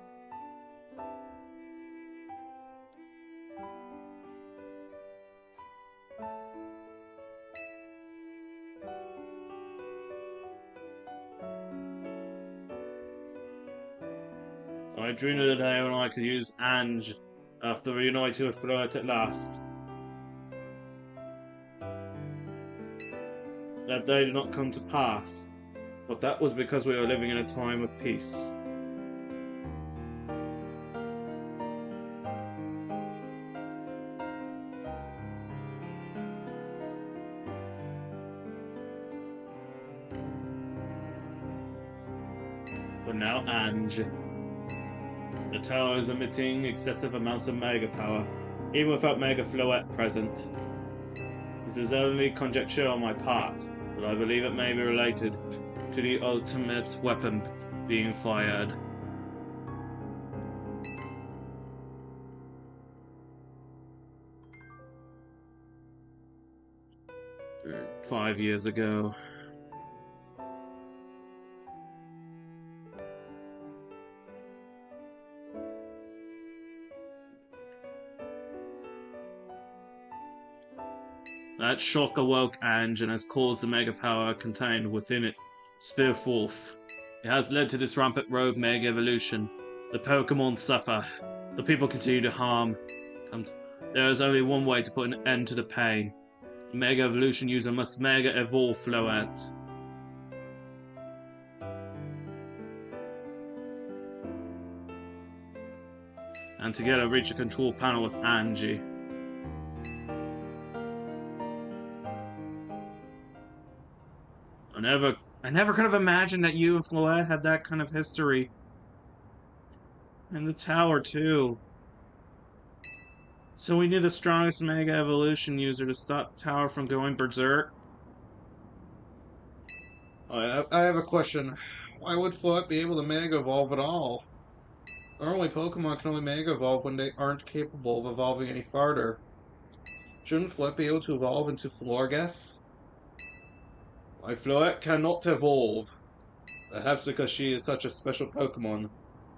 I dreamed of the day when I could use Ange after reuniting with Floette at last. That day did not come to pass, but that was because we were living in a time of peace. But now Ange. The tower is emitting excessive amounts of mega power, even without Mega Floette present. This is only conjecture on my part, but I believe it may be related to the ultimate weapon being fired. "5 years ago. That shock awoke Ange and has caused the mega power contained within it spill forth. It has led to this rampant rogue mega evolution. The Pokemon suffer. The people continue to harm. There is only one way to put an end to the pain. The mega evolution user must mega evolve Floette. And together reach a control panel with Angie. I never could have imagined that you and Floette had that kind of history. And the tower, too. So we need the strongest Mega Evolution user to stop the tower from going berserk? I have a question. Why would Floette be able to Mega Evolve at all? Normally, Pokemon can only Mega Evolve when they aren't capable of evolving any farther. Shouldn't Floette be able to evolve into Florges? My Floette cannot evolve. Perhaps because she is such a special Pokemon,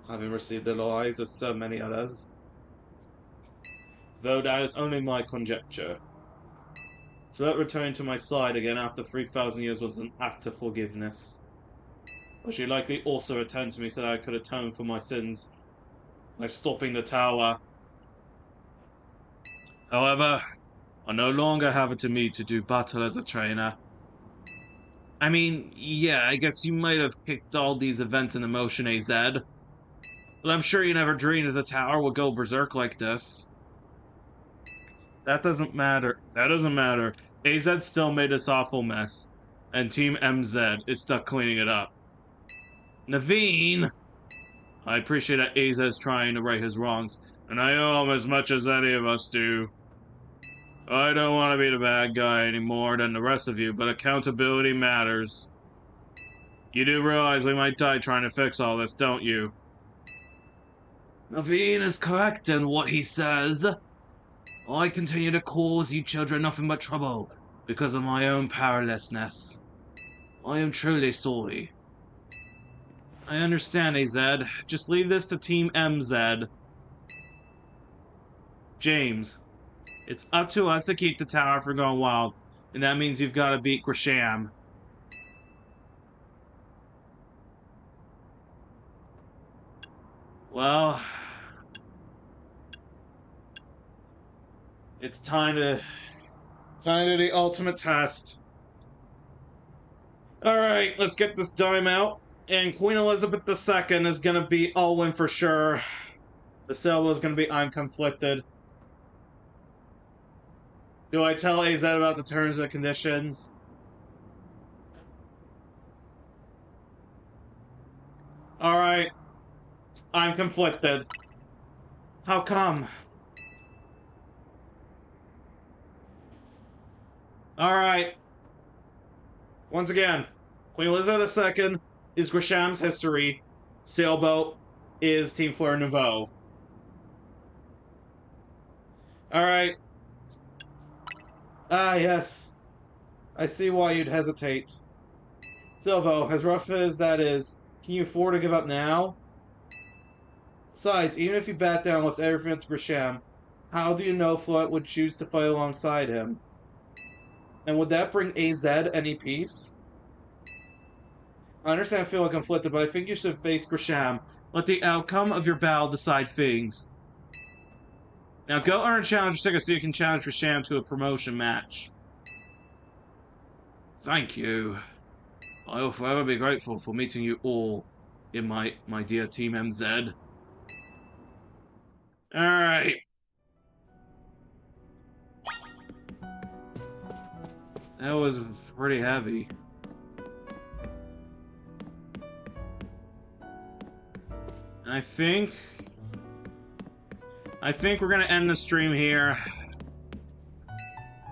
having received the lives of so many others. Though that is only my conjecture. Floette returning to my side again after 3,000 years was an act of forgiveness. But she likely also returned to me so that I could atone for my sins by stopping the tower. However, I no longer have it in me to do battle as a trainer. I mean, yeah, I guess you might have kicked all these events into motion, AZ. But I'm sure you never dreamed that the tower would go berserk like this. That doesn't matter. That doesn't matter. AZ still made this awful mess. And Team MZ is stuck cleaning it up. Naveen! I appreciate that AZ is trying to right his wrongs, and I owe him as much as any of us do. I don't want to be the bad guy any more than the rest of you, but accountability matters. You do realize we might die trying to fix all this, don't you? Naveen is correct in what he says. I continue to cause you children nothing but trouble because of my own powerlessness. I am truly sorry. I understand, AZ. Just leave this to Team MZ. James. It's up to us to keep the tower from going wild, and that means you've got to beat Grisham. Well, it's time to the ultimate test. Alright, let's get this dime out. And Queen Elizabeth II is gonna be all-in for sure. The Silva is gonna be I'm conflicted. Do I tell AZ about the terms and conditions? Alright. I'm conflicted. How come? Alright. Once again, Queen Elizabeth II is Grisham's history. Sailboat is Team Fleur Nouveau. Alright. Ah, yes. I see why you'd hesitate. Silvo, as rough as that is, can you afford to give up now? Besides, even if you bat down and left everything up to Grisham, how do you know Floette would choose to fight alongside him? And would that bring AZ any peace? I understand feeling conflicted, but I think you should face Grisham Let the outcome of your battle decide things. Now go earn challenger stickers so you can challenge your Sham to a promotion match. Thank you. I will forever be grateful for meeting you all in my dear Team MZ. Alright. That was pretty heavy. I think we're gonna end the stream here.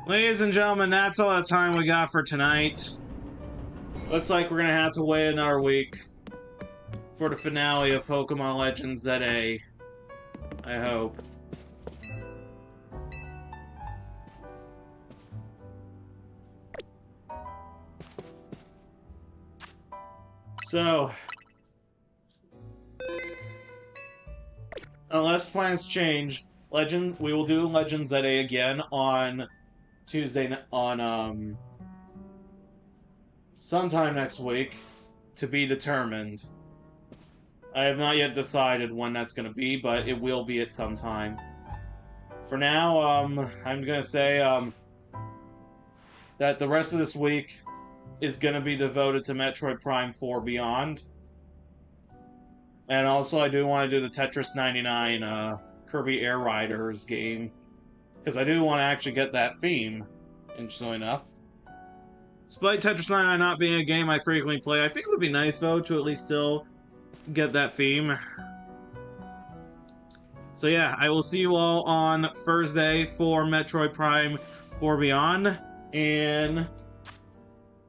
Ladies and gentlemen, that's all the time we got for tonight. Looks like we're gonna have to wait another week for the finale of Pokemon Legends ZA. I hope. So, unless plans change, we will do Legends ZA again on Tuesday, on, sometime next week, to be determined. I have not yet decided when that's going to be, but it will be at some time. For now, I'm going to say, that the rest of this week is going to be devoted to Metroid Prime 4 Beyond. And also, I do want to do the Tetris 99 Kirby Air Riders game. Because I do want to actually get that theme, interestingly enough. Despite Tetris 99 not being a game I frequently play, I think it would be nice, though, to at least still get that theme. So yeah, I will see you all on Thursday for Metroid Prime 4 Beyond. And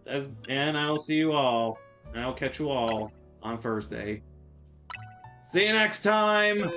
I will see you all, and I'll catch you all on Thursday. See you next time!